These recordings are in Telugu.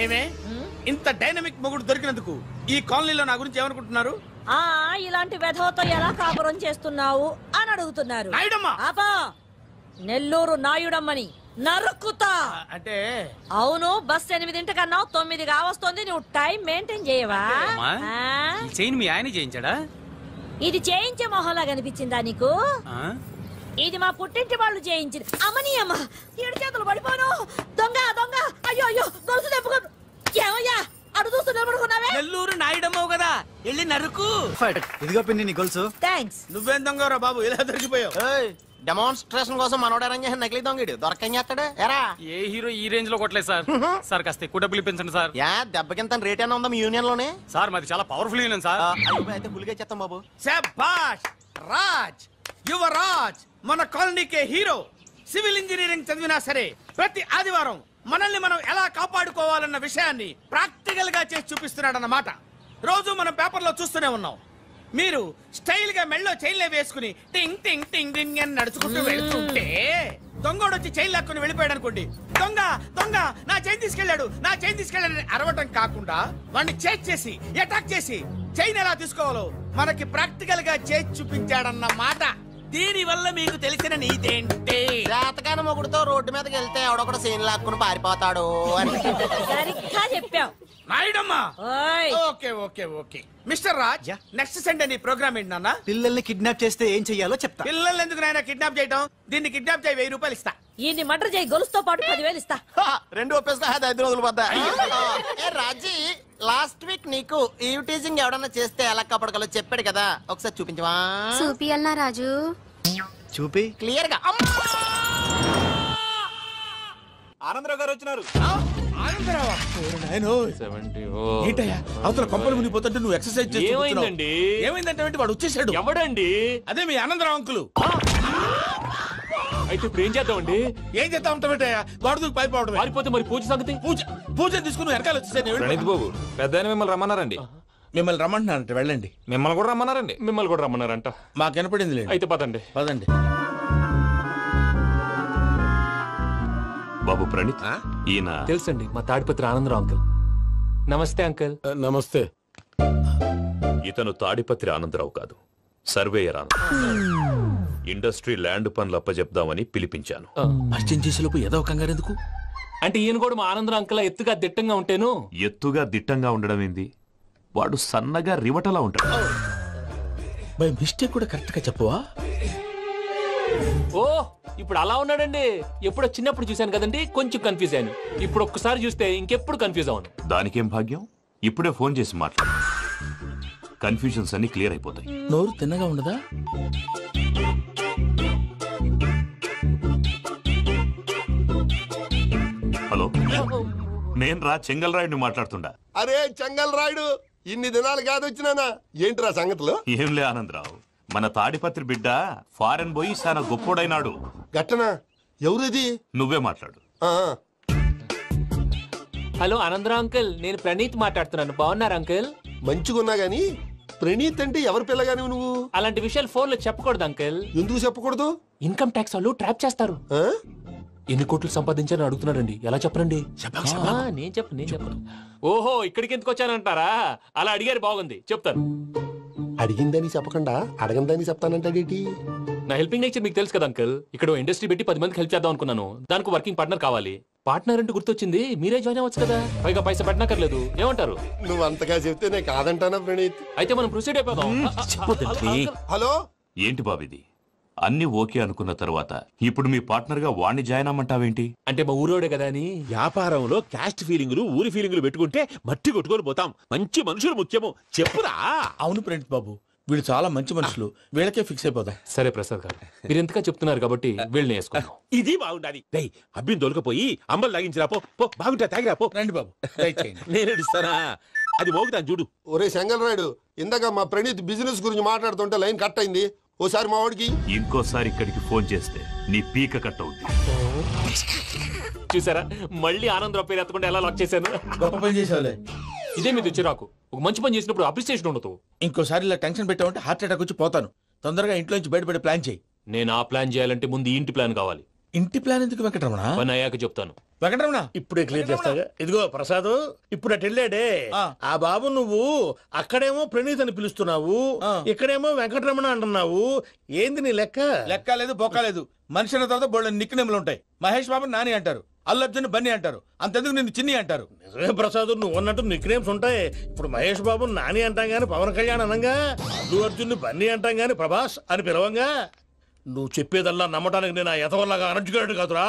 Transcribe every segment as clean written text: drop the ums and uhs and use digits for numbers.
ఏమే ఇంత డైనమిక్ మొగుడు దొరికినందుకు ఈ కాలనీలో నా గురించి ఏమనుకుంటున్నారు? ఇలాంటి వెధవతో ఎలా కాపురం చేస్తున్నావు అని అడుగుతున్నారు. నెల్లూరు నాయుడమ్మని నరుక్కుతా అంటే అవును. బస్ 8 9 కావస్తుంది. నువ్వు టైం మెయింటైన్ చేయవా? మీ ఆయన చేయించాడా? ఇది చేయించే మొహంలా కనిపించిందా నీకు? ఇది మా పుట్టింటి వాళ్ళు చేయించింది. అమ్మని అమ్మ 7 చేతులు పడిపోను. దొంగ దొంగ అయ్యో అయ్యో గొలుసు తెప్పుకో. ఏమయ్యా అడు చూస్తూ నిలబడుకున్నావే? నెల్లూరు నాయుడమ్మవు కదా, వెళ్ళి నరుకు. ఇదిగో పిన్ని నీ గొలుసు. థ్యాంక్స్. నువ్వేం దొంగరా బాబు, ఇలా దొరికిపోయావు? డెమాన్స్ట్రేషన్ కోసం మనోడు అరేంజ్ చేసిన నకిలీ దొంగడు దొరకని చేస్తాడు. ఎరా ఏ హీరో ఈ రేంజ్ లో కొట్టలేదు సార్. సార్ కాస్త ఎక్కువ డబ్బులు ఇప్పించండి సార్. దెబ్బకింత రేట్ అయినా ఉందా మీ యూనియన్ లోనే? సార్ మాది చాలా పవర్ఫుల్ యూనియన్ సార్. అయితే పులిగా చేస్తాం బాబు. శభాష్ రాజ్, యువరాజ్, మన కాలనీకే హీరో. సివిల్ ఇంజనీరింగ్ చదివినా సరే ప్రతి ఆదివారం మనల్ని మనం ఎలా కాపాడుకోవాలన్న విషయాన్ని ప్రాక్టికల్ గా చేసి చూపిస్తున్నాడన్నమాట. రోజు మనం పేపర్లో చూస్తూనే ఉన్నాం. మీరు స్టైల్ గా మెళ్ళో చైన్లే వేసుకుని టింగ్ టింగ్ టింగ్ టింగ్ అని నడుచుకుంటూ వెళ్తుంటే దొంగోడు వచ్చి చైన్ లాక్కుని వెళ్ళిపోయాడు అనుకోండి. దొంగ దొంగ నా చైన్ తీసుకెళ్లాడు, నా చైన్ తీసుకెళ్లాడని అరవటం కాకుండా వాడిని చేజ్ చేసి అటాక్ చేసి చైన్ ఎలా తీసుకోవాలో మనకి ప్రాక్టికల్ గా చేసి చూపించాడన్న మాట. దీని వల్ల మీకు తెలిసిన నీతేంటి? జాతకాన మొగుడుతో రోడ్డు మీదకి వెళ్తే ఎవడొకడు సీన్ లాక్కుని పారిపోతాడు అని సరిగ్గా చెప్పావు నాయుడమ్మా. Okay okay okay mister Raj, next Sunday నీ ప్రోగ్రామ్ ఏంటి నాన్న? పిల్లల్ని కిడ్నాప్ చేస్తే ఏం చెయ్యాలో చెప్తా. పిల్లల్ని ఎందుకు నాయన కిడ్నాప్ చేయటం? దీన్ని కిడ్నాప్ చేయి, 1000 రూపాయలు ఇస్తా. ఈయన్ని మర్డర్ చేయి, గొలుసుతో పాటు 10,000 ఇస్తా. 2 ఒప్పేస్తా, 5 రోజులు పడ్డా. రాజీ, లాస్ట్ వీక్ నీకు ఈవ్ టీజింగ్ ఎవడన్నా చేస్తే ఎలా కాపాడగలో చెప్పాడు కదా, ఒకసారి చూపించవా? చూపియల్నా రాజు? చూపి క్లియర్ గా. ఆనందరావు గారు వచ్చినారు. ఏంటయ్యా అవతల కొంపలు మునిగిపోతుంటే నువ్వు ఎక్సర్సైజ్ చేస్తున్నావు? ఏమైందండి? ఏమైందంటే వాడు వచ్చేసాడు. ఎవడండి? అదే మీ ఆనందరావు అంకులు. అయితే ఇప్పుడు ఏం చేద్దామండి? ఏం చేస్తా ఉంటావేటయ్యా, గొడవకు పైపోవడం. పారిపోతే మరి పూజ సంగతి? పూజ తీసుకుని వెనకాల వచ్చేసాను. ప్రణీత్ బాబు, పెద్ద మిమ్మల్ని రమ్మన్నారండి. మిమ్మల్ని రమ్మంటున్నారంట, వెళ్ళండి. మిమ్మల్ని కూడా రమ్మన్నారండి. మిమ్మల్ని కూడా రమ్మన్నారంట. మాకు వినపడింది లేదు. అయితే పదండి. పదండి. బాబు ప్రణీత్, ఈయన తెలుసండి, మా తాడిపత్రి ఆనందరావు అంకుల్. నమస్తే అంకుల్. నమస్తే. ఇతను తాడిపత్రి ఆనందరావు కాదు, సర్వేయర్ ఆనందరావు. ఇండస్ట్రీ ల్యాండ్ పనులు అప్పచెప్దామని పిలిపించాను. పరిచయం చేసేలోపు ఏదో కంగారు ఎందుకు? అంటే ఈయన కూడా మా ఆనందరావు అంకుల్ ఎత్తుగా దిట్టంగా ఉంటాను. ఎత్తుగా దిట్టంగా ఉండడం ఏంది, వాడు సన్నగా రివటలా ఉంటాడు. బై మిస్టేక్ కూడా కరెక్ట్ గా చెప్పవా? ఓ ఇప్పుడు అలా ఉన్నాడండి. ఎప్పుడో చిన్నప్పుడు చూశాను కదండి, కొంచెం కన్ఫ్యూజ్ అయ్యాను. ఇప్పుడు ఒక్కసారి చూస్తే ఇంకెప్పుడు కన్ఫ్యూజ్ అవును. దానికేం భాగ్యం, ఇప్పుడే ఫోన్ చేసి మాట్లాడు, కన్ఫ్యూజన్స్ అన్ని క్లియర్ అయిపోతాయి. నోరు తిన్నగా ఉండదా? హలో, నేను రా చెంగల్ రాయుడిని మాట్లాడుతుండా. అరే చెంగల్ రాయుడు, ఇన్ని దినాలు కాదు వచ్చినానా? ఏంట్రా సంగతులు? ఏంలే ఆనందరావు, మన తాడిపత్రి బిడ్డ ఫారెన్ పోయి చాలా గొప్పోడైనాడు. గట్టనా? ఎవరిది? నువ్వే మాట్లాడు. హలో ఆనందరావు అంకుల్, నేను ప్రణీత్ మాట్లాడుతున్నాను. బాగున్నారు అంకుల్? మంచిగున్నా గాని ప్రణీత్ అంటే ఎవరి పిల్లగాని నువ్వు? అలాంటి విషయాలు ఫోన్ లో చెప్పకూడదు అంకుల్. ఎందుకు చెప్పకూడదు? ఇన్కమ్ ట్యాక్స్ వాళ్ళు ట్రాప్ చేస్తారు. ఎన్ని కోట్లు సంపాదించాలని అడుగుతున్నారండి, ఎలా చెప్పరండి? నేను చెప్పను. ఓహో, ఇక్కడికి ఎందుకు వచ్చానంటారా? అలా అడిగారు, బాగుంది, చెప్తాను. అడిగిందని చెప్పకుండా అడగందని చెప్తానంటాడేటి? నా హెల్పింగ్ నేచర్ మీకు తెలుసు కదా అంకుల్. ఇక్కడ ఇండస్ట్రీ పెట్టి 10 మందికి హెల్ప్ చేద్దాం అనుకున్నాను. దానికి వర్కింగ్ పార్ట్నర్ కావాలి. పార్ట్నర్ అంటే గుర్తొచ్చింది, మీరే జాయిన్ అవ్వచ్చు కదా, పైగా పైసా పెట్టనక్కర్లేదు. ఏమంటారు? నువ్వు అంతగా చెప్తే నేను కాదంటానా ప్రణీత్? అయితే మనం ప్రొసీడ్ అయిపోదాం. హలో, ఏంటి బాబిది? అన్ని ఓకే అనుకున్న తర్వాత ఇప్పుడు మీ పార్ట్నర్ గా వాణ్ణి జాయిన్ అమ్మంటావేంటి? అంటే మా ఊరోడే కదా అని. వ్యాపారంలో క్యాస్ట్ ఫీలింగులు, ఊరి ఫీలింగులు పెట్టుకుంటే మట్టి కొట్టుకొని పోతాం. మంచి మనుషులు ముఖ్యము, చెప్పురా. అవును ప్రణీత్ బాబు, వీళ్ళు చాలా మంచి మనుషులు, వీళ్ళకే ఫిక్స్ అయిపోతాం. సరే ప్రసాద్ గారు, మీరు ఎంతగా చెప్తున్నారు కాబట్టి వీళ్ళని వేసుకున్నాం. ఇది బాగుండాలి. డై అబ్బిని దొలకపోయి అంబలు తాగించిరా పో. బాగుంటా, తాగిరా పో. రండి బాబు, దయచేయండి. నేను ఇస్తానా? అది మోగుతాను చూడు. ఒరే చెంగల్ రాయుడు, ఇందాక మా ప్రణీత్ బిజినెస్ గురించి మాట్లాడుతుంటే లైన్ కట్ అయింది. ఓసారి మా వాడికి ఇంకోసారి ఇక్కడికి ఫోన్ చేస్తే నీ పీక కట్ అవుద్ది. చూసారా, మళ్ళీ ఆనందరావు పేరు ఎత్తకుండా ఎలా లాక్ చేశాను. గొప్ప పని చేసేవాళ్ళే. ఇదే మీద చిరాకు. ఒక మంచి పని చేసినప్పుడు అప్రిసియేషన్ ఉండదు. ఇంకోసారి ఇలా టెన్షన్ పెట్టామంటే హార్ట్ అటాక్ వచ్చి పోతాను. తొందరగా ఇంట్లో నుంచి బయటపడే ప్లాన్ చేయి. నేను ఆ ప్లాన్ చేయాలంటే ముందు ఇంటి ప్లాన్ కావాలి. ఇంటి ప్లాన్ ఎందుకు వెంకటరమణ? పని అయ్యాక చెప్తాను. వెంకటరమణ ఇప్పుడే క్లియర్ చేస్తాగా. ఇదిగో ప్రసాద్, ఇప్పుడు అటు వెళ్ళాడే ఆ బాబు, నువ్వు అక్కడేమో ప్రణీత్ అని పిలుస్తున్నావు, ఇక్కడేమో వెంకటరమణ అంటున్నావు. ఏంది నీ లెక్క? లెక్క లేదు బొక్క లేదు. మనిషి అన్న తర్వాత బోళ్ళ నిక్నెములు ఉంటాయి. మహేష్ బాబు నాని అంటారు, అల్లర్జున్ బన్నీ అంటారు, అంతెందుకు నిన్ను చిన్ని అంటారు. నిజమే ప్రసాద్, నువ్వు అన్నట్టు నిక్ నేమ్స్ ఉంటాయి. ఇప్పుడు మహేష్ బాబు నాని అంటాం గాని పవన్ కళ్యాణ్ అనంగా, అల్లు అర్జున్ బన్నీ అంటాం గాని ప్రభాస్ అని పిలవంగా. నువ్వు చెప్పేదల్లా నమ్మటానికి నేను ఆ ఎతవల్లాగా అనర్జుకేటెడ్ కాదురా.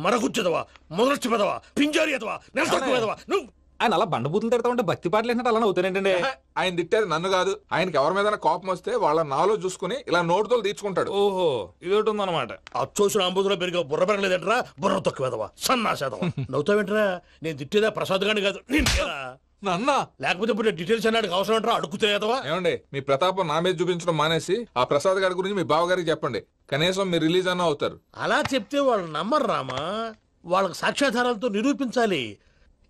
మరగుచ్చదవా, మొదలచ్చి పెదవా, పింజారి ఎదవా, నెలసొక్కుదవా నువ్వు. ఆయన అలా బండబూతులు తిడతా ఉంటే భక్తి పాటలు ఏంటంటే అలా అవుతానంటే. ఆయన తిట్టేది నన్ను కాదు, ఆయనకి ఎవరి మీద కోపం వస్తే వాళ్ళ నాలో చూసుకుని ఇలా నోటుతో తీర్చుకుంటాడు. ఓహో, ఇదొకటి ఉందన్నమాట. అచ్చోసిన అంబుధులో పెరిగే బుర్ర పెరగలేదంటరా, బుర్ర తొక్కువేదవా, సన్నాసేదవా. నవ్వుతావేంట్రా? నేను తిట్టేదా ప్రసాద్ గాని కాదు, నన్నా. లేకపోతే ఇప్పుడు డీటెయిల్స్ అన్నాడు అవసరం అంటారా, అడుగుతాయేదవా. ఏమండి, మీ ప్రతాపం నా మీద చూపించడం మానేసి ఆ ప్రసాద్ గారి గురించి మీ బావగారికి చెప్పండి. కనీసం మీరు రిలీజ్ అన్న అవుతారు. అలా చెప్తే వాళ్ళు నమ్మరు రామా, వాళ్ళకి సాక్ష్యాధారాలతో నిరూపించాలి.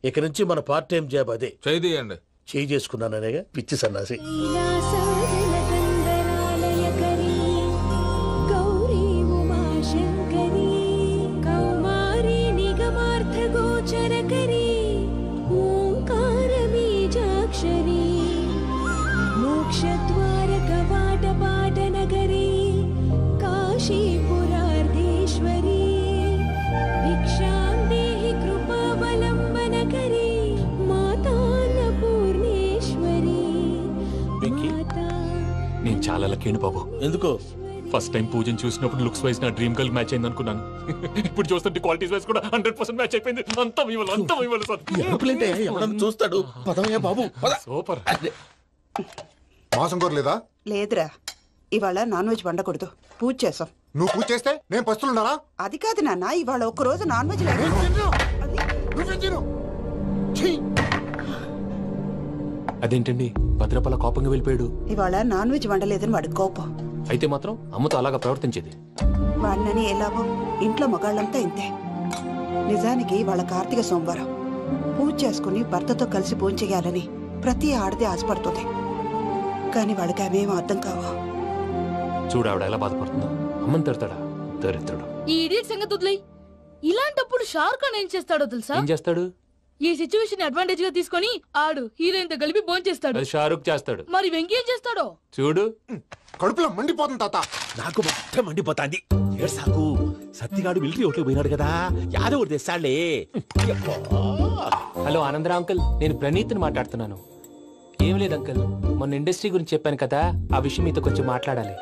ఇక నుంచి మన పార్ట్ టైం జాబ్ అదే. చేయండి. చేయి చేసుకున్నాననేగా పిచ్చి సన్నాసి. నేను చాలా లక్కీ బాబు. ఎందుకు? ఫస్ట్ టైం పూజను చూసినప్పుడు లుక్స్ వైజ్ నా డ్రీమ్ గర్ల్ మ్యాచ్ అయింది అనుకున్నాను. ఇప్పుడు చూస్తుంటే క్వాలిటీస్ వైజ్ కూడా 100% మ్యాచ్ అయిపోయింది. అంతా ఇవ్వాలి సార్. చూస్తాడు. పదవయ్యా బాబు, సూపర్. మాసం కోరలేదా? లేదురా, ఇవాళ నాన్ వెజ్ వండకూడదు, పూజ చేసాం. నువ్వు పూజ చేస్తే నేను పస్తులున్నారా? అది కాదు నాన్న, ఇవాళ ఒక్క రోజు నాన్ వెజ్ లేదు. అదేంటండి భద్రపల కోపంగా వెళ్ళిపోయాడు? ఇవాళ నాన్ వెజ్ వండలేదని వాడి కోపం. అయితే మాత్రం అమ్మతో అలాగా ప్రవర్తించేది. వాడినని ఎలాగో ఇంట్లో మగాళ్ళంతా ఇంతే. నిజానికి వాళ్ళ కార్తీక సోమవారం పూజ చేసుకుని భర్తతో కలిసి పూజ చేయాలని ప్రతి ఆడది ఆశపడుతుంది. కానీ వాళ్ళకి అవేమో అర్థం కావు. చూడు ఆవిడ ఎలా బాధపడుతుందో. అమ్మని తిడతాడా దరిద్రుడు. ఈ ఇడియట్ సంగతి వదిలేయ్. ఇలాంటప్పుడు షారుఖ్ ఖాన్ ఏం చేస్తాడో తెలుసా? ఏం చేస్తాడు? ఈ సిచ్యువేషన్ అడ్వాంటేజ్ గా తీసుకొని ఆడు హీరోయిన్ తో కలిపి బోన్ చేస్తాడు. అది షారుఖ్ చేస్తాడు. మరి వెంకీ ఏం చేస్తాడో చూడు. కడుపులో మండిపోతుంది తాత. నాకు మొత్తం మండిపోతాంది. సాకు సత్తిగాడు మిలిటరీ ఓట్లకు పోయినాడు కదా, యాదవ్ తెస్తాడులే. హలో ఆనందరా అంకుల్, నేను ప్రణీత్ని మాట్లాడుతున్నాను. ఏం లేదు అంకుల్, మొన్న ఇండస్ట్రీ గురించి చెప్పాను కదా, ఆ విషయం మీతో కొంచెం మాట్లాడాలి.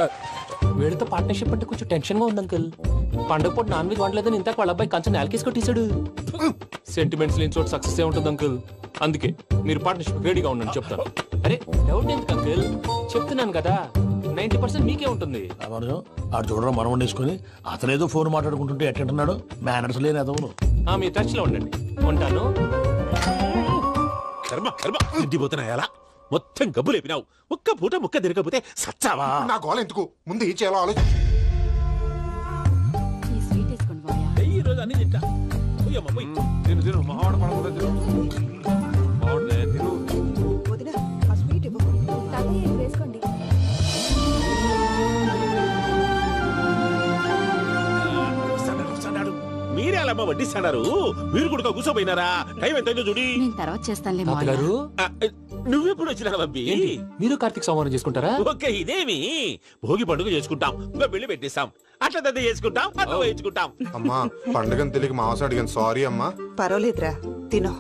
వీళ్ళతో పార్ట్నర్షిప్ అంటే కొంచెం టెన్షన్ గా ఉంది అంకుల్. పండుగ పూట నాన్ వెజ్ వండలేదని ఇంతకు వాళ్ళ అబ్బాయి కంచెం నేలకేసి కొట్టేశాడు. సెంటిమెంట్స్ లేని చోట సక్సెస్ ఏ ఉంటుంది అంకుల్. అందుకే మీరు పార్ట్నర్షిప్ రెడీగా ఉండండి చెప్తాను. అరే డౌట్ ఎందుకు అంకుల్, చెప్తున్నాను కదా 90% మీకే ఉంటుంది. ఆడు చూడడం మనం వండేసుకుని అతనేదో ఫోన్ మాట్లాడుకుంటుంటే ఎట్టంటున్నాడు. మేనర్స్ లేని అదవును. మీ టచ్ లో ఉండండి. ఉంటాను. కర్మ కర్మ ఇంటిపోతున్నా ఎలా మొత్తం గబ్బు లేపినావు. ఒక్క పూట ముక్క తిరగకపోతే సచ్చావా? నా గోల ఎందుకు, ముందు ఏం చేయాలో ఆలోచి. ఈ రోజు అన్ని తింటా. తిను తిను మావాడు పడకుండా తిను. వదినా, ఆ స్వీట్ ఇవ్వు. వేసుకోండి. మీరే అలా వడ్డిస్తాడారు. మీరు కూడా కూర్చోపోయినారా? టైం ఎంతైందో చూడి. తర్వాత చేస్తానులే తాతగారు. నువ్వెప్పుడు వచ్చినా బంబి? మీరు కార్తీక సంహారం చేసుకుంటారా? ఓకే, ఇదేమి భోగి పండుగ చేసుకుంటాం, ఇంకా పెళ్లి పెట్టిస్తాం, అట్లా దద్ద చేసుకుంటాం, అట్లా వేయించుకుంటాం. అమ్మా పండుగని తెలియక మాంసం అడిగాను, సారీ అమ్మా. పర్వాలేదురా, తినో.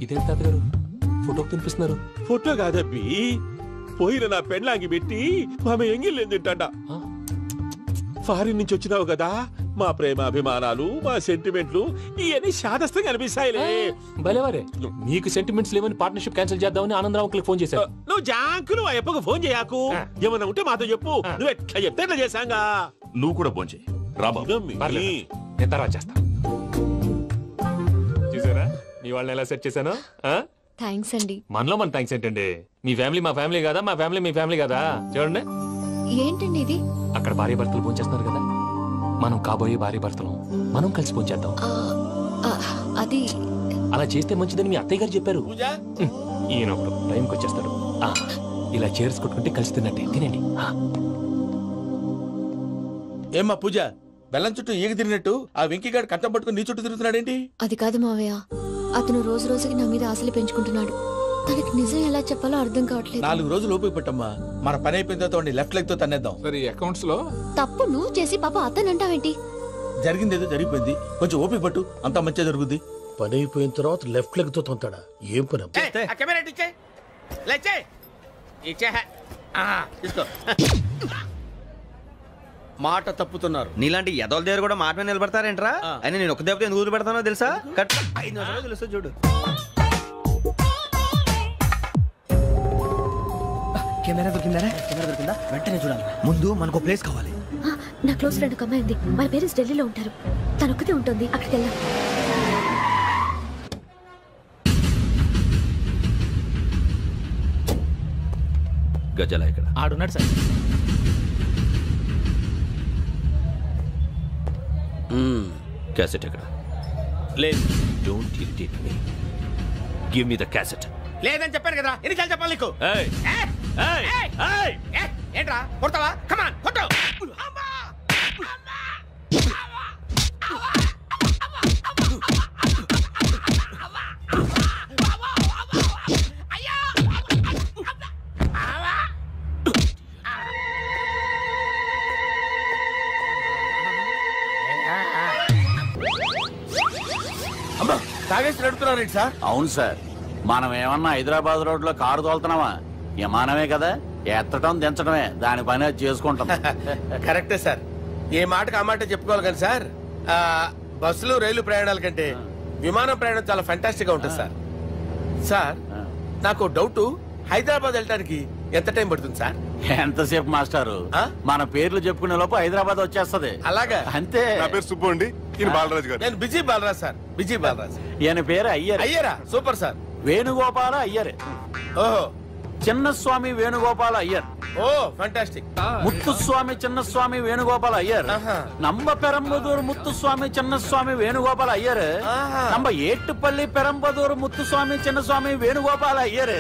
ఇదేం తాతగారు ఫోటోకి తినిపిస్తున్నారు? ఫోటో కాదబ్బి, పోయిన నా పెళ్ళాంగి పెట్టి ఆమె ఎంగిల్లేం తింటాడ. ఫారిన్ నుంచి వచ్చినావు కదా, మా ప్రేమ అభిమానాలు, మా సెంటిమెంట్లు ఇవన్నీ శాదస్తంగా అనిపిస్తాయిలే. భలేవారే, మీకు సెంటిమెంట్స్ లేవని పార్ట్నర్షిప్ క్యాన్సిల్ చేద్దామని ఆనందరావుకి ఫోన్ చేశారు. నువ్వు జాంకులు ఆ ఎప్పకు ఫోన్ చేయకు. ఏమన్నా ఉంటే మాతో చెప్పు. నువ్వు ఎట్లా చెప్తే ఎట్లా చేశాంగా. నువ్వు కూడా ఫోన్ చేయి. నేను తర్వాత చేస్తా. చూసారా మీ వాళ్ళని ఎలా సెట్ చేశాను? థ్యాంక్స్ అండి. మనలో మన థ్యాంక్స్ ఏంటండి? మీ ఫ్యామిలీ మా ఫ్యామిలీ కదా, మా ఫ్యామిలీ మీ ఫ్యామిలీ కదా. చూడండి, ఏంటండి ఇది? అక్కడ భార్య భర్తలు ఫోన్ చేస్తున్నారు కదా, మనం కాబోయే భార్య భర్తలు మనం కలిసి ఫోన్ చేద్దాం. అది అలా చేస్తే మంచిదని మీ అత్తయ్య గారు చెప్పారు. ఈయన ఒకడు టైంకి వచ్చేస్తాడు. ఇలా చేర్స్ కొట్టుకుంటే కలిసి తిన్నట్టే. తినండి. ఏమ్మా పూజ, బెల్లం చుట్టూ ఈగ తిరిగినట్టు ఆ వెంకీగాడు కంచం పట్టుకుని నీ చుట్టూ తిరుగుతున్నాడేంటి? అది కాదు మావయ్య, అతను రోజు రోజుకి నా మీద ఆశలు పెంచుకుంటున్నాడు. తనకి నిజం ఎలా చెప్పాలో అర్థం కావట్లేదు. 4 రోజులు ఓపిక పట్టమ్మా, మన పని అయిపోయిన తర్వాత లెఫ్ట్ లెగ్ తో తన్నేద్దాం. సరే అకౌంట్స్ లో తప్పు నువ్వు చేసి పాప అతను అంటావేంటి? జరిగింది ఏదో జరిగిపోయింది, కొంచెం ఓపిక పట్టు, అంతా మంచిగా జరుగుద్ది. పని అయిపోయిన తర్వాత లెఫ్ట్ లెగ్ తో తొంతాడా? ఏం పని? తీసుకో. మాట తప్పుతున్నారు. నీలాంటి ఎదల దగ్గర కూడా మాట మీద నిలబడతారేంట్రా? అయినా నేను ఒక దెబ్బతో ఎందుకు పెడతానో తెలుసా? కట్ 5 నిమిషాలు తెలుసా చూడు. కెమెరా దొరికిందా? వెంటనే చూడాలి. ముందు మనకు ప్లేస్ కావాలి. నా క్లోజ్ ఫ్రెండ్ ఒక అమ్మాయి ఉంది. వాళ్ళ పేరెంట్స్ ఢిల్లీలో ఉంటారు. తను ఒక్కతే ఉంటుంది. అక్కడికి వెళ్దాం. గజాల ఇక్కడ ఆడున్నాడు సార్. క్యాసెట్ ఎక్కడ? లేదు. Don't irritate me. Give me the cassette. లేదని చెప్పాను కదా, ఎన్నిసార్లు చెప్పాలి నీకు? ఏంట్రా కొడతావా? కమాన్ కొట్టు. అమ్మా, తాగేసి నడుపుతున్నారేంటి సార్? అవును సార్, మనం ఏమన్నా హైదరాబాద్ రోడ్ లో కారు తోలుతున్నామా? విమానమే కదా, ఎత్తడం దించడమే దాని పని అది చేసుకుంటాం. కరెక్టే సార్, ఏ మాటకు ఆ మాట చెప్పుకోవాలి కానీ సార్, బస్సులు రైలు ప్రయాణాల కంటే విమానం ప్రయాణం చాలా ఫెంటాస్టిక్ గా ఉంటుంది సార్. సార్ నాకు డౌట్, హైదరాబాద్ వెళ్ళడానికి ఎంత టైం పడుతుంది సార్? ఎంతసేపు మాస్టారు, మన పేర్లు చెప్పుకునే లోపు హైదరాబాద్ వచ్చేస్తది. అలాగా? అంతే. నా పేరు సుబ్బు అండి, ఈయన బాలరాజు గారు. నేను busy Balaraj sir. Busy Balaraj. ఈయన పేరు అయ్యర్. అయ్యరా? Super sir. వేణుగోపాల అయ్యర్. ఓహో. చిన్నస్వామి వేణుగోపాల అయ్యర్. Oh fantastic. ముత్తుస్వామి చిన్నస్వామి వేణుగోపాల అయ్యర్. நம்ம பெரம்பதூர் முத்துசுவாமி சின்னசுவாமி வேணுகோபால ஐயர். நம்ம ஏட்டுப்பள்ளி பெரம்பதூர் முத்துசுவாமி சின்னசுவாமி வேணுகோபால ஐயர்.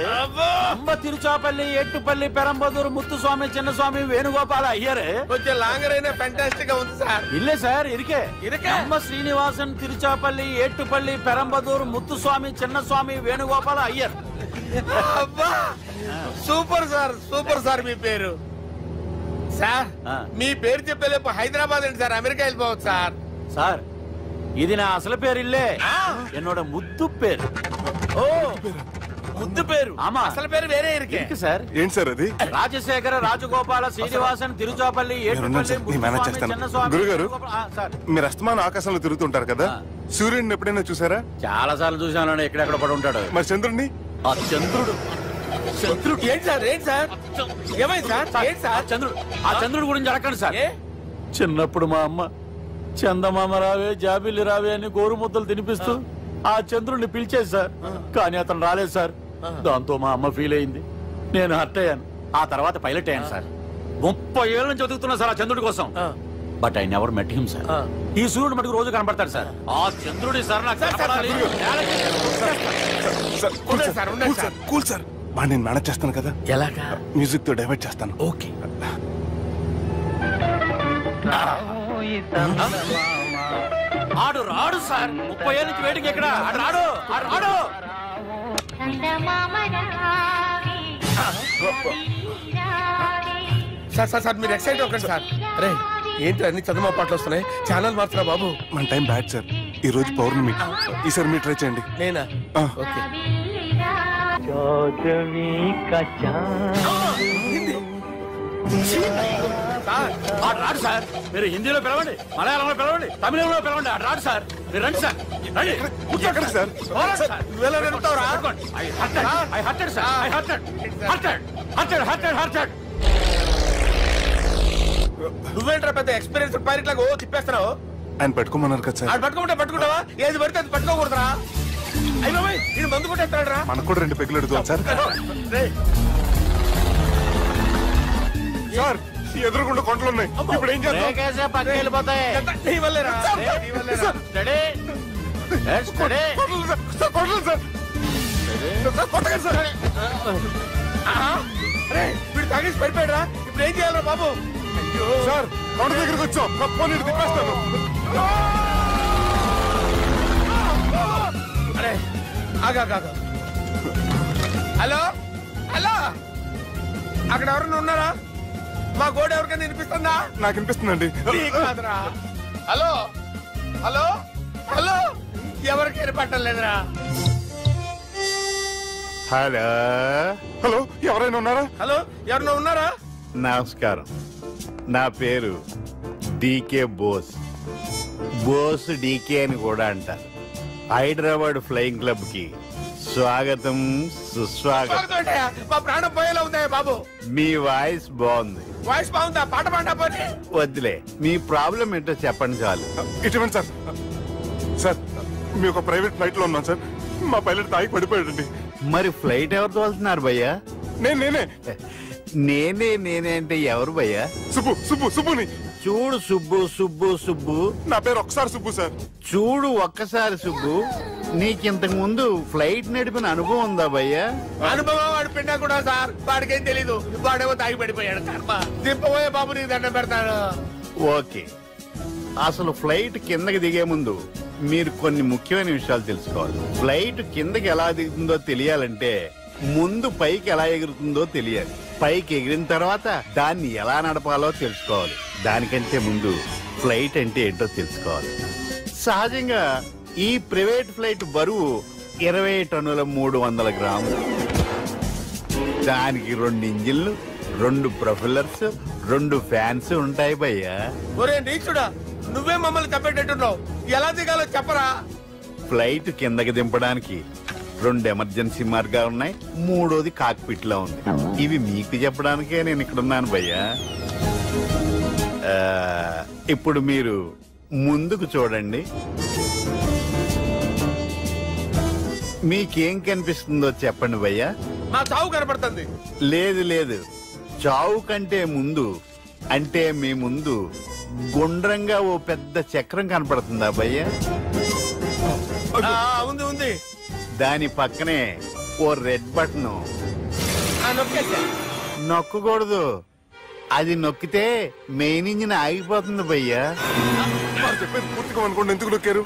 நம்ம திருச்சாப்பள்ளி ஏட்டுப்பள்ளி பெரம்பதூர் முத்துசுவாமி சின்னசுவாமி வேணுகோபால ஐயர். కొంచెం లాంగర్ అయినా ఫంటాస్టిక్ గా ఉంది సార్. இல்ல சார், இருக்கே. நம்ம ஸ்ரீனிவாசன் திருச்சாப்பள்ளி ஏட்டுப்பள்ளி பெரம்பதூர் முத்துசுவாமி சின்னசுவாమి వేణుగోపాల అయ్యర్. అబ్బా సూపర్ సార్, సూపర్ సార్. మీ పేరు సార్, మీ పేరు చెప్పేలేపు హైదరాబాద్ ఏంటి సార్, అమెరికా వెళ్ళిపోవచ్చు సార్. సార్ ఇది నా అసలు పేరు ఇల్లే, என்னோட ముద్దు పేరు. ఓ ముద్దు పేరు. ఆమా, అసలు పేరు వేరే ఇருக்கு సార్. ఏంటి సార్ అది? రాజశేఖర రాజగోపాల శ్రీనివాసన్ తిరుచాపల్లి గురుగారు, మీరు అస్తమానం ఆకాశంలో తిరుగుతుంటారు కదా, సూర్యుడిని ఎప్పుడైనా చూసారా? చాలా సార్లు చూసాను, ఎక్కడెక్కడ పడి ఉంటాడు. మరి చంద్రుడిని? ఆ చంద్రుడు. చంద్రుడు ఏంటి సార్? ఏంటి సార్? ఏమైంది సార్? ఏంటి సార్? చంద్రుడు. ఆ చంద్రుడు గురించి అడగండి సార్. చిన్నప్పుడు మా అమ్మ చందమామ రావే జాబిల్లి రావే అని గోరు ముద్దలు తినిపిస్తూ ఆ చంద్రుడిని పిలిచేది సార్. కానీ అతను రాలేదు సార్. దాంతో మా అమ్మ ఫీల్ అయింది, నేను హర్ట్ అయ్యాను. ఆ తర్వాత పైలట్ అయ్యాను సార్. 30 ఏళ్ళ నుంచి చదువుతున్నా సార్ ఆ చంద్రుడి కోసం. But I never met him sir. ఈ సూర్యుడు మటుకు రోజు కనబడతాడు సార్. ఆ చంద్రుడి సార్ నాకు కనపడాలి. కూల్ సార్, వాడు నేను మేనేజ్ చేస్తాను కదా. ఎలాగా? మ్యూజిక్ తో డైవర్ట్ చేస్తాను. ఓకే. ఆడు రాడు సార్, 30 ఏళ్ళ నుంచి వేడికి ఎక్కడ రాడు. రాడు. సార్ సార్ సార్ మీరు ఎక్సైట్ అవ్వకండి సార్. అరే ఏంటి అన్ని చదువు పాటలు వస్తున్నాయి, ఛానల్ మార్చరా బాబు. మన టైం బ్యాడ్ సార్, ఈ రోజు పౌర్ణమి. ఈసారి మీరు ట్రై చేయండి. నేనా? ఓకే. రాడు సార్, మీరు హిందీలో పిలవండి, మలయాళంలో పిలవండి, తమిళంలో పిలవండి. రాడు సార్, మీరు రండి సార్. కూర్చోకండి సార్. నువ్వేంట్రా పెద్ద ఎక్స్పీరియన్స్ పైరెట్ లాగా ఓ తిప్పేస్తున్నావు? ఆయన పట్టుకోమన్నారు కదా సార్. పట్టుకోమంటే పట్టుకుంటావా? ఏది పడితే అది పట్టుకోకూడదురా. అయ్యి బాబాయ్, నేను మందు కొట్టేస్తాడు రా. మనకు కూడా 2 పెగ్గులు అడుగుతాం సార్. సార్ ఎదురుకుండా కొండలు ఉన్నాయి, ఇప్పుడు ఏం చేద్దాం? పక్కకి వెళ్ళిపోతాయి. నీ వల్లేరా? కొండలు సార్. వీడు తాగేసి పడిపోయాడా? ఇప్పుడు ఏం చేయాలరా బాబు? సార్ కొండ దగ్గరికి వచ్చాం, పోనీ తిప్పేస్తాను. అరే ఆగా. హలో హలో, అక్కడ ఎవరన్నా ఉన్నారా? మా గోడ ఎవరికైనా వినిపిస్తుందా? నాకు వినిపిస్తుందండి. కాదురా. హలో హలో హలో, ఎవరికి వినపట్టలేదురా? హలో హలో, ఎవరైనా ఉన్నారా? హలో, ఎవరైనా ఉన్నారా? నమస్కారం, నా పేరు డీకే బోస్. బోస్ డీకే అని కూడా అంటారు. హైదరాబాద్ ఫ్లయింగ్ క్లబ్ కి స్వాగతం సుస్వాగతం. మా ప్రాణం పోయేలా ఉందా బాబు? మీ వాయిస్ బాగుంది. వాయిస్ బాగుందా? పాట పాడా పోనీ. వద్దులే, మీ ప్రాబ్లం ఏంటో చెప్పండి చాలు. ఇటువంటి సార్, సార్ మీ ఒక ప్రైవేట్ ఫ్లైట్ లో ఉన్నాం సార్. మా పైలట్ తాగి పడిపోయాడండి. మరి ఫ్లైట్ ఎవరితో వెళ్తున్నారు భయ్యా? నేనే నేనే అంటే ఎవరు భయ్యా? సుబ్బుని. చూడు సుబ్బు, నా పేరు ఒకసారి సుబ్బు సార్. చూడు ఒక్కసారి సుబ్బు, నీకింతకు ముందు ఫ్లైట్ నడిపిన అనుభవం ఉందా భయ్యా? అనుభవం వాడు పిన్నా కూడా సార్, వాడికేం తెలీదు. వాడేమో తాగి పడిపోయాడు. కర్మ దింపబోయే బాబు, నీకు దండం పెడతాను. ఓకే, అసలు ఫ్లైట్ కిందకి దిగే ముందు మీరు కొన్ని ముఖ్యమైన విషయాలు తెలుసుకోవాలి. ఫ్లైట్ కిందకి ఎలా దిగుతుందో తెలియాలంటే ముందు పైకి ఎలా ఎగురుతుందో తెలియాలి. పైకి ఎగిరిన తర్వాత దాన్ని ఎలా నడపాలో తెలుసుకోవాలి. దానికంటే ముందు ఫ్లైట్ అంటే ఏంటో తెలుసుకోవాలి. సహజంగా ఈ ప్రైవేట్ ఫ్లైట్ బరువు 20 టన్నుల 300 గ్రాములు. దానికి 2 ఇంజిన్లు, 2 ప్రొపెల్లర్స్, 2 ఫ్యాన్స్ ఉంటాయి భయ్యా. ఒరే నీచుడా, నువ్వే మమ్మల్ని తప్పేటట్టున్నావు. ఎలా దిగాలో చెప్పరా? ఫ్లైట్ కిందకి దింపడానికి 2 ఎమర్జెన్సీ మార్గాలు ఉన్నాయి, 3వది కాక్పిట్ లో ఉంది. ఇవి మీకు చెప్పడానికే నేను ఇక్కడ ఉన్నాను భయ్యా. ఇప్పుడు మీరు ముందుకు చూడండి. మీకేం కనిపిస్తుందో చెప్పండి భయ్యా. నా చావు కనపడుతుంది. లేదు, చావు కంటే ముందు అంటే మీ ముందు గుండ్రంగా ఓ పెద్ద చక్రం కనపడుతుందా భయ్యా? ఉంది. దాని పక్కనే ఓ రెడ్ బటన్. నొక్కకూడదు, అది నొక్కితే మెయిన్ ఇంజిన్ ఆగిపోతుంది భయ్యా. చెప్పేది పూర్తిగా అనుకోండి. ఎందుకు నొక్కారు?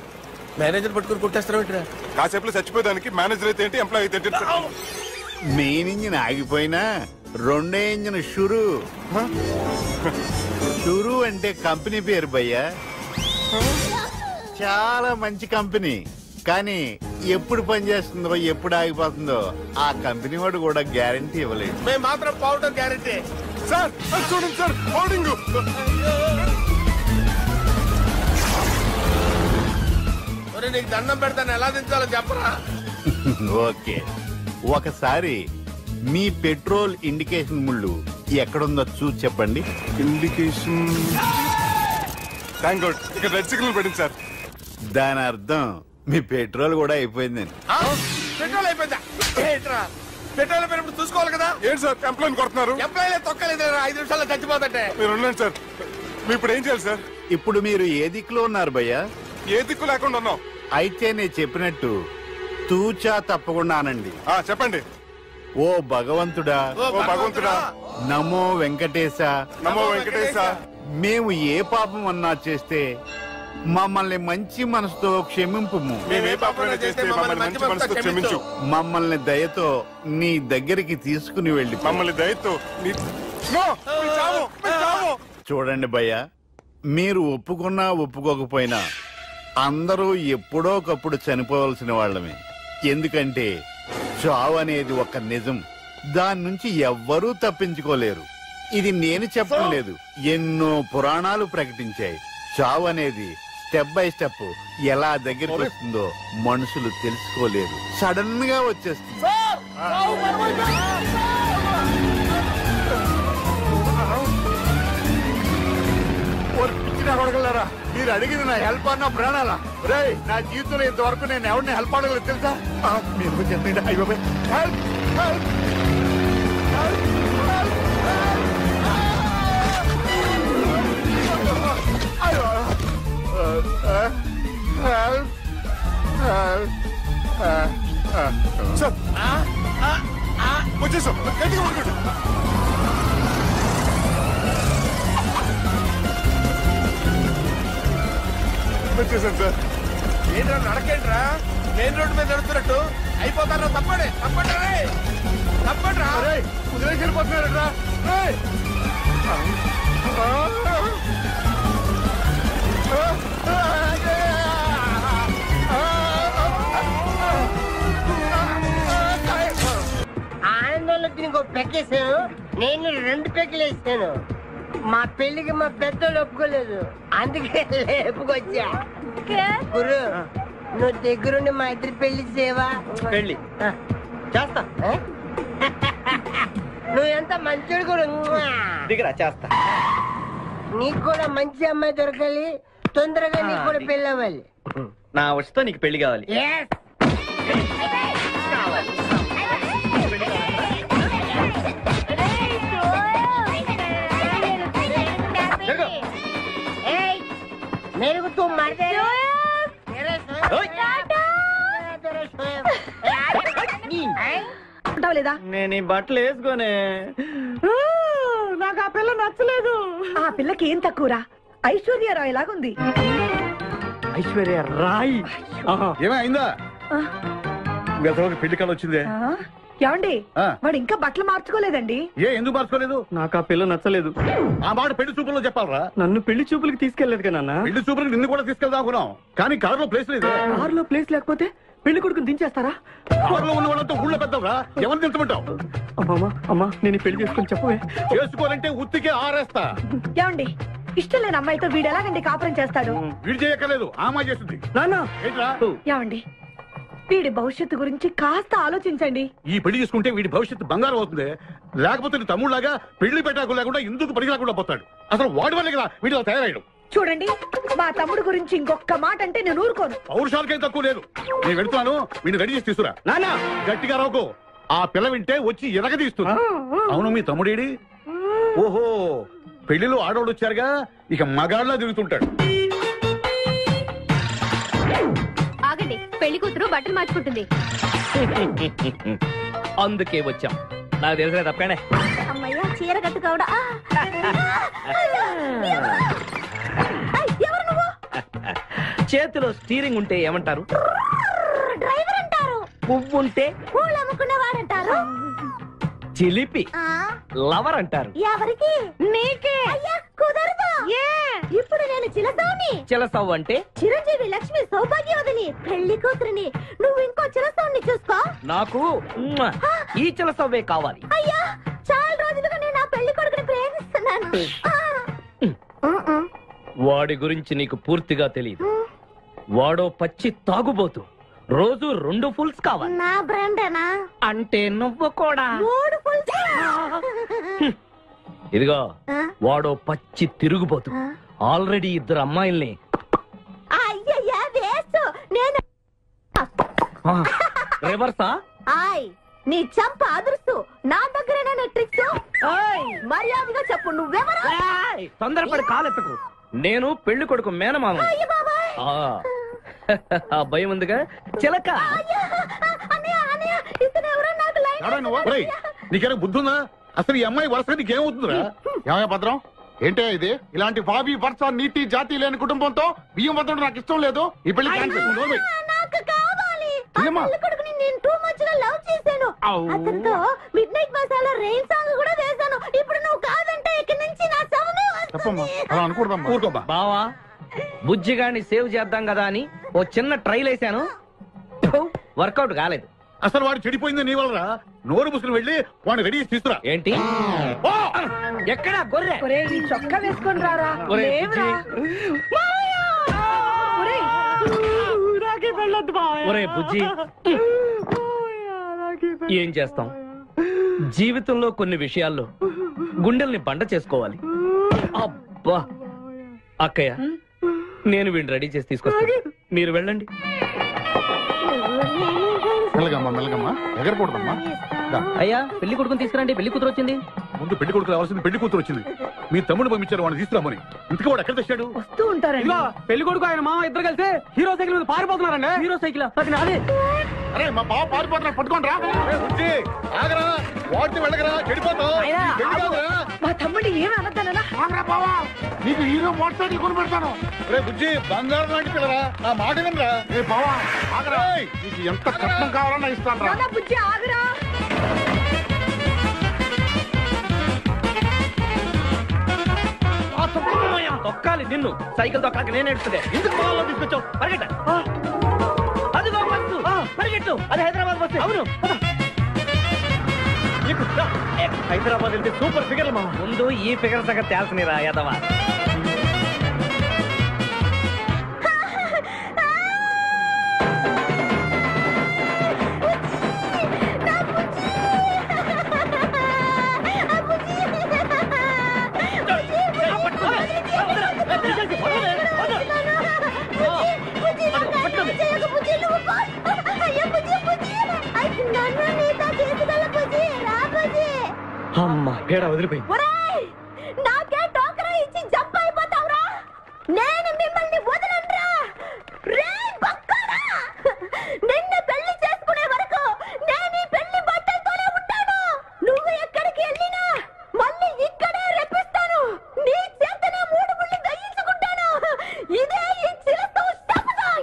మేనేజర్ పట్టుకుని కొట్టేస్తారా? కాసేపులో చచ్చిపోయేదానికి మేనేజర్ అయితే ఏంటి, ఎంప్లాయ్ అయితే ఏంటి? మెయిన్ ఇంజిన్ ఆగిపోయినా 2వ ఇంజిన్ షురు అంటే కంపెనీ పేరు భయ్యా. చాలా మంచి కంపెనీ, కానీ ఎప్పుడు పనిచేస్తుందో ఎప్పుడు ఆగిపోతుందో ఆ కంపెనీ వాడు కూడా గ్యారంటీ ఇవ్వలేదు. మేము మాత్రం పౌడర్ గ్యారంటీ. సార్ చూడండి సార్, పౌడింగ్. నీకు దండం పెడతాను, ఎలా దించాలో చెప్పరా? ఓకే, ఒకసారి మీ పెట్రోల్ ఇండికేషన్ ముళ్ళు ఎక్కడుందో చూసి చెప్పండి. ఇండికేషన్ థ్యాంక్ గాడ్, ఇక్కడ రెడ్ సిగ్నల్ పడింది సార్. దాని అర్థం మీ పెట్రోల్ కూడా అయిపోయిందండి. పెట్రోల్ అయిపోయిందా? పెట్రోల్ అయిపోయినప్పుడు చూసుకోవాలి కదా. ఏంటి సార్ ఎంప్లాయ్ కొడుతున్నారు? ఎంప్లాయ్ తొక్కలేదు, 5 నిమిషాల్లో చచ్చిపోతుంటే. మీరు ఉండండి సార్. మీరు ఇప్పుడు ఏం చేయాలి సార్? ఇప్పుడు మీరు ఏ దిక్కులో ఉన్నారు భయ్యా? ఏ దిక్కు లేకుండా ఉన్నాం. అయితే నేను చెప్పినట్టు తూచా తప్పకుండా అనండి. చెప్పండి. ఓ భగవంతుడా, నమో వెంకటేశ, నమో వెంకటేశ. మేము ఏ పాపం అన్నా చేస్తే మమ్మల్ని మంచి మనసుతో క్షమింపు. మమ్మల్ని దయతో నీ దగ్గరికి తీసుకుని వెళ్ళి. మమ్మల్ని దయతో చూడండి భయ్యా, మీరు ఒప్పుకున్నా ఒప్పుకోకపోయినా అందరూ ఎప్పుడో ఒకప్పుడు చనిపోవలసిన వాళ్ళమే. ఎందుకంటే చావు అనేది ఒక నిజం, దాని నుంచి ఎవ్వరూ తప్పించుకోలేరు. ఇది నేను చెప్పడం లేదు, ఎన్నో పురాణాలు ప్రకటించాయి. చావు అనేది స్టెప్ బై స్టెప్ ఎలా దగ్గరికి వస్తుందో మనుషులు తెలుసుకోలేరు, సడన్ గా వచ్చేస్తుంది. అడగలరా? మీరు అడిగింది నా హెల్ప్ అన్న ప్రాణాలా? రే, నా జీవితంలో ఇంతవరకు నేను ఎవరిని హెల్ప్ అడగలేదు తెలుసా? మీరు చెప్పండి. అయ్యో హెల్ప్ హెల్ప్ సార్ వచ్చేసాను సార్. ఏంట్రా నడకేంట్రా? మెయిన్ రోడ్డు మీద నడుస్తున్నట్టు అయిపోతారా? తప్పండి తప్పండి తప్పండి కుదిరేసి వెళ్ళిపోతున్నారట్రా. ఆనందంలో దీనికి ఒక పెక్కేసాను, నేను 2 పెక్కలు వేసాను. మా పెళ్లికి మా పెద్దోళ్ళు ఒప్పుకోలేదు, అందుకే లేపుకొచ్చా. గురు, నువ్వు దగ్గరుండి మా ఇద్దరు పెళ్లి చేయవా? పెళ్లి చేస్తా. నువ్వు ఎంత మంచోడు గురు. దిగరా చేస్తా. నీకు కూడా మంచి అమ్మాయి దొరకాలి, తొందరగా నీకు కూడా పెళ్లి అవ్వాలి. నా వస్తే నీకు పెళ్లి కావాలి. मेरे को तुम मार दे లేదా? నేను ఈ బట్టలు వేసుకోనే. నాకు ఆ పిల్ల నచ్చలేదు. ఆ పిల్లకి ఏం తక్కువరా? ఐశ్వర్యరాయ్ లాగుంది. ఐశ్వర్య రాయ్ ఏమైందా? గతంలో పెళ్లి కాలం వచ్చిందే. ఏమండి, వాడు ఇంకా బట్టలు మార్చుకోలేదండి. ఎందుకు మార్చుకోలేదు? నాకు ఆ పిల్ల నచ్చలేదు. ఆ మాట పెళ్లి చూపుల్లో చెప్పాలరా. నన్ను పెళ్లి చూపులకి తీసుకెళ్లేదు కదా. పెళ్లి చూపులకు నిన్ను కూడా తీసుకెళ్దాం అనుకున్నాం, కానీ కారులో ప్లేస్ లేదు. కారులో ప్లేస్ లేకపోతే పెళ్లి కొడుకుని దించేస్తారా? కారులో ఉన్న వాళ్ళంతా ఊళ్ళో పెద్దవరా, ఎవరిని దించమంటావు? అమ్మా నేను పెళ్లి చేసుకుని చెప్పవే. చేసుకోవాలంటే ఉత్తికే ఆరేస్తా. ఏమండి, ఇష్టం లేని అమ్మాయితో వీడు ఎలాగండి కాపురం చేస్తాడు? వీడు చేయక్కర్లేదు, ఆ అమ్మాయి చేస్తుంది. ఏమండి, వీడి భవిష్యత్తు గురించి కాస్త ఆలోచించండి. ఈ పెళ్లి చేసుకుంటే వీడి భవిష్యత్తు బంగారం అవుతుంది. లేకపోతే నీ తమ్ముళ్లాగా పెళ్లి పెట్టాకు లేకుండా ఇందుకు పనికి లేకుండా పోతాడు. అసలు వాడి వల్లే కదా వీడిలో తయారయ్యాడు. చూడండి, మా తమ్ముడు గురించి ఇంకొక మాట అంటే నేను ఊరుకోను. పౌరుషాలకేం తక్కువ లేదు. నేను వెళ్తున్నాను, వీడిని రెడీ చేసి తీసుకురా. నాన్న గట్టిగా రాకు, ఆ పిల్ల వింటే వచ్చి ఎరగదీస్తున్నా. అవును, మీ తమ్ముడేడి? ఓహో, పెళ్లిలో ఆడవాళ్ళు వచ్చారుగా, ఇక మగాళ్ళ తిరుగుతుంటాడు. ఆగండి, పెళ్లి కూతురు బట్టలు మార్చుకుంటుంది. అందుకే వచ్చాం. నాకు తెలిసిన తప్పనే. అమ్మయ్యా, చీర కట్టుకోవడా? చేతిలో స్టీరింగ్ ఉంటే ఏమంటారు? డ్రైవర్ అంటారు. పువ్వు ఉంటే పూలు అమ్ముకున్నవాడంటారు. చిలిపి లవర్ అంటారు. ఎవరికి? నీకే. అయ్యా కుదరదు. ఇప్పుడు నేను చిలసౌని. చిలసవ్ అంటే చిరంజీవి లక్ష్మి సౌభాగ్యవతిని, పెళ్లి కూతురిని. నువ్వు ఇంకో చిలసౌని చూసుకో. నాకు ఈ చిలసవ్వే కావాలి. అయ్యా, చాలా రోజులుగా నేను ఆ పెళ్లి కొడుకుని ప్రేమిస్తున్నాను. వాడి గురించి నీకు పూర్తిగా తెలియదు. వాడో పచ్చి తాగుబోతు. రోజు 2 ఫుల్స్ కావాలి. నా బ్రాండేనా? అంటే నువ్వు కూడా 3 ఫుల్స్. ఇదిగో, వాడో పచ్చి తిరుగుబోతు. ఆల్రెడీ 2 అమ్మాయిల్ని. అయ్యయ్యా, వేస్ట్. నేను రివర్సా? ఆయ్, నీ చంప అదురుస్తూ నా దగ్గరేనా ట్రిక్స్? మర్యాదగా చెప్పు, నువ్వెవరు? తొందరపడి కాలెత్తకు. నేను పెళ్లి కొడుకు మేనమామ. ఆ భయం ఉందిగా చిలక. నీకేనా బుద్ధుందా? అసలు ఈ అమ్మాయి వరుస నీకేమవుతుందిరా? ఏమయ్య భద్రం, ఏంటే ఇది? ఇలాంటి బాబీ వరుస నీతి జాతి లేని కుటుంబంతో బియ్యం వద్ద నాకు ఇష్టం లేదు. ఈ పెళ్లి క్యాన్సిల్. నాకు కావాలి. ఆ పెళ్లి కొడుకుని నేను టూ మచ్ గా లవ్ చేశాను. అతనితో mid night masala rain song కూడా వేశాను. ఇప్పుడు నువ్వు కాదంటే ఇక్కడి నుంచి నా శవమే వస్తుంది. బావా, బుజ్జిగాని సేవ్ చేద్దాం కదా అని ఓ చిన్న ట్రైల్ వేసాను, వర్కౌట్ కాలేదు. అసలు వాడు చెడిపోయింది నీ వల్లరా. నోరు ముసుకుని వెళ్ళి వాడిని రెడీ చేసి తీసుకురా. ఏంటి? ఎక్కడ గొర్రె? చొక్కా వేసుకొని రారా. ఒరే బుజ్జి, ఏం చేస్తాం? జీవితంలో కొన్ని విషయాల్లో గుండెల్ని బండ చేసుకోవాలి. అబ్బా, అక్కయ్య, నేను వీడిని రెడీ చేసి తీసుకొస్తాను, మీరు వెళ్ళండి. మెల్లగమ్మా మెల్లగమ్మా, ఎగరకూడదమ్మా. అయ్యా, పెళ్లి కొడుకుని తీసుకురండి, పెళ్లి కూతురు వచ్చింది. ముందు పెళ్లి కొడుకు రావాల్సింది, పెళ్లి కూతురు వచ్చింది. మీ తమ్ముడు పంపించారు వాడిని తీసుకురామని. ఇంతకీ వాడు ఎక్కడ తెచ్చాడు? వస్తూ ఉంటారండి. పెళ్లి కొడుకు ఆయన మామ ఇద్దరు కలిసి హీరో సైకిల్ మీద పారిపోతున్నారండి. హీరో సైకిల్ అది నాదే. అరే మా బావ పారిపోతున్నా పట్టుకోండి రా ఆగరా వాటిని వెళ్ళగరా చెడిపోతావు మా తమ్ముడు ఏమి అనద్దనా నీకు హీరో మోటార్ సైకిల్ కొని పెడతాను రే బుజ్జి బంగారం లాంటి పిల్లరా నా మాట వినరా రే బావా ఆగరా నీకు ఎంత కట్నం కావాలన్నా ఇస్తాను రా బుజ్జి ఆగరా తొక్కాలి నిన్ను సైకిల్ తొక్కాక నేను ఎడుతుండే ఎందుకు పొలంలో తీసుకొచ్చావు పరిగెట్ట అదిగో బస్సు పరిగెట్టు అది హైదరాబాద్ బస్సు అవును హైదరాబాద్ వెళ్తే సూపర్ ఫిగర్లు మా ముందు ఈ ఫిగర్ సగం తేల్సనిరా యాదవా అమ్మా పేడ వదిలిపోయింది నాకే టోకరా ఇచ్చి జంప్ అయిపోతావురా నేను మిమ్మల్ని వదలనురా రే బక్కరా నిన్ను పెళ్లి చేసుకునే వరకు నేను ఈ పెళ్లి బట్టలతోనే ఉంటాను నువ్వు ఎక్కడికి వెళ్ళినా మళ్ళీ ఇక్కడే రెప్పిస్తాను నీ చేతనే 3 ముళ్ళు దయించుకుంటాను ఇదే ఈ చిరతో శపథం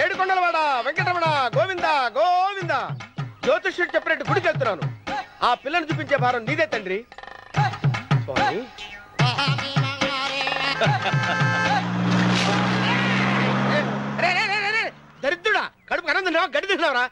ఏడుకొండలవాడ వెంకటరమణ గోవింద గోవింద జ్యోతిష్యుడు చెప్పినట్టు గుడికి వెళ్తున్నాను ఆ పిల్లని చూపించే భారం నీదే తండ్రి దరిద్రుడా కడుపు అన్నం తిన్నావా గడ్డి తిన్నావరా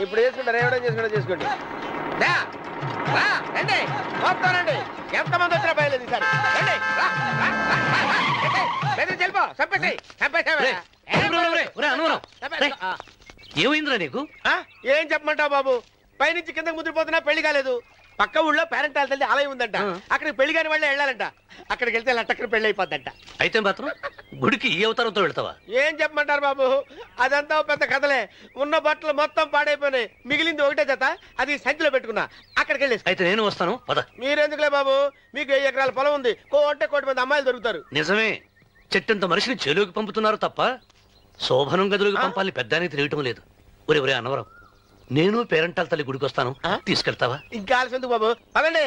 ఇప్పుడు చేసుకుంటారు ఏవడం చేసుకుంటా చేసుకోండి రండి వస్తానండి ఎంతమంది వచ్చినా బయలుదేరి సార్ రండి చెల్పో చంపేసి ఏమైందిరా నీకు ఏం చెప్పమంటావు బాబు పైనుంచి కిందకి ముద్రపోతున్నా పెళ్లి కాలేదు పక్క ఊళ్ళో పేరెంటాల తల్లి ఆలయం ఉందంట అక్కడికి పెళ్లి కాని వాళ్ళే వెళ్ళాలంట అక్కడికి వెళ్తే లట్టక్కన పెళ్లి అయిపోద్దంట అయితే మాత్రం గుడికి ఈ అవతారంతో వెళ్తావా ఏం చెప్పమంటారు బాబు అదంతా పెద్ద కథలే ఉన్న బట్టలు మొత్తం పాడైపోయినాయి మిగిలింది ఒకటే జత అది సంచిలో పెట్టుకున్నా అక్కడికి వెళ్ళేసి అయితే నేను వస్తాను పద మీరెందుకులే బాబు మీకు 1 ఎకరాల పొలం ఉంది కోటి మంది అమ్మాయిలు దొరుకుతారు నిజమే చెట్టంత మనిషిని చెలువుకి పంపుతున్నారు తప్ప శోభనం గదులకు పంపాలని పెద్దానికి తెలియటం లేదు ఒరే అన్నవరం నేను పేరెంటాల తల్లి గుడికి వస్తాను తీసుకెళ్తావా ఇంకా ఆలస్యం బాబు పదండి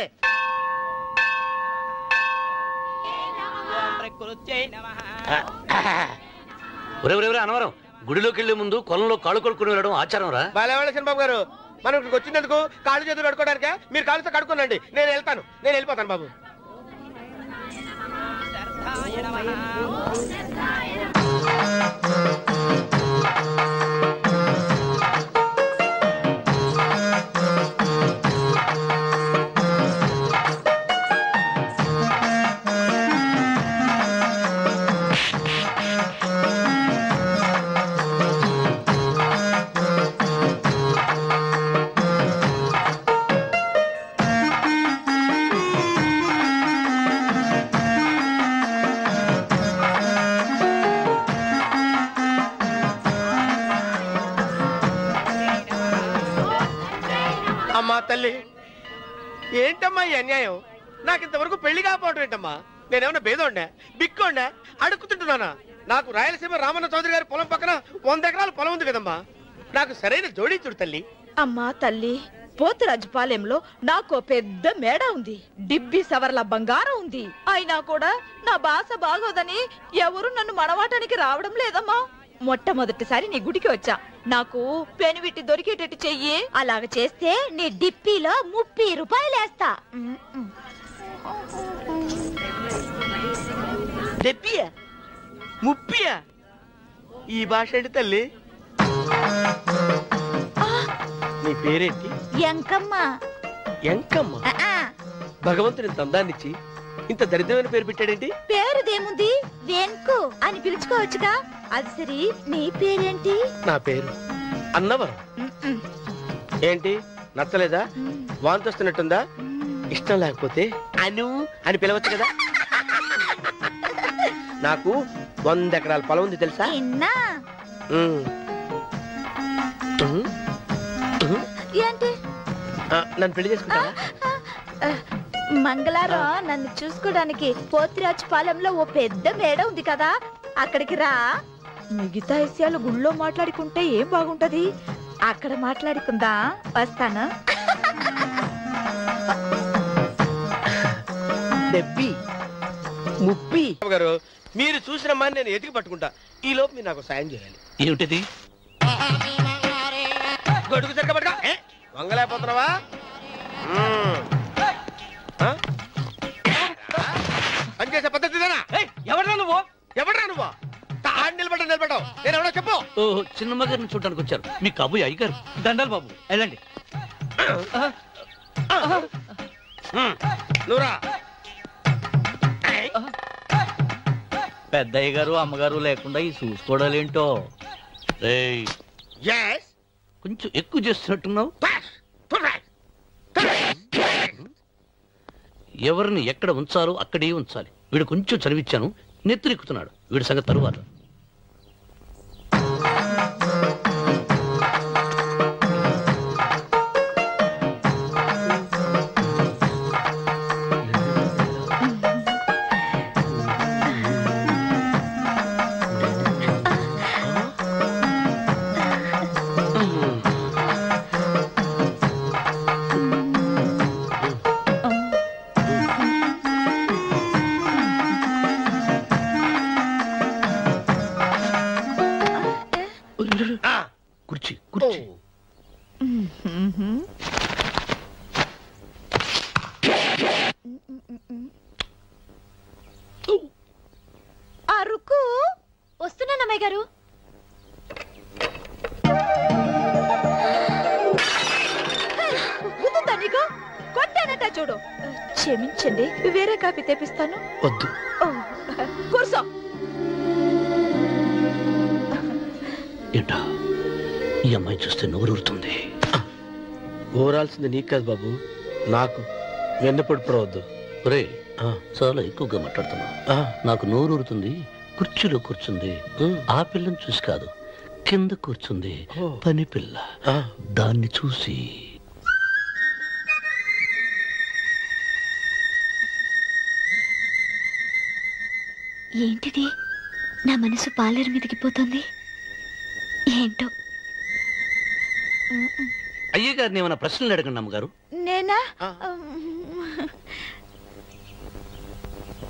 ఒరే అనవరం గుడిలోకి వెళ్లే ముందు కొలంలో కాళ్ళు కొడుకుని వెళ్ళడం ఆచారం రా బాలేవాళ్ళ చంద్రబాబు గారు మనం ఇక్కడికి వచ్చినందుకు కాళ్ళు చేతులు కడుక్కోవడానికే మీరు కాళ్ళతో కడుక్కోనండి నేను వెళ్ళిపోతాను బాబు అమ్మా తల్లి ఏంటమ్మా ఈ అన్యాయం నాకు ఇంతవరకు పెళ్లి కాకపోవడం ఏంటమ్మా నేనేమన్నా బేదోండా బిక్కోండా అడుక్కుతుంటున్నానా నాకు రాయలసీమ రామన్న చౌదరి గారి పొలం పక్కన 100 ఎకరాల పొలం ఉంది కదమ్మా నాకు సరైన జోడీ చూడు తల్లి అమ్మా తల్లి పోతురాజుపాలెంలో నాకు పెద్ద మేడ ఉంది డిబ్బి సవర్ల బంగారం ఉంది అయినా కూడా నా భాష బాగోదని ఎవరు నన్ను మనవాటానికి రావడం లేదమ్మా మొట్టమొదటిసారి నీ గుడికి వచ్చా నాకు పెనువిటి దొరికేటట్టు చెయ్యి అలాగ చేస్తే నీ డిప్పీలో 30 రూపాయలు వేస్తా డెబ్బియా 30 ఈ భాష ఏంటి తల్లి నీ పేరేంటి? ఎంకమ్మ. ఎంకమ్మ? భగవంతుని ఇంత అందాన్నిచ్చి ఇంత దరిద్రమైన పేరు పెట్టాడేంటి? పేరుదేముంది, వెంకు అని పిలుచుకోవచ్చుగా. అది సరి, నీ పేరేంటి? నా పేరు అన్నవరం. ఏంటి నచ్చలేదా? వాంతి వస్తున్నట్టుందా? ఇష్టం లేకపోతే అను అని పిలవచ్చు కదా. నాకు 100 ఎకరాల పొలం ఉంది తెలుసా? ఏంటి? నన్ను పెళ్లి చేసుకుంటావా? మంగళారం నన్ను చూసుకోవడానికి పోతిరాజు పాలెంలో ఓ పెద్ద మేడ ఉంది కదా, అక్కడికి రా. మిగతా విషయాలు గుళ్ళో మాట్లాడుకుంటే ఏం బాగుంటది, అక్కడ మాట్లాడుకుందా. వస్తాను. గారు మీరు చూసినమ్మా నేను ఎతికి పట్టుకుంటా. ఈ లోపు మీరు నాకు సాయం చేయాలి. ఏమిటిది? గొడుగు సరిగ్గా పట్టుకో. వంగలేకపోతున్నావా? పనిచేసే పద్ధతిదేనా? ఎవడ్రా నువ్వు? నిలబడ్డావు. నేను ఎవడో చెప్పు. చిన్నమ్మ గారిని చూడడానికి వచ్చారు. మీ కాబోయే అయ్యగారు. దండాలు బాబు, వెళ్ళండి. నువ్వురా. పెద్దయ్య గారు అమ్మగారు లేకుండా ఈ చూసుకోవడాలేంటో. కొంచెం ఎక్కువ చేస్తున్నట్టున్నావు. ఎవరిని ఎక్కడ ఉంచాలో అక్కడే ఉంచాలి. వీడు కొంచెం చదివిచ్చాను, నెత్తిరెక్కుతున్నాడు. వీడి సంగతి తరువాత. కుర్చీ కుర్చీ. అరుకు వస్తున్నానమ్మాయి గారు. గుర్తుందా నీకు? కొట్టానట చూడు. క్షమించండి, వేరే కాపీ తెప్పిస్తాను. వద్దు. కూర్చో. ఏంటా ఈ అమ్మాయి చూస్తే నోరూరుతుంది. ఊరాల్సింది నీకు కాదు బాబు, నాకు. వెన్నపొడి పడవద్దు. ఒరే, చాలా ఎక్కువగా మాట్లాడుతున్నా. నాకు నోరూరుతుంది. కుర్చీలో కూర్చుంది. ఆ పిల్లని చూసి కాదు, కింద కూర్చుంది పని పిల్ల. దాన్ని చూసి ఏంటిది? నా మనసు పాలేరు మీదకి పోతుంది. ఏంటో. అయ్య గారిని ఏమైనా ప్రశ్నలు అడగండి అమ్మగారు. నేనా?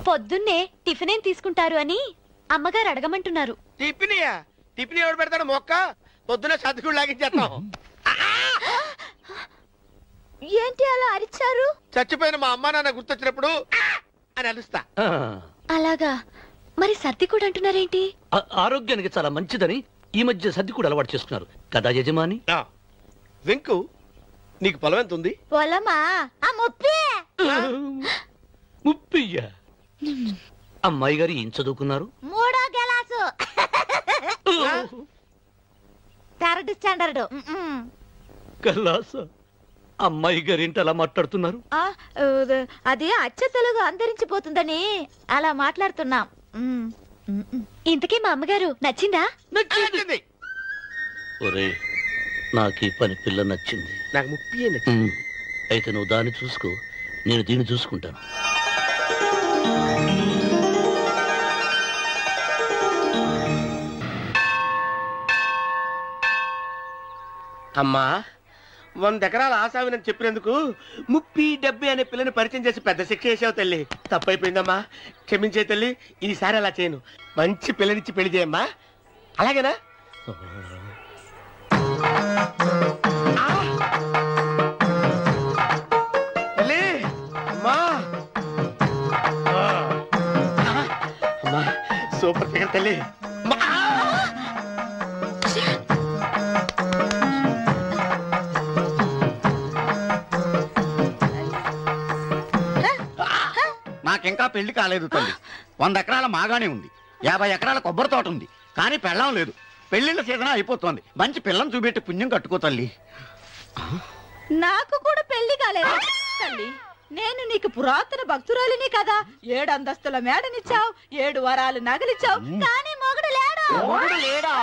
పొద్దున్నే టిఫిన్ ఏం తీసుకుంటారు అని అమ్మగారు అడగమంటున్నారు. టిఫినియా? టిఫిన్ ఎవడు పెడతాడు? మొక్క పొద్దునే సర్దుకుడు లాగించేస్తాం. ఏంటి అలా అరిచారు? చచ్చిపోయిన మా అమ్మ నాన్న గుర్తొచ్చినప్పుడు అని అలుస్తా. అలాగా? మరి సర్ది కూడా అంటున్నారేంటి? ఆరోగ్యానికి చాలా మంచిదని ఈ మధ్య సర్ది కూడా అలవాటు చేసుకున్నారు కదా యజమాని. వెంకు, నీకు పొలం ఎంత ఉంది? పొలమా? ముప్పయ్య. అమ్మాయి గారు ఏం చదువుకున్నారు? 3వ గెలాసు. 3rd standard. కలాస. అమ్మాయి గారు ఏంటి అలా మాట్లాడుతున్నారు? అది అచ్చ తెలుగు అంతరించిపోతుందని అలా మాట్లాడుతున్నాం. ఇంతకీ మా అమ్మగారు నచ్చిందా? నచ్చింది. ఒరే, నాకు ఈ పని పిల్ల నచ్చింది. నాకు 30 నచ్చింది. అయితే నువ్వు దాన్ని చూసుకో, నేను దీన్ని చూసుకుంటాను. అమ్మా, 100 ఎకరాల ఆసావినని చెప్పినందుకు 30-70 అనే పిల్లని పరిచయం చేసి పెద్ద శిక్ష చేసావు తల్లి. తప్పైపోయిందమ్మా, క్షమించే తల్లి. ఈసారి అలా చేయను. మంచి పిల్లనిచ్చి పెళ్లి చేయమ్మా. అలాగేనా? తల్లి, అమ్మా, అమ్మా, సూపర్ ఫిగర్ తల్లి. నాకింకా పెళ్లి కాలేదు తల్లి. 100 ఎకరాల మాగానే ఉంది, 50 ఎకరాల కొబ్బరి తోట ఉంది, కానీ పెళ్ళం లేదు. పెళ్లిళ్ళ సీజన్ అయిపోతుంది. మంచి పిల్లని చూపెట్టి పుణ్యం కట్టుకో తల్లి. నాకు కూడా పెళ్లి కాలేదు తల్లి. నేను నీకు పురాతన భక్తురాలిని కదా. 7 అంతస్తుల మేడనిచ్చావు, 7 వరాలు నగలిచ్చావు, కానీ మొగుడు లేడా? మొగుడు లేడా?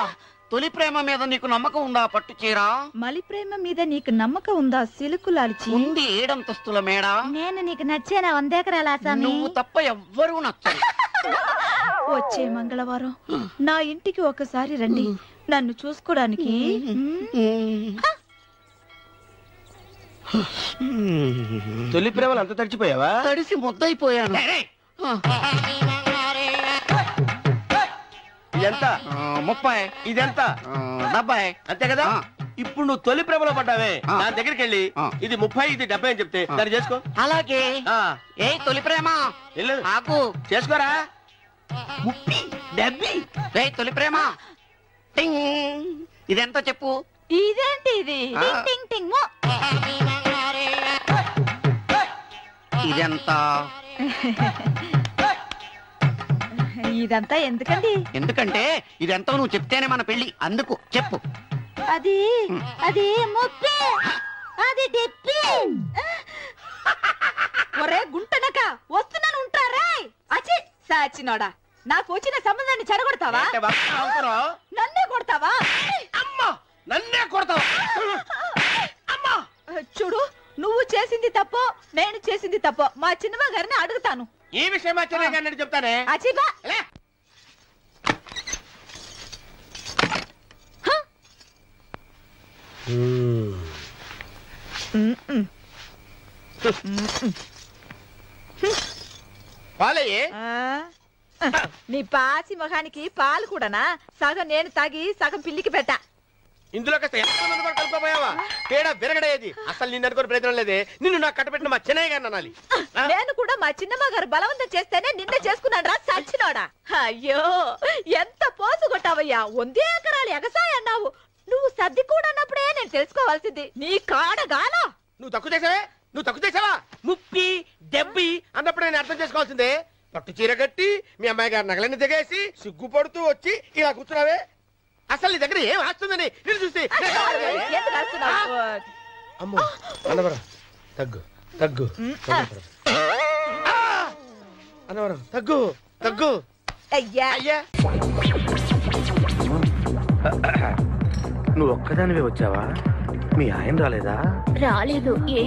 తొలి ప్రేమ మీద నీకు నమ్మకం ఉందా పట్టు చీరా? మలి ప్రేమ మీద నీకు నమ్మకం ఉందా సిలుకులాల్చి? ఉంది 7 అంతస్తుల మేడ. నేను నీకు నచ్చేనా 100 ఎకరాల ఆసామి? నువ్వు తప్ప ఎవ్వరూ నచ్చరు. వచ్చే మంగళవారం నా ఇంటికి ఒకసారి రండి నన్ను చూసుకోవడానికి. తొలి ప్రేమలు అంత తడిచిపోయావా? తడిసి ముద్దయిపోయాను. ఇదెంత? 30. ఇదెంత? 70. అంతే కదా. ఇప్పుడు నువ్వు తొలి ప్రేమలో పడ్డావే, దాని దగ్గరికి వెళ్ళి ఇది 30 ఇది 70 అని చెప్తే దాన్ని చేసుకో. అలాగే. ఏ తొలి ప్రేమ ఆకు చేసుకోరా. 30 70. తొలి ప్రేమ ఇదెంత చెప్పు. ఇదేంటి ఇది? టింగ్ టింగ్ మో. ఇదెంత? ఇదంతా ఎందుకండి? ఎందుకంటే ఇదెంతో నువ్వు చెప్తేనే మన పెళ్లి. అందుకు చెప్పు. అది అది 30. అది 70. ఒరే గుంటనక వస్తున్నాను ఉంటారా? అచ్చి సాచినోడా, నాకు వచ్చిన సంబంధాన్ని చెడగొడతావా? నన్నే కొడతావా? అమ్మా నన్నే కొడతావా? అమ్మా చూడు, నువ్వు చేసింది తప్పో నేను చేసింది తప్పో మా చిన్నమ్మ గారిని అడుగుతాను. ఈ విషయం మా చిన్నయ్య గారిని చెప్తానే. అచ్చిబా పాలయ్యే. నీ పాచి మొహానికి పాలు కూడానా? సగం నేను తాగి సగం పిల్లికి పెట్టా. ఇందులో కాస్త ఎంతమంది కూడా కలుపుకోపోయావా? తేడా విరగడేది. అసలు నిన్ను అనుకుని ప్రయత్నం లేదే. నిన్ను నాకు కట్టబెట్టిన మా చిన్నయ్య గారిని అనాలి. నేను కూడా మా చిన్నమ్మ గారు బలవంతం చేస్తేనే నిన్నే చేసుకున్నాడు రా సచ్చినోడా. అయ్యో ఎంత పోసు కొట్టావయ్యా. 100 ఎకరాలు ఎగసాయి అన్నావు. నువ్వు సర్ది కూడా అన్నప్పుడే నేను తెలుసుకోవాల్సింది. నీ కాడగాలా. నువ్వు తక్కువ చేసావే. 30 70 అన్నప్పుడు నేను అర్థం చేసుకోవాల్సిందే. పట్టు చీర కట్టి మీ అమ్మాయి గారి నగలన్నీ దిగేసి సిగ్గుపడుతూ వచ్చి ఇలా కూర్చున్నావే. అసలు నీ దగ్గర ఏం వస్తుందని నేను చూస్తే. అమ్మో అన్నవరం తగ్గు తగ్గు అన్నవరం తగ్గు తగ్గు. అయ్యా అయ్యా నువ్వు ఒక్కదానివే వచ్చావా? మీ ఆయన రాలేదా? రాలేదు. ఏ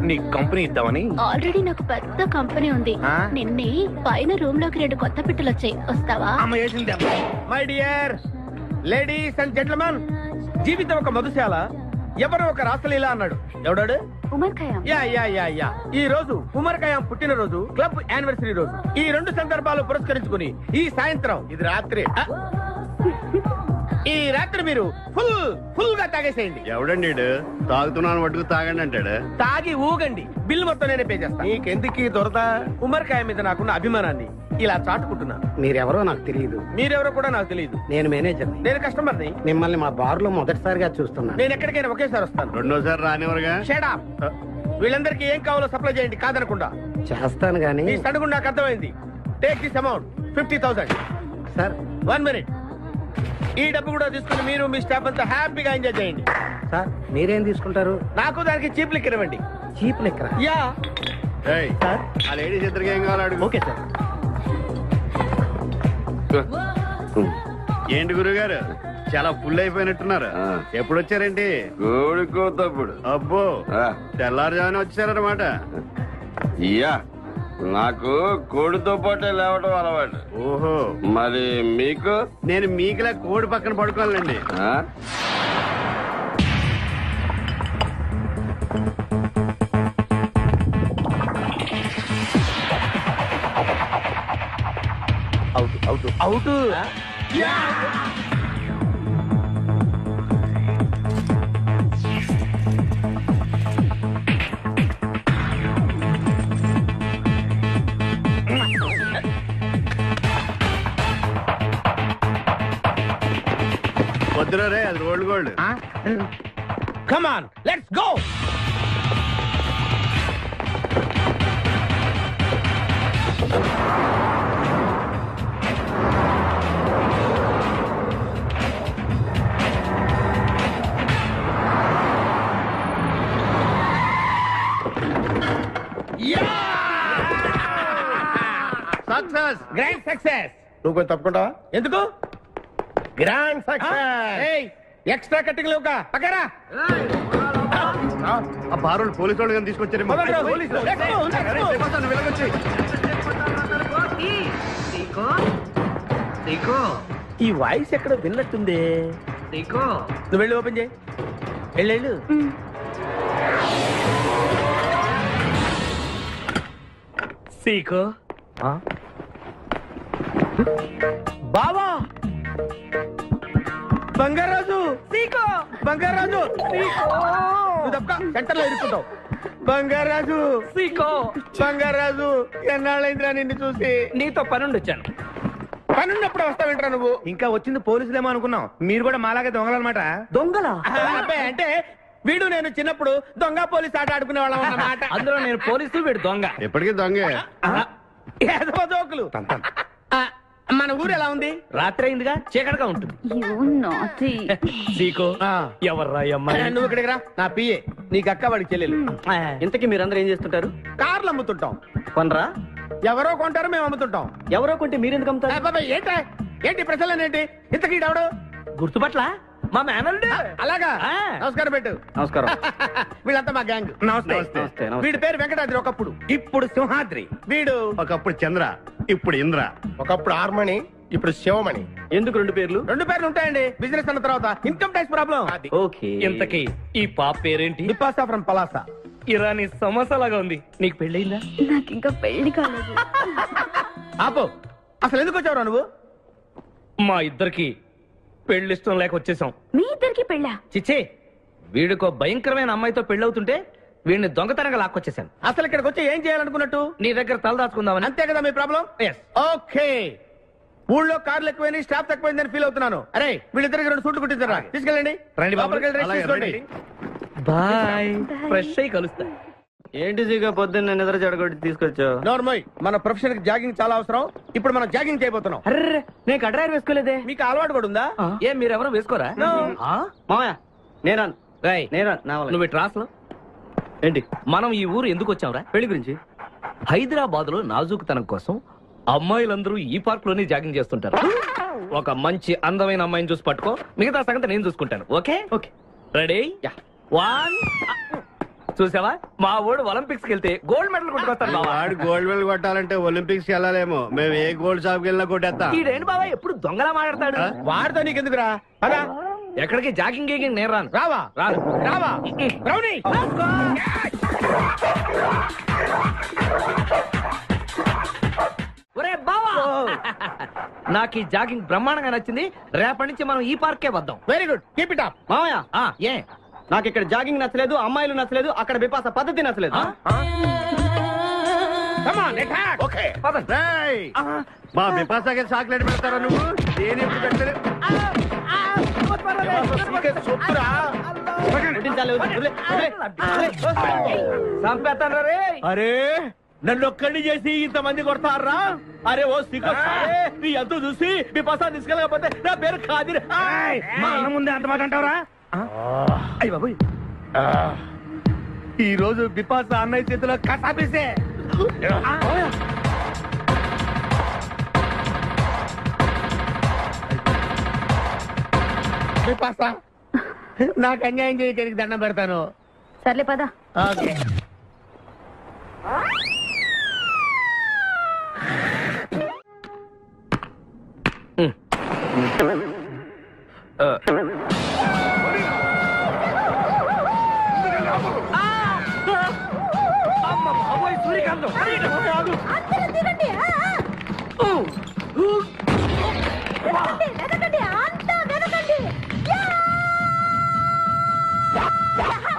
నీ కంపెనీ ఇద్దామని. ఆల్రెడీ నాకు పెద్ద కంపెనీ ఉంది. నిన్నే పైన రూమ్ లోకి 2 కొత్త పిట్టలు వచ్చాయి, వస్తావా? My dear ladies and gentlemen, జీవితం ఒక మధుశాల, ఎవరో ఒక రాసలీలా అన్నాడు. ఎవడాడు? Omar Khayyam. Yeah yeah yeah yeah. ఈ రోజు ఉమర్ ఖయాం పుట్టినరోజు, క్లబ్ యానివర్సరీ రోజు. ఈ 2 సందర్భాలు పురస్కరించుకుని ఈ సాయంత్రం, ఇది రాత్రి, ఈ రాత్రి మీరు ఫుల్ గా తాగేసేయండి. ఎవడండి తాగుతున్నాను మటుకు తాగండి అంటాడు. తాగి ఊగండి, బిల్లు మొత్తం నేనే పే చేస్తాను. నీకెందుకు దొరద? ఉమర్ ఖయాం మీద నాకున్న అభిమానాన్ని ఇలా చాటుకుంటున్నాను. మీరెవరో నాకు తెలియదు. మీరెవరో కూడా నాకు తెలియదు. నేను మేనేజర్. నేను కస్టమర్ని. మిమ్మల్ని మా బార్ లో మొదటిసారిగా చూస్తున్నాను. నేను ఎక్కడికైనా ఒకేసారి వస్తాను. రెండోసారి రానివరుగా. Shut up. వీళ్ళందరికీ ఏం కావాలో సప్లై చేయండి, కాదనకుండా. చేస్తాను గానీ ఈ సడుగు నాకు అర్థమైంది. Take this amount 50,000. Sir 1 minute. ఈ డబ్బు కూడా తీసుకుని మీరు మీ స్టాఫ్ అంతా హ్యాపీగా ఎంజాయ్ చేయండి. సార్ మీరేం తీసుకుంటారు? నాకు దానికి చీప్ లిక్కర్ ఇవ్వండి. Cheap liquor? యా. ఆ లేడీస్ ఇద్దరికి ఏం కావాలి అడుగు. Okay sir. ఏంటి గురుగారు చాలా ఫుల్ అయిపోయినట్టున్నారు? ఎప్పుడు వచ్చారేంటి? కోడికోతప్పుడు. అబ్బో తెల్లారుజామున వచ్చారన్నమాట. ఇయ్యా నాకు కోడితో పాటే లేవడం అలవాటు. ఓహో మరి మీకు? నేను మీకులా కోడి పక్కన పడుకోవాలండి. Out out out. వద్దురా రే, అది rolled gold. Come on let's go. Success, grand success. నువ్వు కొంచెం తప్పుకుంటావా? ఎందుకు? Grand success. ఎక్స్ట్రా కట్టింగ్ లేవుగా పక్కరా. ఆ బారులు పోలీసు వాళ్ళు కానీ తీసుకొచ్చారు. ఈ వాయిస్ ఎక్కడ విన్నట్టుంది. నువ్వు వెళ్ళి ఓపెన్ చేయి. వెళ్ళు. సీకో బావా, బంగారాజు, సీకో బంగారాజు, నువ్వు తప్ప సెంటర్ లో ఇరుక్కుంటావు. బంగారాజు, సీకో బంగారాజు, ఎన్నాళ్ళైందిరా నిన్ను చూసి. నీతో పనుండి వచ్చాను. పనున్నప్పుడు వస్తావేంట్రా నువ్వు? ఇంకా వచ్చింది పోలీసులేమో అనుకున్నాం. మీరు కూడా మాలాగే దొంగలన్నమాట. దొంగల అంటే వీడు నేను చిన్నప్పుడు దొంగ పోలీసు ఆట ఆడుకునే వాళ్ళం అన్నమాట. అందులో నేను పోలీసు, వీడు దొంగ. ఎప్పటికీ దొంగే. జోకులు. మన ఊరు ఎలా ఉంది? రాత్రి అయిందిగా, చీకటిగా ఉంటుంది. ఎవర్రా అమ్మాయి? నువ్వు ఇక్కడికి రా. నా పిఏ, నీకు అక్క, వాడికి చెల్లెలు. ఇంతకీ మీరందరూ ఏం చేస్తుంటారు? కార్లు అమ్ముతుంటాం. కొనరా? ఎవరో కొంటారు, మేము అమ్ముతుంటాం. ఎవరో కొంటే మీరెందుకు అమ్ముతారు? ఏంటి ప్రశ్నలేంటి? ఇంతకీ ఎవడు? గుర్తుపట్ల మా మేనల్డ్. అలాగా, నమస్కారం పెట్టు. నమస్కారం. వీళ్ళంతా మా గ్యాంగ్. నమస్తే. వీడి పేరు వెంకటాద్రి ఒకప్పుడు, ఇప్పుడు సింహాద్రి. వీడు ఒకప్పుడు చంద్ర, ఇప్పుడు ఇంద్ర. ఒకప్పుడు ఆర్మణి, ఇప్పుడు శివమణి. ఎందుకు రెండు పేర్లు? రెండు పేర్లు ఉంటాయండి. బిజినెస్ అన్న తర్వాత ఇన్కమ్ ట్యాక్స్ ప్రాబ్లం. ఓకే. ఇంతకీ ఈ పాప పేరేంటి? బిపాసా ఫ్రమ్ పలాసా. ఇరానీ సమోసా లాగా ఉంది. నీకు పెళ్ళయిందా? నాకు ఇంకా పెళ్లి కాలేదు. ఆపో, అసలు ఎందుకు వచ్చావురా నువ్వు? మా ఇద్దరికి పెళ్లిష్టం లేక వచ్చేసాం. మీ ఇద్దరికి పెళ్ళా? చిచ్చే, వీడికో భయంకరమైన అమ్మాయితో పెళ్ళవుతుంటే వీడిని దొంగతనంగా లాక్కొచ్చేసాను. అసలు ఇక్కడికి వచ్చి ఏం చేయాలనుకున్నట్టు? నీ దగ్గర తలదాచుకుందామని. అంతే కదా మీ ప్రాబ్లం? ఓకే. ఊళ్ళో కార్లు ఎక్కువైంది, స్టాఫ్ తక్కువైందని ఫీల్ అవుతున్నాను. అరే, వీళ్ళిద్దరికి 2 సూట్లు కుట్టించారా? తీసుకెళ్ళండి. బాయ్. ఫ్రెష్ అయ్యి కలుస్తా. ఏంటి దిగా పొద్దున్న నిద్ర చెడగొట్టి తీసుకొచ్చావు? నోర్మోయ్, మన ప్రొఫెషన్ కి జాగింగ్ చాలా అవసరం. ఇప్పుడు మనం జాగింగ్ చేయబోతున్నాం. అర్రే, నేను కడ్రాయర్ వేసుకోలేదే. మీకు అలవాటు కూడా ఉందా? ఏం మీరెవరు వేసుకోరా? మామయ్య నేరాను. నువ్వు ట్రాస్ లో ఏంటి? మనం ఈ ఊరు ఎందుకు వచ్చావురా? పెళ్లి గురించి. హైదరాబాద్ లో నాజూకుతనం కోసం అమ్మాయిలందరూ ఈ పార్క్ లోనే జాగింగ్ చేస్తుంటారు. ఒక మంచి అందమైన అమ్మాయిని చూసి పట్టుకో, మిగతా సంగతి నేను చూసుకుంటాను. ఓకే? ఓకే. రెడీ? 1. చూసావా, మా వాడు ఒలింపిక్స్ వెళ్తే గోల్డ్ మెడల్ కొట్టుకొస్తాడు. వాడు గోల్డ్ మెడల్ కొట్టాలంటే ఒలింపిక్స్ వెళ్ళాలేమో. మేము ఏ గోల్డ్ షాప్ వెళ్ళినా కొట్టేస్తాం. ఈడేంటి బాబా ఎప్పుడు దొంగలా మాట్లాడతాడు? వాడితో నీకెందుకురా? ఎక్కడికి జాగింగ్ గీగింగ్ నేను రాను. రావా? రావా? రౌడీ! ఒరే బావా, నాకు ఈ జాగింగ్ బ్రహ్మాండంగా నచ్చింది. రేపటి నుంచి మనం ఈ పార్కే వద్దాం. Very good, keep it up. మామయ్య, ఏ నాకు ఇక్కడ జాగింగ్ నచ్చలేదు, అమ్మాయిలు నచ్చలేదు, అక్కడ బిపాస పద్ధతి నచ్చలేదు. మా బిపాసాకి చాక్లెట్ పెడతారా నువ్వు? నేనెప్పుడు పెట్టలేదు. అరే, నన్ను ఒక్కడిని చేసి ఇంతమంది కొడతారా? అరే ఓ సిగ్గు, నీ ఎంతో చూసి బిపాసా తీసుకెళ్ళకపోతే నా పేరు ఖాదిర్. మా అన్న ముందే అంత మాట అంటావరా? అయ్య బాబు, ఈ రోజు బిపాసా అన్నయ్య చేతిలో కసాపిసే. బిపాసా, నాకు అన్యాయం చేయడానికి దండం పెడతాను. సర్లే పద. ఓకే.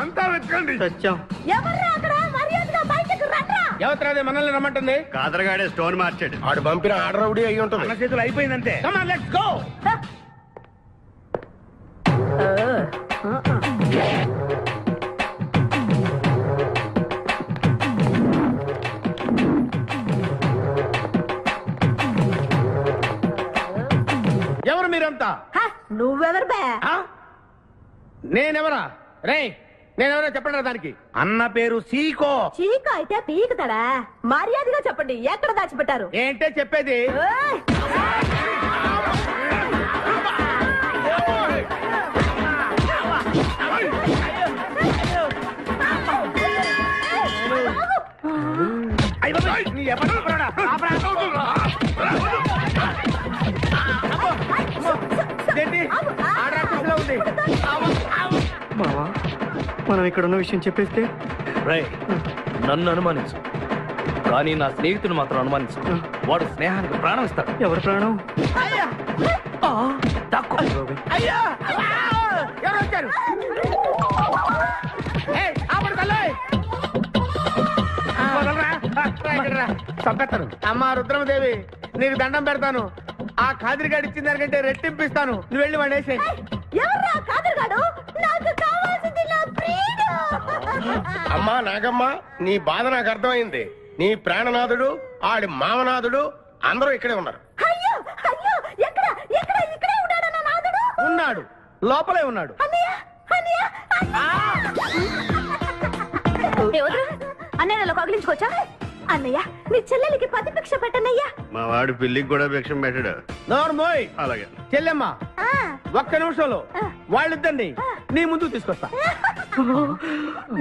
అంతా వెతకండి. ఎవరు మనల్ని రమ్మంటుంది? కాదరగాడే స్టోన్ మార్చాడు. ఆడు పంపిన ఆర్డర్ రౌడీ అయ్యి ఉంటుంది. మన చేతులు అయిపోయిందంటే. Come on, let's go. మీరంతా నువ్వెవరు బే? నేనెవరా రే నేనెవరో చెప్పండి దానికి. అన్న పేరు సీకో. చీక అయితే పీకుతాడా? మర్యాదగా చెప్పండి, ఎక్కడ దాచిపెట్టారు? ఏంటే చెప్పేది? మావా మనం ఇక్కడ ఉన్న విషయం చెప్పేస్తే నన్ను అనుమానించు, కానీ నా స్నేహితుడు మాత్రం అనుమానించు. వాడు స్నేహానికి ప్రాణం ఇస్తాడు. ఎవరి ప్రాణం? చంపేస్తాను. అమ్మా రుద్రమదేవి నీకు దండం పెడతాను. ఆ ఖాదిరిగాడు ఇచ్చిన దానికంటే రెట్టింపిస్తాను. నువ్వు వెళ్ళి వాడు వేసే. అమ్మా నాగమ్మ, నీ బాధ నాకు అర్థమైంది. నీ ప్రాణనాథుడు, ఆడి మామనాథుడు అందరూ ఇక్కడే ఉన్నారు. ఉన్నాడు, లోపలే ఉన్నాడు. అన్నయ్య కగిలించుకోవచ్చా? అన్నయ్య నీ చెల్లెలికి పతి భిక్ష పెట్టనయ్యా. మా వాడు పెళ్లికి కూడా భిక్షం పెట్టాడు. నోర్మోయ్. అలాగే చెల్లెమ్మ ఒక్క నిమిషంలో వాళ్ళిద్దరిని నీ ముందుకు తీసుకొస్తా.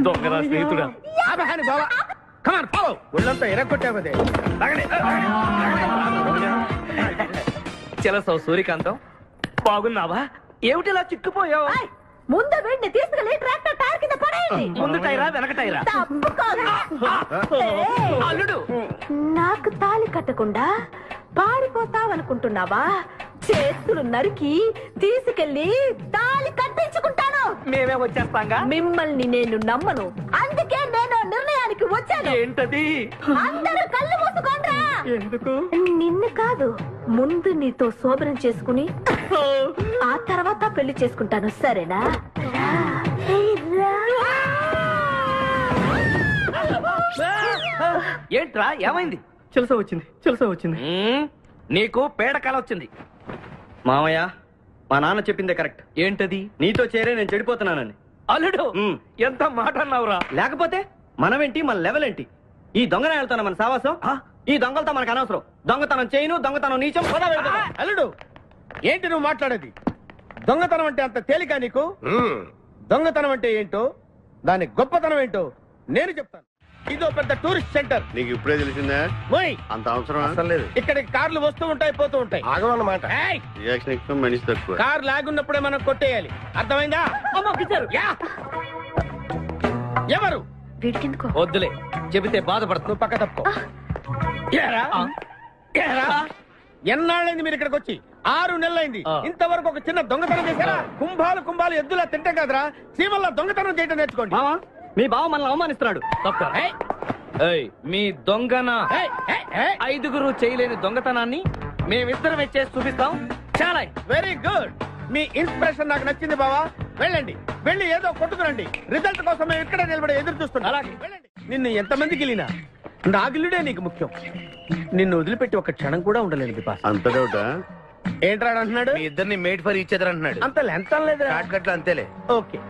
దొంగరా స్నేహితుడా. ఒళ్ళంతా ఎరగొట్టావదే. చెలసావు సూర్యకాంతం, బాగున్నావా? ఏమిటిలా చిక్కుపోయావు? ముందు వీడిని తీసుకెళ్లి ట్రాక్టర్ టైర్ కింద పడేయండి. ముందు టైరా వెనక టైరా? అల్లుడు నాకు తాళి కట్టకుండా పారిపోతావనుకుంటున్నావా? చేతులు నరికి తీసుకెళ్లి తాళి కట్టించుకుంటాను. మేమే వచ్చేస్తాంగా. మిమ్మల్ని నేను నమ్మను, అందుకే నేను నిర్ణయానికి వచ్చాను. ఏంటది? అందరూ కళ్ళు మూసుకోండ్రా. ఎందుకు? నిన్ను కాదు, ముందు నీతో శోభనం చేసుకుని ఆ తర్వాత పెళ్లి చేసుకుంటాను, సరేనా? ఏంట్రా ఏమైంది? చెలసా వచ్చింది. నీకు పేడకాల వచ్చింది. మామయ్య, మా నాన్న చెప్పిందే కరెక్ట్. ఏంటది? నీతో చేరే నేను చెడిపోతున్నానని. అల్లుడు ఎంత మాట అన్నావురా. లేకపోతే మనమేంటి, మన లెవెల్ ఏంటి? ఈ దొంగనే వెళ్తాను మన సావాసం. ఈ దొంగలతో మనకు అనవసరం. దొంగతనం చేయను, దొంగతనం నీచం. అల్లుడు ఏంటి నువ్వు మాట్లాడేది? దొంగతనం అంటే అంత తేలిక నీకు? దొంగతనం అంటే ఏంటో, దాని గొప్పతనం ఏంటో నేను చెప్తాను. ఇదో పెద్ద టూరిస్ట్ సెంటర్. నీకు ఇప్పుడే తెలిసిందా? అంత అవసరం అసలు లేదు. ఇక్కడికి కార్లు వస్తూ ఉంటాయి, పోతూ ఉంటాయి. ఆగమన్నమాట. రియాక్షన్ ఎక్కువ, మనిషి తక్కువ. కార్ లాగున్నప్పుడే మనం కొట్టేయాలి, అర్థమైందా? ఎవరు? వద్దులే, చెబితే బాధపడుతూ పక్క తప్పుకో. ఎన్నాళ్ళైంది మీరు ఇక్కడికి వచ్చి? 6 నెలలైంది. ఇంతవరకు ఒక చిన్న దొంగతనం చేశారా? కుంభాలు ఎద్దులా తింటే కదరా, సీమల్లా దొంగతనం చేయటం నేర్చుకోండి. మీ బావ మనల్ని అవమానిస్తున్నాడు. మీ దొంగన 5గురు చేయలేని దొంగతనాన్ని మేమిద్దరమే చేసి చూపిస్తాం. చాలా వెరీ గుడ్. మీ ఇన్స్పిరేషన్ నాకు నచ్చింది బావా. వెళ్ళండి, వెళ్ళి ఏదో కొట్టుకురండి. రిజల్ట్ కోసం మేము ఇక్కడే నిలబడి ఎదురు చూస్తున్నాం. అలాగే వెళ్ళండి. నిన్ను ఎంతమంది గిలినా నా గిల్లుడే నీకు ముఖ్యం. నిన్ను వదిలిపెట్టి ఒక క్షణం కూడా ఉండలేదు బిపాస్. అంత డౌటా? ఏంట్రా అంటున్నాడు? మీ ఇద్దరిని మేడ్ ఫర్ ఈచ్ అదర్ అంటున్నాడు. అంత లెంత లేదు, షార్ట్ అంతేలే. ఓకే.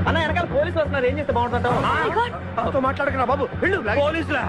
అన్న వెనకాల పోలీసు వస్తున్నారు, ఏం చేస్తే బాగుంటుంటావు? మాట్లాడకరా బాబు, వెళ్ళు. పోలీసులా?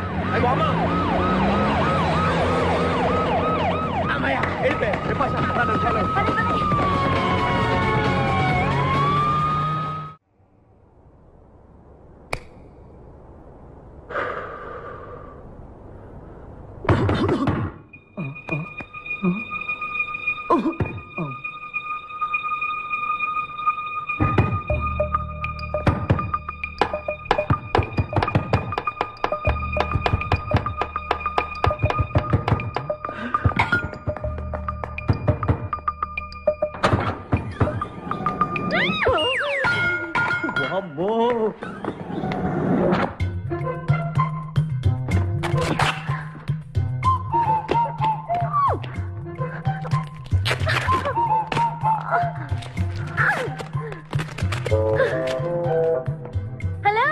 హలో,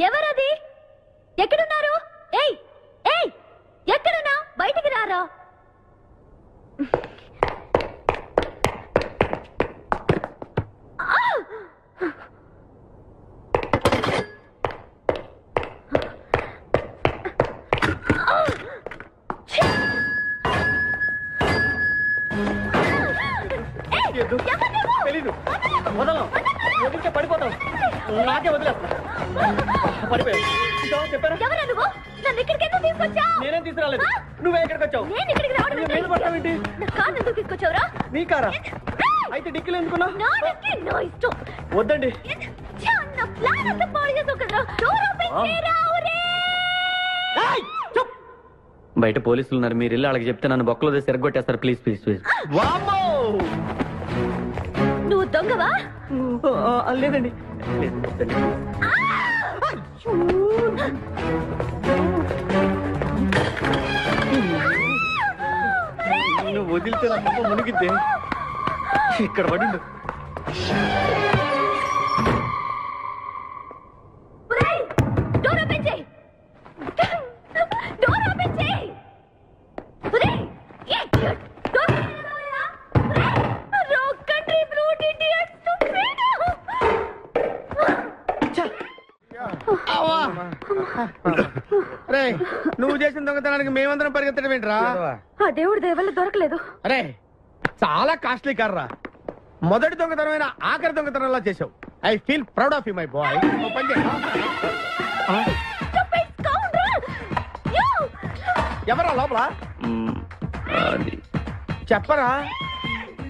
ఎవరది? ఎక్కడున్నారు? ఏయ్ ఏయ్, ఎక్కడున్నా? బయటికి రారా. చేయొద్దు. తెలీదు. వదలం. వదిలితే పడిపోతాం. నాకే వదిలేస్తా. పడిపోయావు. చెప్పారా? నేనేం తీసుకురాలేదు. నువ్వే ఇక్కడికి వచ్చావు. నేను పడతావేంటి? నీ కారా? అయితే డిక్కీలు ఎందుకున్నావు? వద్దండి. బయట పోలీసులు ఉన్నారు, మీరు ఇల్లు అలాగే చెప్తే నన్ను బొక్కలో సిరగొట్టేస్తారు. Please please please. నువ్వు దొంగవా? లేదండి. నువ్వు వదిలితే నా మొక్క మునిగిద్దే. ఇక్కడ పడిండు. నువ్వు చేసిన దొంగతనానికి మేమందరం పరిగెత్తడం ఏంట్రా? ఆ దేవుడి దయవల్ల దొరకలేదు. అరే చాలా కాస్ట్లీ కార్రా. మొదటి దొంగతనమైన ఆఖరి దొంగతనంలా చేసావు. I feel proud of you my boy. ఎవరా లోపల? చెప్పరా?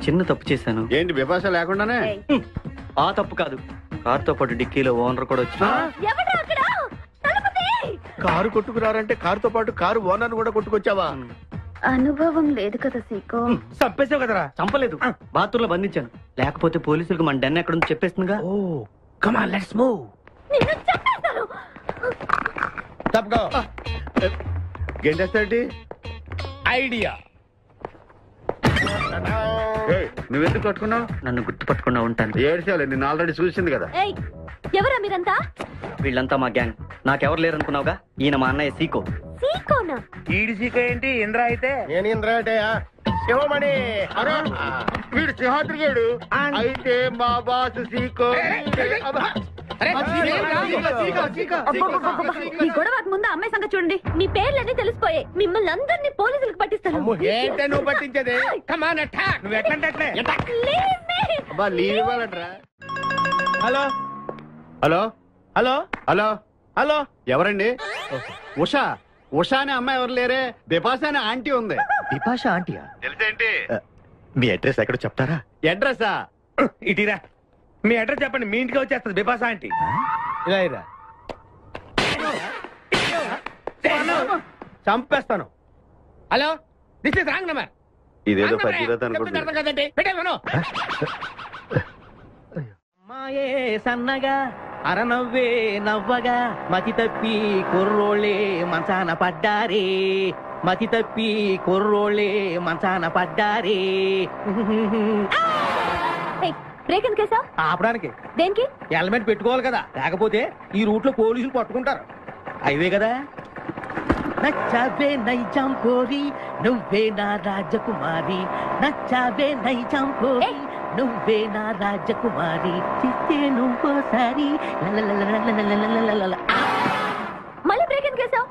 చిన్న తప్పు చేశాను. ఏంటి విభాష లేకుండానే? ఆ తప్పు కాదు, కారుతో పాటు డిక్కీలో ఓనర్ కూడా వచ్చి కారు కొట్టుకురారంటే కారుతో పాటు కారు ఓనర్ కూడా కొట్టుకొచ్చావా? అనుభవం లేదు కదా సీకో. చంపేసావు కదరా? చంపలేదు, బాత్రూంలో బంధించాను. లేకపోతే పోలీసులకు మన డెన్ ఎక్కడ చెప్పేస్తుందిగా. Oh come on let's move. తప్పుకో. గెంటేస్తాంటి ఐడియా. నువ్వెందుకు పట్టుకున్నావు? నన్ను గుర్తు పట్టుకున్నా ఉంటాను. ఏడ్చాలి, నిన్ను ఆల్రెడీ చూసింది కదా. ఎవరా మీరంతా? వీళ్ళంతా మా గ్యాంగ్. నాకెవరు లేరు అనుకున్నావుగా, ఈయన మా అన్నయ్య సీకో. సీకోనా? ఈడి సీకో ఏంటి? ఇంద్రా అయితే నేను ఇంద్రా అంటే శివమణి. వీడు సింహాద్రిగాడు అయితే మా బాస్ సీకో. ఈ గొడవకు ముందు అమ్మాయి సంగతి చూడండి. మీ పేర్లన్నీ తెలిసిపోయాయి. మిమ్మల్ని అందరినీ పోలీసులకు పట్టిస్తాను. ఏంటే నువ్వు పట్టించేది? Come on attack. నువ్వు ఎట్లంటే లీవ్ ఇవ్వాలంటరా. Hello hello hello hello hello ఎవరండి? ఉషా. ఉషా అనే అమ్మాయి ఎవరు లేరే, బిపాషా అనే ఆంటీ ఉంది. బిపాషా ఆంటీయా? తెలుసేంటి? మీ అడ్రస్ ఎక్కడో చెప్తారా? అడ్రస్సా? ఇటీరా మీ అడ్రస్ చెప్పండి, మీ ఇంటికి వచ్చేస్తుంది బిపాసా ఆంటీ. ఇలా ఇరా, చంపేస్తాను. Hello this is wrong number. ఇదేదో పచ్చిరత అనుకుంటున్నా. కదండి పెట్టేమను. అమ్మాయే సన్నగా అరనవ్వే నవ్వగా మతి తప్పి కుర్రోళ్ళే మంచాన పడ్డారే. మతి తప్పి కుర్రోళ్ళే మంచాన పడ్డారే. బ్రేక్ ఎందుకేసా? ఆపడానికి. దేనికి? హెల్మెట్ పెట్టుకోవాలి కదా, లేకపోతే ఈ రూట్ లో పోలీసులు పట్టుకుంటారు. అయివే కదా. నచ్చావే నైజాం కోరి నువ్వే నా రాజకుమారి. నచ్చావే నైజాం కోరి నువ్వే నా రాజకుమారి. చిస్తే నువ్వోసారి. మళ్ళీ బ్రేక్ ఎందుకేసావు?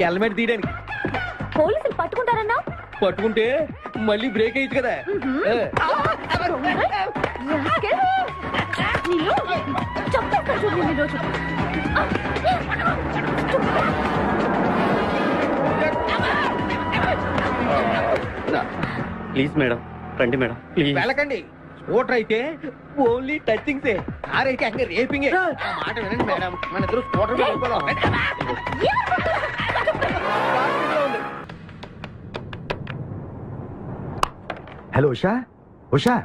హెల్మెట్ తీయడానికి. పోలీసులు పట్టుకుంటారన్నా? పట్టుకుంటే మళ్ళీ బ్రేక్ అయ్యింది కదా. ప్లీజ్ మేడం, రండి మేడం ప్లీజ్. వెళ్ళకండి. స్కూటర్ అయితే ఓన్లీ టచింగ్సే, కార్ అయితే అங்கே రేపింగే. మాట వినండి మేడం, మన ఇద్దరు స్కూటర్ వెళ్ళిపోదాం. హలో ఉషా. ఉషా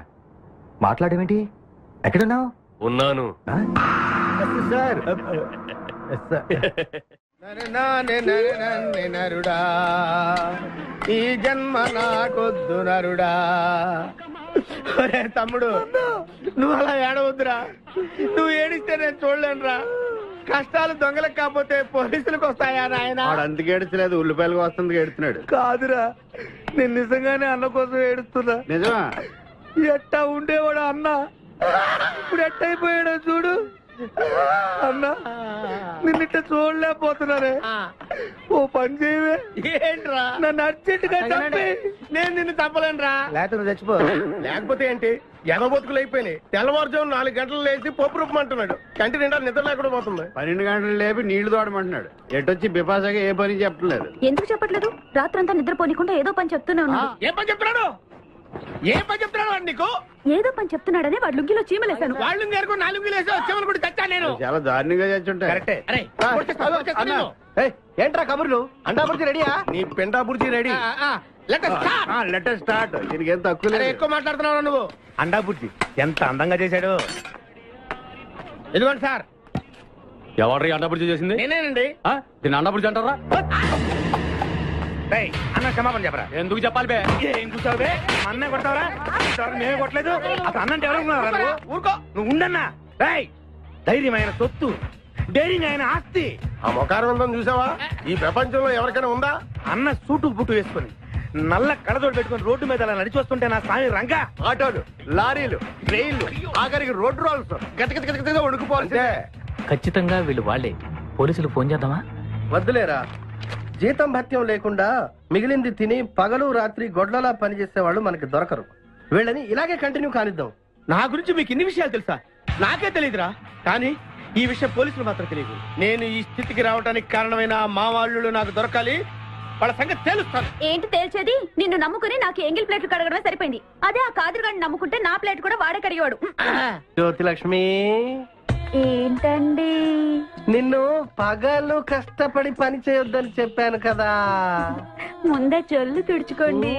మాట్లాడేమేంటి? ఎక్కడున్నావు? ఉన్నాను సార్. నరుడా ఈ జన్మ నాకొద్దు నరుడా. తమ్ముడు నువ్వు అలా ఏడవద్దురా. నువ్వు ఏడిస్తే నేను చూడలేనురా. కష్టాలు దొంగలకు కాకపోతే పోలీసులకు వస్తాయా నాయన? అందుకే ఏడుస్తలేదు, ఉల్లిపాయలకు వస్తుంది ఏడుతున్నాడు. కాదురా, నేను నిజంగానే అన్న కోసం ఏడుస్తున్నా. నిజమా? ఎట్టా ఉండేవాడు అన్న, ఇప్పుడు ఎట్టయిపోయాడో చూడు. అన్నా నిన్నిట్ట చూడలేకపోతున్నారే. ఓ పని చేయవే. ఏంట్రా? నన్ను అర్జెంట్ గా చంపి. నేను నిన్ను చంపలేనురా. లేకపోతే నువ్వు చచ్చిపో. లేకపోతే ఏంటి? ఎగబొతుకులు అయిపోయినాయి. తెల్లవారుజాము 4 గంటలు లేచి పప్పు రూపమంటున్నాడు. కంటి నిండా నిద్ర లేకుండా పోతుంది. 12 గంటలు లేపి నీళ్లు తోడమంటున్నాడు. ఎటొచ్చి బిపాసగా ఏ పని చెప్పట్లేదు. ఎందుకు చెప్పట్లేదు? రాత్రంతా నిద్రపోనికుండా ఏదో పని చెప్తూనే ఉన్నాడు. ఏం పని చెప్తున్నాడు? ఏం పని చెప్తున్నాడు వాడు నీకు? ఏదో పని చెప్తున్నాడని వాడు లుంగిలో చీమలేశాను. వాళ్ళు గారు 4 వేసి చీమలు కూడా తెచ్చా నేను. చాలా దారుణంగా చచ్చుంటాయి. కరెక్టే. అరే ఏంట్రా కబుర్లు? అండా బుర్జీ రెడీయా? నీ పెండా బుర్జీ రెడీ. Letter start. దీనికి ఏం తక్కువ లేదు. ఎక్కువ మాట్లాడుతున్నావు నువ్వు. అండా బుర్జీ ఎంత అందంగా చేశాడు. ఇదిగోండి సార్. ఎవరు అండా బుర్జీ చేసింది? నేనేనండి. దీన్ని అండా బుర్జీ అంటారా? అన్న క్షమాపణ చెప్పరా. ఎందుకు చెప్పాలి బే? ఏం కూర్చోవు బే? అన్నే కొడతావరా? మేమే కొట్టలేదు. అసలు అన్నంటే ఎవరు? ఊరుకో. నువ్వు ఉండన్నా. ధైర్యమైన సొత్తు, డైరింగ్ ఆయన ఆస్తి. ఆ మొకారం చూసావా? ఈ ప్రపంచంలో ఎవరికైనా ఉందా? అన్న సూటు బుట్టు వేసుకుని నల్ల కడదోడు పెట్టుకుని రోడ్డు మీద అలా నడిచి వస్తుంటే నా స్వామి రంగా ఆటోలు, లారీలు, ట్రైన్లు, ఆఖరికి రోడ్డు రోల్స్ గతగతగతగా వణుకుపోవాల్సిందే. ఖచ్చితంగా వీళ్ళు వాళ్ళే. పోలీసులు ఫోన్ చేద్దామా? వద్దులేరా. జీతం భత్యం లేకుండా మిగిలింది తిని పగలు రాత్రి గొడ్లలా పనిచేసే వాళ్ళు మనకి దొరకరు. వీళ్ళని ఇలాగే కంటిన్యూ కానిద్దాం. నా గురించి మీకు ఇన్ని విషయాలు తెలుసా? నాకే తెలియదురా. కానీ ఈ విషయం పోలీసులు మాత్రం తెలియదు. నేను ఈ స్థితికి రావడానికి కారణమైన మా వాళ్ళు నాకు దొరకాలి. వాళ్ళ సంగతి తెలుస్తాను. ఏంటి తేల్చేది? నిన్ను నమ్ముకుని నాకు ఎంగిల్ ప్లేట్లు కడగడమే సరిపోయింది. అదే ఆ కాదురుగాడిని నమ్ముకుంటే నా ప్లేట్ కూడా వాడే కడిగేవాడు. జ్యోతి లక్ష్మి, ఏంటండి? నిన్ను పగలు కష్టపడి పని చేయొద్దని చెప్పాను కదా. ముందే చొల్లు తుడుచుకోండి.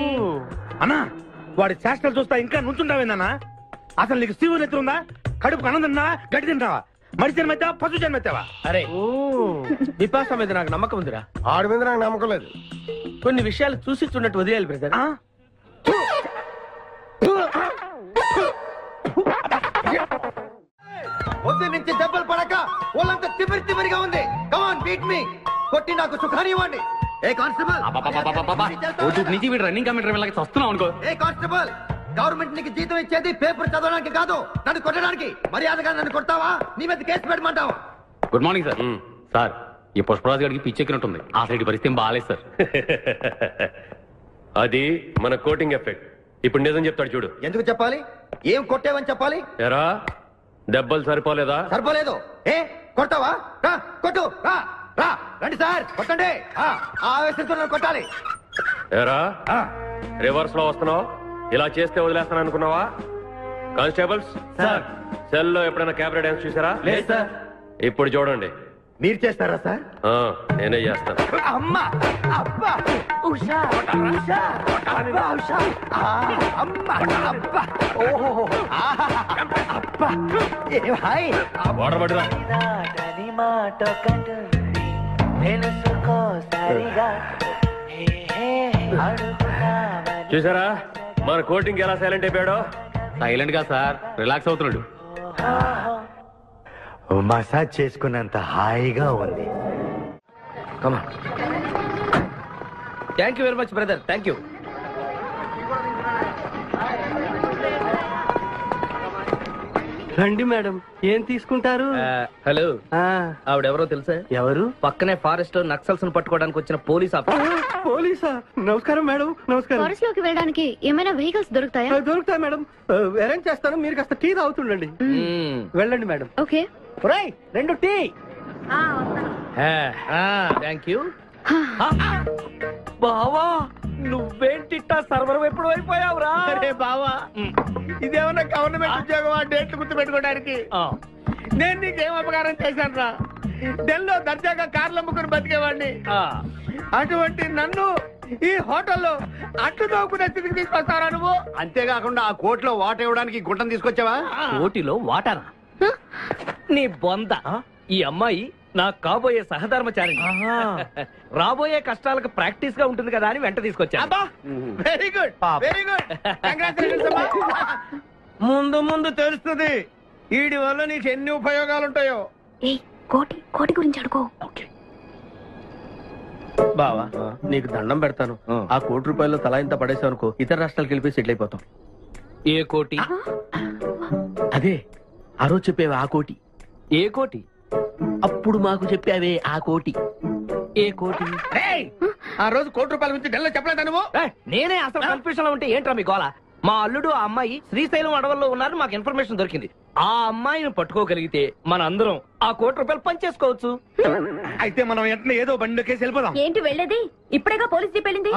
అన్నా, వాడి చేష్టలు చూస్తా ఇంకా నుంచుంటావేందన్నా? అసలు నీకు శివు నెత్తి ఉందా? కడుపు అన్నం తిన్నా, గడ్డి తింటావా? మడి జన్మెత్తావా, పశు జన్మెత్తావా? అరే విపాస మీద నాకు నమ్మకం ఉందిరా. ఆడి మీద నాకు నమ్మకం లేదు. కొన్ని విషయాలు చూసి చూడట్టు వదిలేయాలి బ్రదర్. పొద్దు నుంచి దెబ్బలు పడక వాళ్ళంతా తిమిరిగా ఉంది. కమాన్ బీట్ మీ. కొట్టి నాకు సుఖాన్ని ఇవ్వండి. ఏ కానిస్టేబుల్, నుంచి వీడు రన్నింగ్ కమిటర్ లాగా వస్తున్నావు అనుకో. ఏ కానిస్టేబుల్, గవర్నమెంట్ నీకు జీతం ఇచ్చేది పేపర్ చదవడానికి కాదు, నన్ను కొట్టడానికి. మర్యాదగా నన్ను కొడతావా? నీ మీద కేసు పెట్టమంటావా? Good morning sir. సార్, ఈ పుష్పరాజు గారికి పిచ్చెక్కినట్టుంది. ఆ సైడ్ పరిస్థితి బాగాలేదు సార్. అది మన కోటింగ్ ఎఫెక్ట్. ఇప్పుడు నిజం చెప్తాడు చూడు. ఎందుకు చెప్పాలి? ఏం కొట్టేవని చెప్పాలి? ఎరా దెబ్బలు సరిపోలేదా? సరిపోలేదు. ఏ కొడతావా? రా కొట్టు. రా రా రండి సార్, కొట్టండి. ఆవేశంతో నన్ను కొట్టాలి. ఎరా రివర్స్ లో వస్తున్నావు? ఇలా చేస్తే వదిలేస్తాను అనుకున్నావా? కానిస్టేబుల్స్ సార్, సెల్లో ఎప్పుడైనా క్యాబరే డాన్స్ చూసారా? లేదు సార్. ఇప్పుడు చూడండి. మీరు చేస్తారా సార్? నేనే చేస్తాను. అమ్మా, అబ్బా, ఉషా, ఉషా, అబ్బా, ఉషా, అమ్మా, అబ్బా, ఓహో, అబ్బా, ఏ హాయ్. వాటర్ పట్టురా. చూసారా మన కోటింగ్ ఎలా సైలెంట్ అయిపోయాడో? సైలెంట్ గా సార్, రిలాక్స్ అవుతున్నాడు. మసాజ్ చేసుకున్నంత హాయిగా ఉంది. Thank you very much brother. Thank you. రండి మేడం, ఏం తీసుకుంటారు? హలో, ఆవిడెవరో తెలుసా? ఎవరు? పక్కనే ఫారెస్ట్ లో నక్సల్స్ పట్టుకోవడానికి వచ్చిన పోలీస్ ఆఫీసర్. పోలీసా? నమస్కారం మేడం. నమస్కారం. ఫారెస్ట్ లోకి వెళ్ళడానికి ఏమైనా వెహికల్స్ దొరుకుతాయా? దొరుకుతాయి మేడం. అరేంజ్ చేస్తాను. మీరు కాస్త టీ తాగుతుండండి. వెళ్ళండి madam. Okay. 2 tea. Thank you. బావా, నువ్వేంటిట్టా సర్వర్ ఎప్పుడు అయిపోయావురా? అరే బావా, ఇదేమన్నా గవర్నమెంట్ ఉద్యోగం? డేట్లు గుర్తు పెట్టుకోవడానికి. నేను నీకేం అపకారం చేశాను రా? ఢిల్లీలో దర్జాగా కార్లు అమ్ముకుని బతికేవాడిని. అటువంటి నన్ను ఈ హోటల్లో అట్లు తోకునే స్థితికి తీసుకొస్తారా నువ్వు? అంతేకాకుండా ఆ కోర్టులో వాట ఇవ్వడానికి గుంటను తీసుకొచ్చావా? కోటిలో వాటానా? నీ బొంద. ఈ అమ్మాయి నా కాబోయే సహధర్మచారి. రాబోయే కష్టాలకు ప్రాక్టీస్ గా ఉంటుంది కదా అని వెంట తీసుకొచ్చా. Very good, very good. ముందు ముందు తెలుస్తుంది వీడి వల్ల నీకు ఎన్ని ఉపయోగాలు ఉంటాయో. కోటి గురించి అడుకో. బావా, నీకు దండం పెడతాను. ఆ ₹1 తలా ఇంత పడేసావు అనుకో, ఇతర రాష్ట్రాలకు వెళ్ళిపోయి సెటిల్ అయిపోతాం. ఏ కోటి? అదే ఆ రోజు చెప్పేవా ఆ కోటి. ఏ కోటి? అప్పుడు మాకు చెప్పావే ఆ కోటి. ఏ కోటి? ఆ రోజు ₹1,00,00,000 గురించి ఢిల్లో చెప్పలేదా నువ్వు? నేనే అసలు కన్ఫ్యూజన్ లో ఉంటే ఏంట్రా మీ గోల? మా అల్లుడు ఆ అమ్మాయి శ్రీశైలం అడవుల్లో ఉన్నారు, మాకు ఇన్ఫర్మేషన్ దొరికింది. ఆ అమ్మాయిని పట్టుకోగలిగితే మన అందరం ఆ ₹1,00,00,000 పంచేసుకోవచ్చు. అయితే మనం వెంటనే ఏదో బండికేసి వెళ్ళిపోదాం. ఏంటి వెళ్ళేది? ఇప్పుడేగా పోలీస్ జీప్ వెళ్ళింది.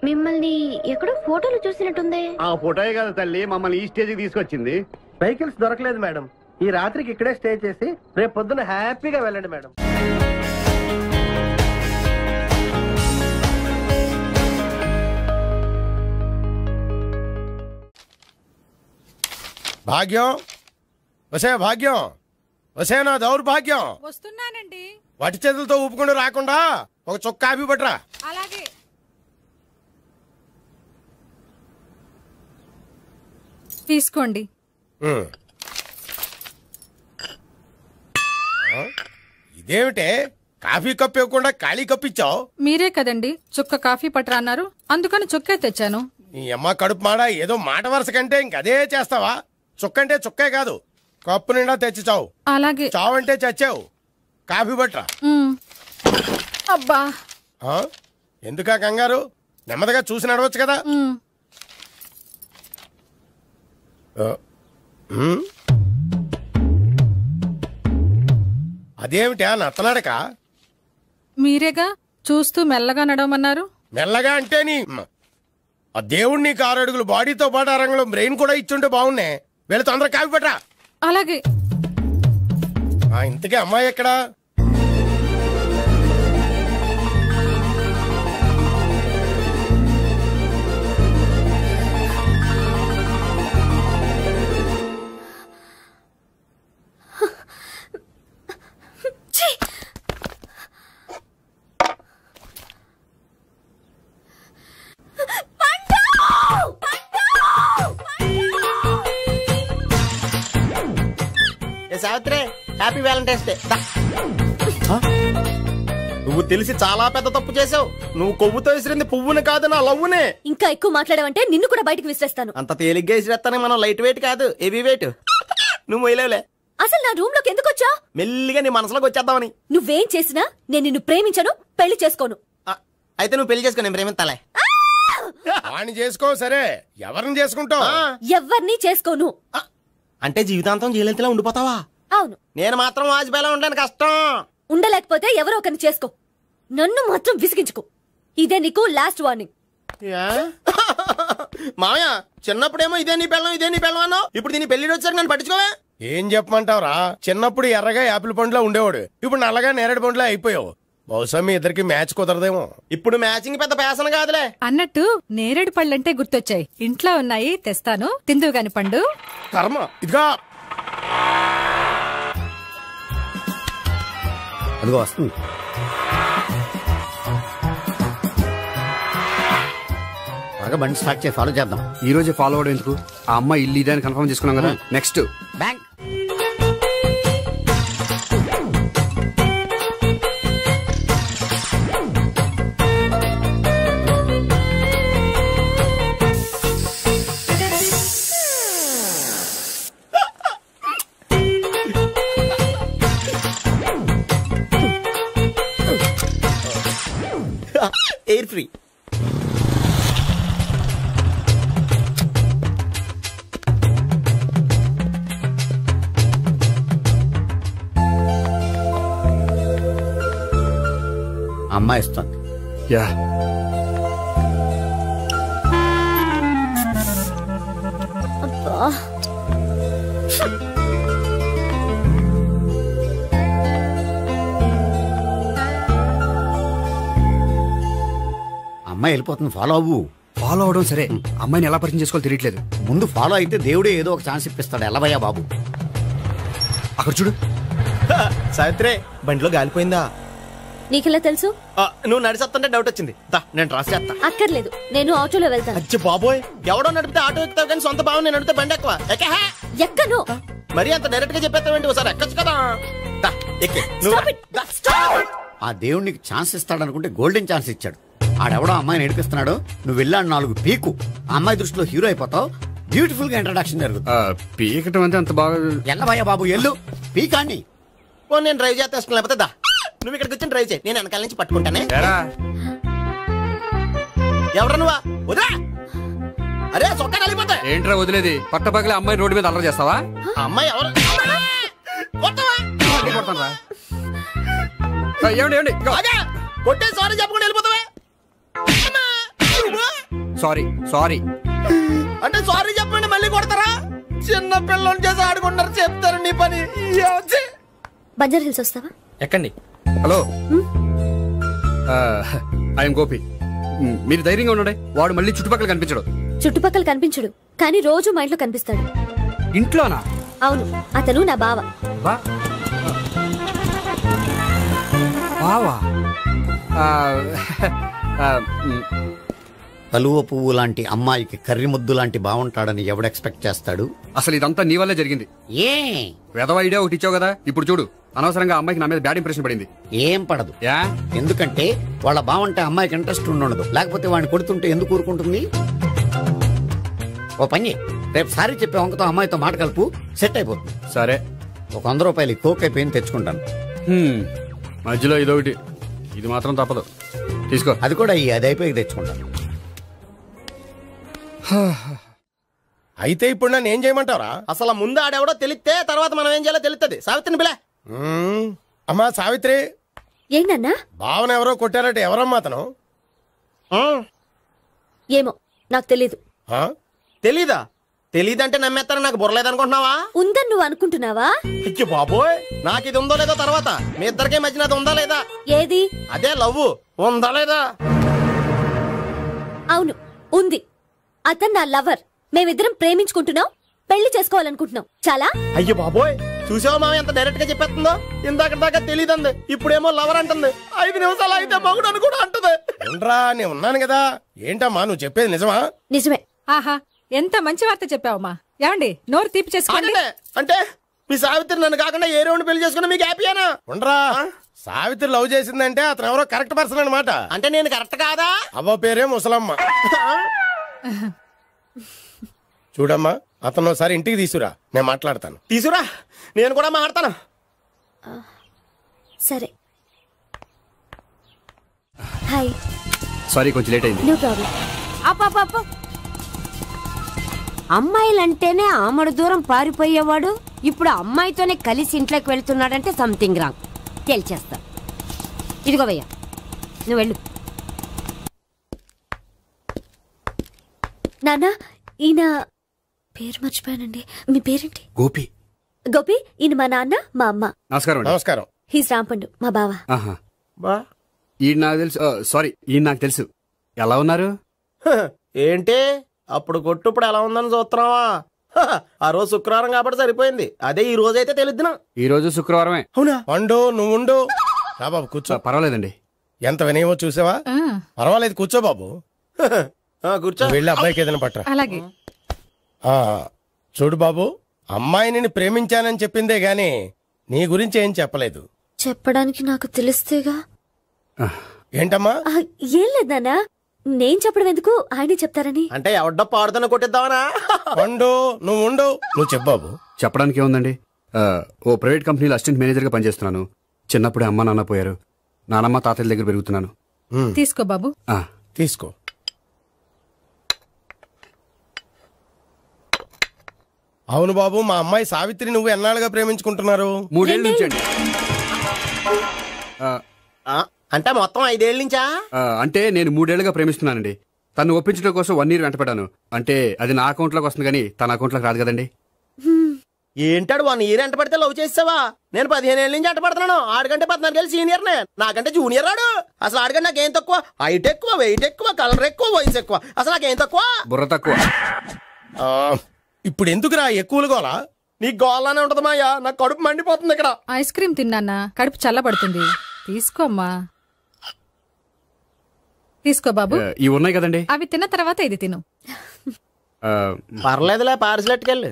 మిమ్మల్ని ఎక్కడో ఫోటోలు చూసినట్టుంది. ఆ ఫోటోయే కదా తల్లి మమ్మల్ని ఈ స్టేజ్కి తీసుకొచ్చింది. వెహికల్స్ దొరకలేదు మేడం. ఈ రాత్రికి ఇక్కడే స్టే చేసి రేపు పొద్దున హ్యాపీగా వెళ్ళండి మేడం. భాగ్యం, వసే భాగ్యం, వసే నా దౌర్భాగ్యం. వస్తున్నానండి. వటి చేతులతో ఊపుకుండా రాకుండా ఒక చుక్క కాఫీ పట్టరా. అలాగే. తీసుకోండి. ఇదేమిటే కాఫీ కప్పు ఇవ్వకుండా ఖాళీ కప్పు ఇచ్చావు? మీరే కదండి చుక్క కాఫీ పట్టరా అన్నారు, అందుకని చుక్కే తెచ్చాను. నీ అమ్మ కడుపు మాడ, ఏదో మాట వరుస కంటే ఇంకదే చేస్తావా? చుక్కంటే చుక్కే కాదు, కప్పు నిండా తెచ్చి చావు. అలాగే. చావు అంటే చచ్చావు. కాఫీ పట్టరా. అబ్బా, ఎందుకా కంగారు? నెమ్మదిగా చూసి నడవచ్చు కదా. అదేమిటా నత్తనాడక? మీరేగా చూస్తూ మెల్లగా నడవమన్నారు. మెల్లగా అంటే నీ ఆ దేవుడు నీకు 6 అడుగులు బాడీతో పాటు 6 అడుగులు బ్రెయిన్ కూడా ఇచ్చుంటే బాగున్నే. వీళ్ళు తొందరగా కాఫీ పట్టరా. అలాగే. ఇంతకీ అమ్మాయి ఎక్కడా? Savitri, happy Valentine's day. నువ్వు తెలిసి చాలా పెద్ద తప్పు చేసావు. నువ్వు కొవ్వుతో విసిరింది పువ్వుని కాదు, నా లవ్వునే. ఇంకా ఎక్కువ మాట్లాడవంటే నిన్ను కూడా బయటకు విసిరేస్తాను. అంత తేలిగ్గా విసిరేస్తానే. మనం లైట్ వెయిట్ కాదు, హెవీ వెయిట్. నువ్వు మొయ్యలేవులే. అసలు నా రూమ్ లోకి ఎందుకు వచ్చా? మెల్లిగా నీ మనసులోకి వచ్చేద్దామని. నువ్వేం చేసినా నేను నిన్ను ప్రేమించను, పెళ్లి చేసుకోను. అయితే నువ్వు పెళ్లి చేసుకో, నేను ప్రేమిస్తాలే. వాణ్ణి చేసుకో. సరే, ఎవరిని చేసుకుంటావు? ఎవరిని చేసుకోను. అంటే జీవితాంతం జైలెంతలా ఉండిపోతావా? అవును. నేను మాత్రం వాజ్పేయిలా ఉండలేను, కష్టం. ఉండలేకపోతే ఎవరో ఒకరిని చేసుకో, నన్ను మాత్రం విసిగించుకో. ఇదే నీకు లాస్ట్ వార్నింగ్. మామయ్య, చిన్నప్పుడేమో ఇదే నీ పెళ్ళం అన్నావు. ఇప్పుడు దీని పెళ్లి వచ్చాక నన్ను పట్టించుకోవా? ఏం చెప్పమంటావురా? చిన్నప్పుడు ఎర్రగా యాపిల్ పండులో ఉండేవాడు, ఇప్పుడు నల్లగా నేరేడు పండులో అయిపోయావు. బహుశా మీ ఇద్దరికి మ్యాచ్ కుదరదేమో. ఇప్పుడు మ్యాచింగ్ పెద్ద పేసన కాదులే. అన్నట్టు నేరేడు పళ్ళంటే గుర్తొచ్చాయి. ఇంట్లో ఉన్నాయి, తెస్తాను, తిందువు గాని పండు. కర్మ. ఇదిగా అదిగో వస్తుంది. బాగా బండి స్టార్ట్ చేసి ఫాలో చేద్దాం. ఈ రోజే ఫాలో అవడం ఎందుకు? ఆ అమ్మాయి ఇల్లు ఇదని కన్ఫర్మ్ చేసుకున్నాం కదా. Next bank. Air free. అమ్మాయి ఇస్తుంది. యా, అమ్మాయి వెళ్ళిపోతుంది, ఫాలో అవ్వు. ఫాలో అవడం సరే, అమ్మాయిని ఎలా పరిచయం చేసుకోవాలో తెలియట్లేదు. ముందు ఫాలో అయితే దేవుడే ఏదో ఒక ఛాన్స్ ఇప్పిస్తాడు. ఎలవయ్యా బాబు. అక్కడ చూడు. సావిత్రి, బండిలో గాలిపోయిందా? నీకెలా తెలుసు? నువ్వు నడిచేస్తుంటే డౌట్ వచ్చింది. నేను రాసి చేస్తా. అక్కర్లేదు, నేను ఆటోలో వెళ్తాను. అచ్చి బాబోయ్, ఎవడో నడిపితే ఆటో ఎక్కుతావు కానీ సొంత భావం నేను నడిపితే బండి ఎక్కువ. ఎక్కను. మరి అంత డైరెక్ట్ గా చెప్పేస్తావేంటి? ఒకసారి ఎక్కొచ్చు కదా. ఎక్కే. ఆ దేవుడు నీకు ఛాన్స్ ఇస్తాడనుకుంటే గోల్డెన్ ఛాన్స్ ఇచ్చాడు. ఆడెవడో అమ్మాయిని నడిపిస్తున్నాడు, నువ్వు వెళ్ళాడు 4 పీకు. ఆ అమ్మాయి దృష్టిలో హీరో అయిపోతావు. బ్యూటిఫుల్ గా ఇంట్రడక్షన్ జరుగుతుంది. పీకటం అంటే అంత బాగా. ఎల్లవయ్యా బాబు, ఎల్లు పీకాన్ని. నేను డ్రైవ్ చేస్తాను, లేకపోతే దా నువ్వు ఇక్కడికి వచ్చి డ్రైవ్ చేయి, నేను వెనకాల నుంచి పట్టుకుంటానే. ఎవరు నువ్వా? వదిలా. అరే చొక్కా కలిగిపోతా. ఏంట్రా వదిలేది? పట్టపగలే అమ్మాయి రోడ్డు మీద అల్లరి చేస్తావా? అమ్మాయి ఎవరు? ఏమండి కొట్టే సారీ చెప్పకుండా వెళ్ళిపోతావా? సారీ సారీ అంటే సారీ చెప్పండి మళ్ళీ కొడతారా? చిన్న పిల్లలు చేసి ఆడుకుంటారు, చెప్తారు నీ పని. బంజారా హిల్స్ వస్తావా? ఎక్కండి. Hello, I'm Gopi. మీరు ధైర్యంగా ఉండండి. వాడు మళ్ళీ చుట్టుపక్కల కనిపించడు. చుట్టుపక్కల కనిపించడు, కానీ రోజు మా ఇంట్లో కనిపిస్తాడు. ఇంట్లోనా? అవును, అతను నా బావ. బావా? కలువ పువ్వు లాంటి అమ్మాయికి కర్రి ముద్దు లాంటి బాగుంటాడని ఎవడు ఎక్స్పెక్ట్ చేస్తాడు? అసలు ఇదంతా నీ వల్లే జరిగింది. ఏ వెధవ ఐడియా ఒకటి ఇచ్చావు కదా, ఇప్పుడు చూడు అనవసరంగా అమ్మాయికి నా మీద బ్యాడ్ ఇంప్రెషన్ పడింది. ఏం పడదు. ఎందుకంటే వాళ్ళ బాగుంటే అమ్మాయికి ఇంట్రెస్ట్ ఉండదు. లేకపోతే వాడిని కొడుతుంటే ఎందుకు ఊరుకుంటుంది? ఓ పని, రేపు సారీ చెప్పే వంకతో అమ్మాయితో మాట కలుపు, సెట్ అయిపోతుంది. సరే, ఒక 100 రూపాయలు కోక్ అయిపోయింది, తెచ్చుకుంటాను. మధ్యలో ఇదొకటి, ఇది మాత్రం తప్పదు. తీసుకో. అది కూడా అది అయిపోయి తెచ్చుకుంటాను. అయితే ఇప్పుడు నన్ను ఏం చేయమంటావరా? అసలు ముందు ఆడెవడో తెలిస్తే తర్వాత మనం ఏం చేయాలో తెలుస్తుంది. సావిత్రిని పిల్ల. అమ్మా సావిత్రి. ఏంటన్నా? భావన ఎవరో కొట్టారట, ఎవరమ్మా అతను? ఏమో నాకు తెలీదు. తెలీదా? తెలీదంటే నమ్మేస్తారని నాకు బుర్రలేదనుకుంటున్నావా? ఉందని నువ్వు అనుకుంటున్నావా? అయ్యో బాబోయ్, నాకు ఇది ఉందో లేదో తర్వాత. మీ ఇద్దరికే మధ్యన అది ఉందా లేదా? ఏది? అదే లవ్ ఉందా లేదా? అవును ఉంది. అతను నా లవర్. మేమిద్దరం ప్రేమించుకుంటున్నాం, పెళ్లి చేసుకోవాలనుకుంటున్నాం. చాలా. అయ్యో బాబోయ్, చూసావా మామ ఎంత డైరెక్ట్ గా చెప్పేస్తుందో? ఇందాక దాకా తెలియదండి, ఇప్పుడేమో లవర్ అంటుంది. 5 నిమిషాలు అయితే మగుడు అని కూడా అంటుంది. ఏంట్రా, నేను ఉన్నాను కదా. ఏంటమ్మా నువ్వు చెప్పేది నిజమా? నిజమే. ఆహా, ఎంత మంచి వార్త చెప్పావమ్మా. ఏమండి, నోరు తీపి చేసుకోండి. అంటే మీ సావిత్రి నన్ను కాకుండా ఏ రౌండ్ పెళ్లి చేసుకున్నా మీకు హ్యాపీయేనా? ఉండరా, సావిత్రి లవ్ చేసిందంటే అతను ఎవరో కరెక్ట్ పర్సన్ అనమాట. అంటే నేను కరెక్ట్ కాదా? అవ్వ పేరే ముసలమ్మ. చూడమ్మా, అతను ఒకసారి ఇంటికి తీసుకురా, నేను మాట్లాడతాను. తీసుకురా, నేను కూడా మాట్లాడతాను. సరే. హాయ్. సారీ, కొంచెం లేట్ అయింది. No problem. అప్ప అమ్మాయిలంటేనే ఆమడు దూరం పారిపోయేవాడు ఇప్పుడు అమ్మాయితోనే కలిసి ఇంట్లోకి వెళ్తున్నాడంటే సంథింగ్ రాంగ్. తేల్చేస్తా. ఇదిగో భయ్యా, నువ్వు వెళ్ళు. నాన్న, ఈయన పేరు మర్చిపోయానండి. మీ పేరేంటి? గోపి. గోపి, ఈయన మా నాన్న, మా అమ్మ. నమస్కారం. నమస్కారం. హీస్ రాంపండు, మా బావ. ఈయన నాకు తెలుసు. సారీ, ఈయన నాకు తెలుసు. ఎలా ఉన్నారు? ఏంటి అప్పుడు కొట్టు ఇప్పుడు ఎలా ఉందని చూస్తున్నావా? ఆ రోజు శుక్రవారం కాబట్టి సరిపోయింది. అదే ఈ రోజు అయితే తెలుద్దునా. ఈ రోజు శుక్రవారమే. అవునా? వండు, నువ్వు ఉండు. రా బాబు కూర్చో. పర్వాలేదండి. ఎంత వినయమో చూసావా? పర్వాలేదు, కూర్చో బాబు. కూర్చో. వెళ్ళి అబ్బాయికి ఏదైనా పట్టరా. అలాగే. చూడు బాబు, అమ్మాయిని నేను ప్రేమించానని చెప్పిందే గాని నీ గురించి ఏం చెప్పలేదు. చెప్పడానికి నాకు తెలిస్తేగా. ఏంటమ్మా? ఏం లేదు నాన్న, నేను చెప్పడం ఎందుకు, ఆయనే చెప్తారని. అంటే ఎవడ్డో పాడుతున్నా కొట్టిద్దామనా? వండు, నువ్వు ఉండు. నువ్వు చెప్పు బాబు. చెప్పడానికి ఏముందండి, ఓ ప్రైవేట్ కంపెనీలో అసిస్టెంట్ మేనేజర్ గా పనిచేస్తున్నాను. చిన్నప్పుడే అమ్మ నాన్న పోయారు. నానమ్మ తాతయ్య దగ్గర పెరుగుతున్నాను. తీసుకో బాబు. తీసుకో. అవును బాబు, మా అమ్మాయి సావిత్రి నువ్వు ఎన్నాళ్ళుగా ప్రేమించుకుంటున్నారు? 3 ఏళ్ళ నుంచి అండి. అంటే మొత్తం 5 ఏళ్ళ నుంచా? అంటే నేను 3 ఏళ్ళుగా ప్రేమిస్తున్నానండి. తను ఒప్పించడం కోసం 1 year వెంటపడ్డాను. అంటే అది నా అకౌంట్ లోకి వస్తుంది కానీ తన అకౌంట్ లోకి రాదు కదండి. ఏంటాడు 1 year ఎంట పడితే లవ్ చేసావా? నేను 15 ఏళ్ళ నుంచి ఎంట పడుతున్నాను. ఆడికంటే 14 ఏళ్ళు సీనియర్ నే, నాకంటే జూనియర్ రాడు. అసలు ఆడికంటే నాకేం తక్కువ? హైట్ ఎక్కువ, వెయిట్ ఎక్కువ, కలర్ ఎక్కువ, వయసు ఎక్కువ. అసలు నాకేం తక్కువ? బుర్ర తక్కువ. ఇప్పుడు ఎందుకురా ఎక్కువలు గోలా? నీకు గోలానే ఉంటది మాయా, నాకు కడుపు మండిపోతుంది ఇక్కడ. ఐస్ క్రీమ్ తిన్నానా, కడుపు చల్లబడుతుంది. తీసుకోమ్మా. తీసుకో బాబు. ఇవి ఉన్నాయి కదండి, అవి తిన్న తర్వాత ఇది తిను. పర్లేదులే, పార్సిలెట్కెళ్ళి.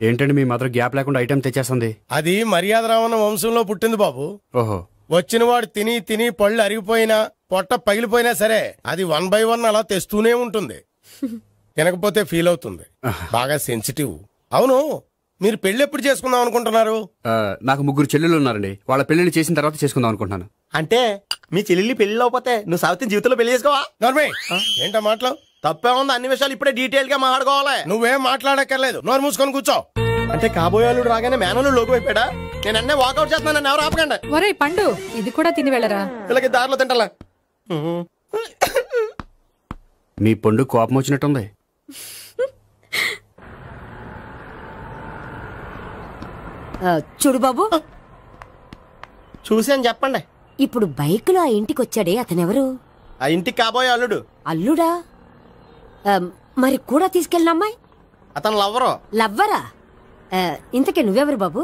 ఏంటండి మీ మాత్రం గ్యాప్ లేకుండా ఐటెం తెచ్చేస్తుంది? అది మర్యాద రావణ వంశంలో పుట్టింది బాబు. ఓహో. వచ్చిన వాడు తిని తిని పళ్ళు అరిగిపోయినా పొట్ట పగిలిపోయినా సరే అది 1 by 1 అలా తెస్తూనే ఉంటుంది. తినకపోతే ఫీల్ అవుతుంది. బాగా సెన్సిటివ్. అవును, మీరు పెళ్లి ఎప్పుడు చేసుకుందాం అనుకుంటున్నారు? నాకు 3 చెల్లెలు ఉన్నారండి. వాళ్ళ పెళ్లిని చేసిన తర్వాత చేసుకుందాం అనుకుంటున్నాను. అంటే మీ చెల్లెల్ని పెళ్లి అవ్వకపోతే నువ్వు సావిత్రి జీవితంలో పెళ్లి చేసుకోవా? ఏంటో మాటలు తప్పే ఉంది. అన్ని విషయాలు ఇప్పుడే డీటెయిల్ గా మాట్లాడుకోవాలి. నువ్వేం మాట్లాడక్కర్లేదు, నోరు మూసుకొని కూర్చో. అంటే కాబోయేవాళ్ళు రాగానే మేనలు లోకి అయిపోయాడా? నేను అన్నీ వాకౌట్ చేస్తున్నాను, ఎవరు ఆపకండి. ఒరే పండు, ఇది కూడా తిని వెళ్ళరా. వీళ్ళకి దారిలో తింటలా. మీ పండు కోపం వచ్చినట్టుంది. చూడు బాబు, చూసి అని చెప్పండి. ఇప్పుడు బైక్ లో ఆ ఇంటికి వచ్చాడే అతనెవరు? ఆ ఇంటికి కాబోయే అల్లుడు. అల్లుడా? మరి కూడా తీసుకెళ్ళిన అమ్మాయి? అతను లవ్వరు. లవ్వరా? ఇంతకీ నువ్వెవరు బాబు?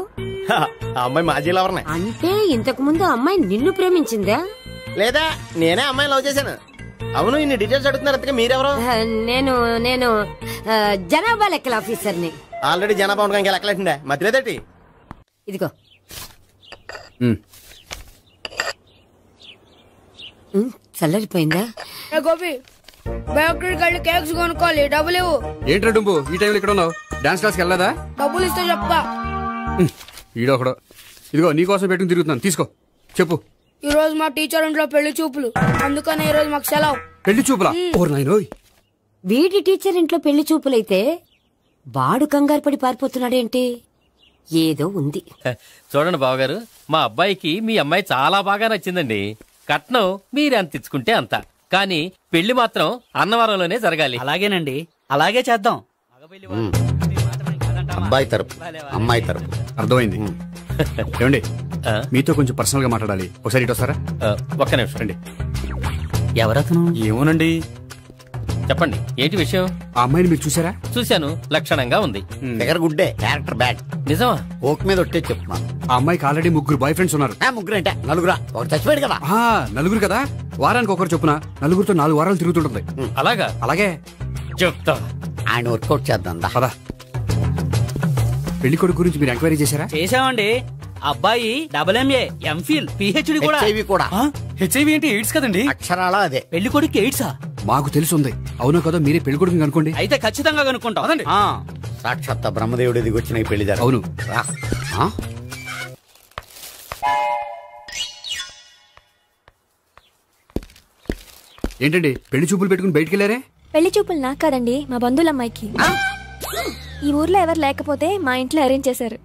ఆ అమ్మాయి మాజీ లవర్నే. అంటే ఇంతకు ముందు అమ్మాయి నిన్ను ప్రేమించిందా? లేదా నేనే అమ్మాయి లవ్ చేశాను. అవును, ఇన్ని డీటెయిల్స్ అడుగుతున్నారు. అంతగా మీరెవరు? నేను జనాభా లెక్కల ఆఫీసర్ని. ఆల్రెడీ జనాభా ఉండగా ఇంకా లెక్కలేటండే మధ్యలేదేటి? ఇదిగో చల్లరిపోయిందా? గోపి, బయోక్రిట్ వెళ్ళి కేక్స్ కొనుక్కోవాలి, డబ్బులు ఇవ్వు. ఏంట్రా డుంబు ఈ టైంలో ఇక్కడ ఉన్నావు? డాన్స్ క్లాస్కి వెళ్ళదా? డబ్బులు ఇస్తే చెప్తా. ఈడొకడు. ఇదిగో నీకోసం పెట్టుకుని తిరుగుతున్నాను, తీసుకో. చెప్పు. ఈ రోజు మా టీచర్ ఇంట్లో పెళ్లి చూపులు, అందుకని ఈ రోజు మాకు సెలవు. పెళ్లి చూపులా? ఓర్ నాయనోయ్. వీడి టీచర్ ఇంట్లో పెళ్లి చూపులైతే వాడు కంగారు పడి పారిపోతున్నాడేంటి? ఏదో ఉంది. చూడండి బావగారు, మా అబ్బాయికి మీ అమ్మాయి చాలా బాగా నచ్చిందండి. కట్నం మీరు ఎంత ఇచ్చుకుంటే అంత, కానీ పెళ్లి మాత్రం అన్నవరంలోనే జరగాలి. అలాగేనండి, అలాగే చేద్దాం. అబ్బాయి తరపు, అమ్మాయి తరపు. అర్థమైంది. ఏమండి, మీతో కొంచెం పర్సనల్ గా మాట్లాడాలి. ఒకసారి ఇటు వస్తారా? ఒక్క నిమిషం అండి. ఎవరతను? ఏమోనండి. చెప్పండి, ఏంటి విషయం? ఆ అమ్మాయిని మీరు చూసారా? చూశాను, లక్షణంగా ఉంది. దగ్గర గుడ్డే, క్యారెక్టర్ బ్యాడ్. నిజమా? ఓక్ మీద ఒట్టే చెప్తున్నాను. ఆ అమ్మాయికి ఆల్రెడీ 3 బాయ్ ఫ్రెండ్స్ ఉన్నారు. 3 అంటే 4 ఒకటి చచ్చిపోయాడు కదా. 4 కదా, వారానికి ఒకరు చొప్పున 4 4 వారాలు తిరుగుతుంటుంది. అలాగా? అలాగే చెప్తా. ఆయన వర్కౌట్ చేద్దాం పదా. పెళ్లి కొడుకు గురించి మీరు ఎంక్వైరీ చేశారా? చేశామండి. అబ్బాయి MA, MPhil, PhD కూడా. HIV కూడా. HIV ఏంటి? ఎయిడ్స్ కదండి. అక్షరాలా అదే. పెళ్లి కొడుకు ఎయిడ్సా? మాకు తెలుసుంది. అవునో కదా, మీరే పెళ్లి కొడుకు కనుకోండి. అయితే ఖచ్చితంగా కనుక్కుంటాం. సాక్షాత్ బ్రహ్మదేవుడి దిగి వచ్చిన ఈ పెళ్లి అవును. ఏంటండి పెళ్లి చూపులు పెట్టుకుని బయటికి వెళ్ళారే? పెళ్లి చూపులు నాకు కాదండి, మా బంధువుల అమ్మాయికి. ఈ ఊర్లో ఎవరు లేకపోతే మా ఇంట్లో అరేంజ్ చేశారు.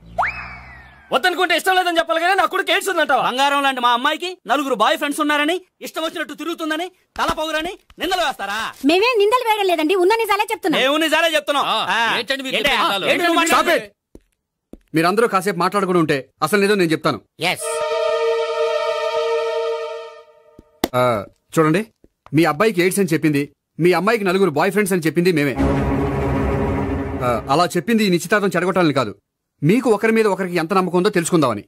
వద్దనుకుంటే ఇష్టం లేదని చెప్పాలి కదా. నా కొడుకు ఎయిడ్స్ ఉందంటావా? బంగారం లాంటి మా అమ్మాయికి 4 బాయ్ ఫ్రెండ్స్ ఉన్నారని, ఇష్టం వచ్చినట్టు తిరుగుతుందని, తల పౌరని నిందలు వేస్తారా? మేమేం నిందలు వేయడం లేదండి, ఉన్న నిజాలే చెప్తున్నాం. మేము నిజాలే చెప్తున్నాం. మీరందరూ కాసేపు మాట్లాడుకుని ఉంటే అసలు లేదో నేను చెప్తాను. చూడండి, మీ అబ్బాయికి ఎయిడ్స్ అని చెప్పింది, మీ అమ్మాయికి 4 బాయ్ ఫ్రెండ్స్ అని చెప్పింది మేమే. అలా చెప్పింది ఈ నిశ్చితార్థం చెడగొట్టాలని కాదు, మీకు ఒకరి మీద ఒకరికి ఎంత నమ్మకం ఉందో తెలుసుకుందామని.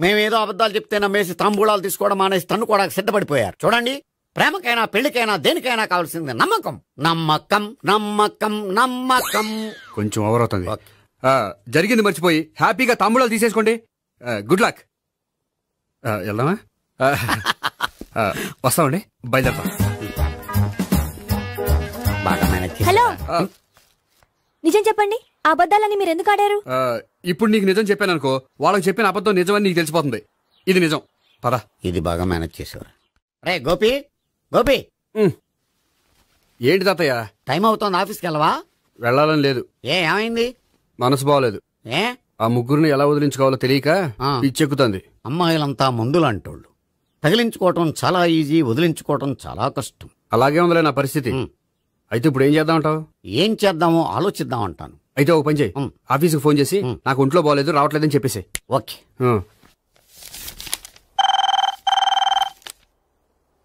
మేమేదో అబద్ధాలు చెప్తే నమ్మేసి తాంబూలాలు తీసుకోవడం మానేసి తన్ను కూడా సిద్ధపడిపోయారు. చూడండి, ప్రేమకైనా పెళ్లికైనా దేనికైనా కావాల్సింది నమ్మకం. నమ్మకం నమ్మకం నమ్మకం. కొంచెం ఓవర్ అవుతుంది. జరిగింది మర్చిపోయి హ్యాపీగా తాంబూలాలు తీసేసుకోండి. Good luck. వెళ్దామా? వస్తామండి, బయలుదేరతాం. హలో, నిజం చెప్పండి, ఆ అబద్ధాలని మీరు ఎందుకు ఆడారు? ఇప్పుడు నీకు నిజం చెప్పాను అనుకో, వాళ్ళకి చెప్పిన అబద్ధం నిజమని నీకు తెలిసిపోతుంది. ఇది నిజం. పదా. ఇది బాగా మేనేజ్ చేసేవారు. రే గోపి, గోపి. ఏంటి తాతయ్య? టైం అవుతోంది, ఆఫీస్కి వెళ్ళవా? వెళ్ళాలని లేదు. ఏమైంది? మనసు బాగోలేదు. ఆ 3 ఎలా వదిలించుకోవాలో తెలియక పిచ్చెక్కుతుంది. అమ్మాయిలంతా మందులాంటోళ్ళు. తగిలించుకోవటం చాలా ఈజీ, వదిలించుకోవటం చాలా కష్టం. అలాగే ఉందిలే నా పరిస్థితి. అయితే ఇప్పుడు ఏం చేద్దామంటావు? ఏం చేద్దామో ఆలోచిద్దామంటాను. అయితే ఒక పని చేయి, ఆఫీస్కి ఫోన్ చేసి నాకు ఒంట్లో బాగోలేదు రావట్లేదని చెప్పేసి. ఓకే.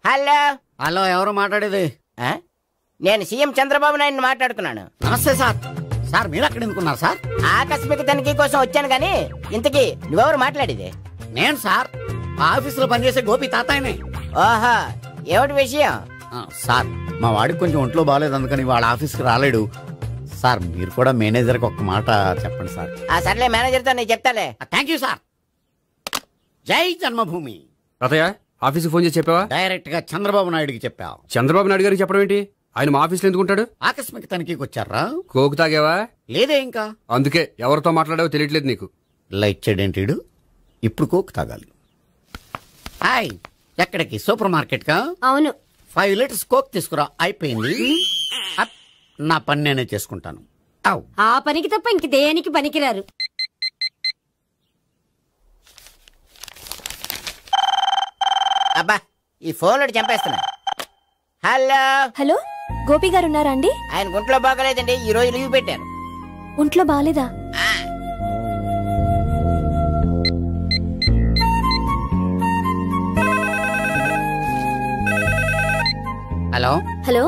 హలో హలో, ఎవరు మాట్లాడేది? నేను సీఎం చంద్రబాబు నాయుడు మాట్లాడుతున్నాను. నమస్తే సార్. సార్ మీరు అక్కడ ఎందుకున్నారు సార్? ఆకస్మిక తనిఖీ కోసం వచ్చాను గానీ ఇంతకీ నువ్వెవరు మాట్లాడేది? నేను సార్, ఆఫీసులో పనిచేసే గోపి తాతాయనే. ఓహో, ఏమిటి విషయం? సార్, మా వాడికి కొంచెం ఒంట్లో బాగాలేదు, అందుకని వాళ్ళ ఆఫీస్కి రాలేడు. సార్ మీరు కూడా మేనేజర్కి ఒక మాట చెప్పండి సార్. సర్లే, మేనేజర్తో నేను చెప్తాలే. Thank you sir. జై జన్మభూమి. తాతయ్య, ఆఫీస్కి ఫోన్ చేసి చెప్పావా? డైరెక్ట్ గా చంద్రబాబు నాయుడుకి చెప్పావు. చంద్రబాబు నాయుడు గారికి చెప్పడం ఏంటి? ఆయన మా ఆఫీస్లో ఎందుకుంటాడు? ఆకస్మిక తనిఖీకి వచ్చారా? కోకు తాగావా? లేదే ఇంకా. అందుకే ఎవరితో మాట్లాడావో తెలియట్లేదు నీకు. లైట్ చేయడేంటిడు? ఇప్పుడు కోక్ తాగాలి. హాయ్, ఎక్కడికి? సూపర్ మార్కెట్ కా? అవును. 5 లీటర్స్ కోక్ తీసుకురా. అయిపోయింది. నా పని నేనే చేసుకుంటాను. ఆ పనికి తప్ప ఇంక దేనికి పనికిరారు. అబ్బా ఈ ఫోన్ చంపేస్తున్నా. హలో హలో, గోపి గారు ఉన్నారా అండి? ఆయన గుంట్లో బాగలేదండి, ఈ రోజు లీవ్ పెట్టారు. ఒంట్లో బాగాలేదా? హలో హలో,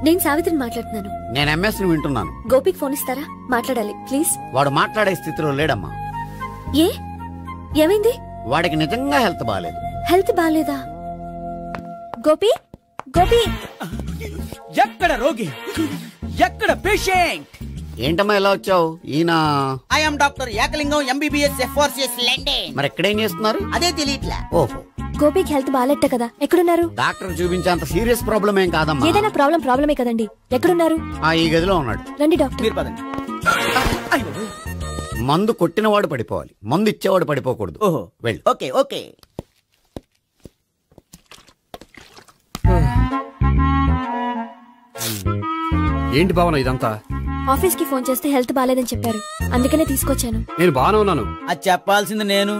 నేను సావిత్రిని మాట్లాడుతున్నాను. నేను ఎంఎస్ని వింటున్నాను. గోపికి ఫోన్ ఇస్తారా? మాట్లాడాలి ప్లీజ్. వాడు మాట్లాడే స్థితిలో లేడమ్మా. ఏ ఏమైంది? వాడికి నిజంగా హెల్త్ బాగాలేదు. హెల్త్ బాగాలేదా? గోపి గోపి, ఎక్కడ రోగి, ఎక్కడ పేషెంట్? ఏంటమ్మా ఇలా వచ్చావు? ఈయన I'm doctor Ekalingam MBBS FRCS London. మరి ఎక్కడేం చేస్తున్నారు? అదే తెలియట్లా. ఓహో, గోపికి హెల్త్ బాగాలెట్ట కదా, ఎక్కడున్నారు? డాక్టర్ చూపించేంత సీరియస్ ప్రాబ్లం ఏం కాదమ్మా. ఏదైనా ప్రాబ్లమే కదండి. ఎక్కడున్నారు? ఈ గదిలో ఉన్నాడు. రండి డాక్టర్. మీరు పదండి. మందు కొట్టినవాడు పడిపోవాలి, మందు ఇచ్చేవాడు పడిపోకూడదు. ఓహో, వెళ్ళు. Okay okay. ఏంటి భావన ఇదంతా? ఆఫీస్ కి ఫోన్ చేస్తే హెల్త్ బాగాలేదని చెప్పారు, అందుకనే తీసుకొచ్చాను. నేను బాగానే ఉన్నాను. అది చెప్పాల్సింది నేను.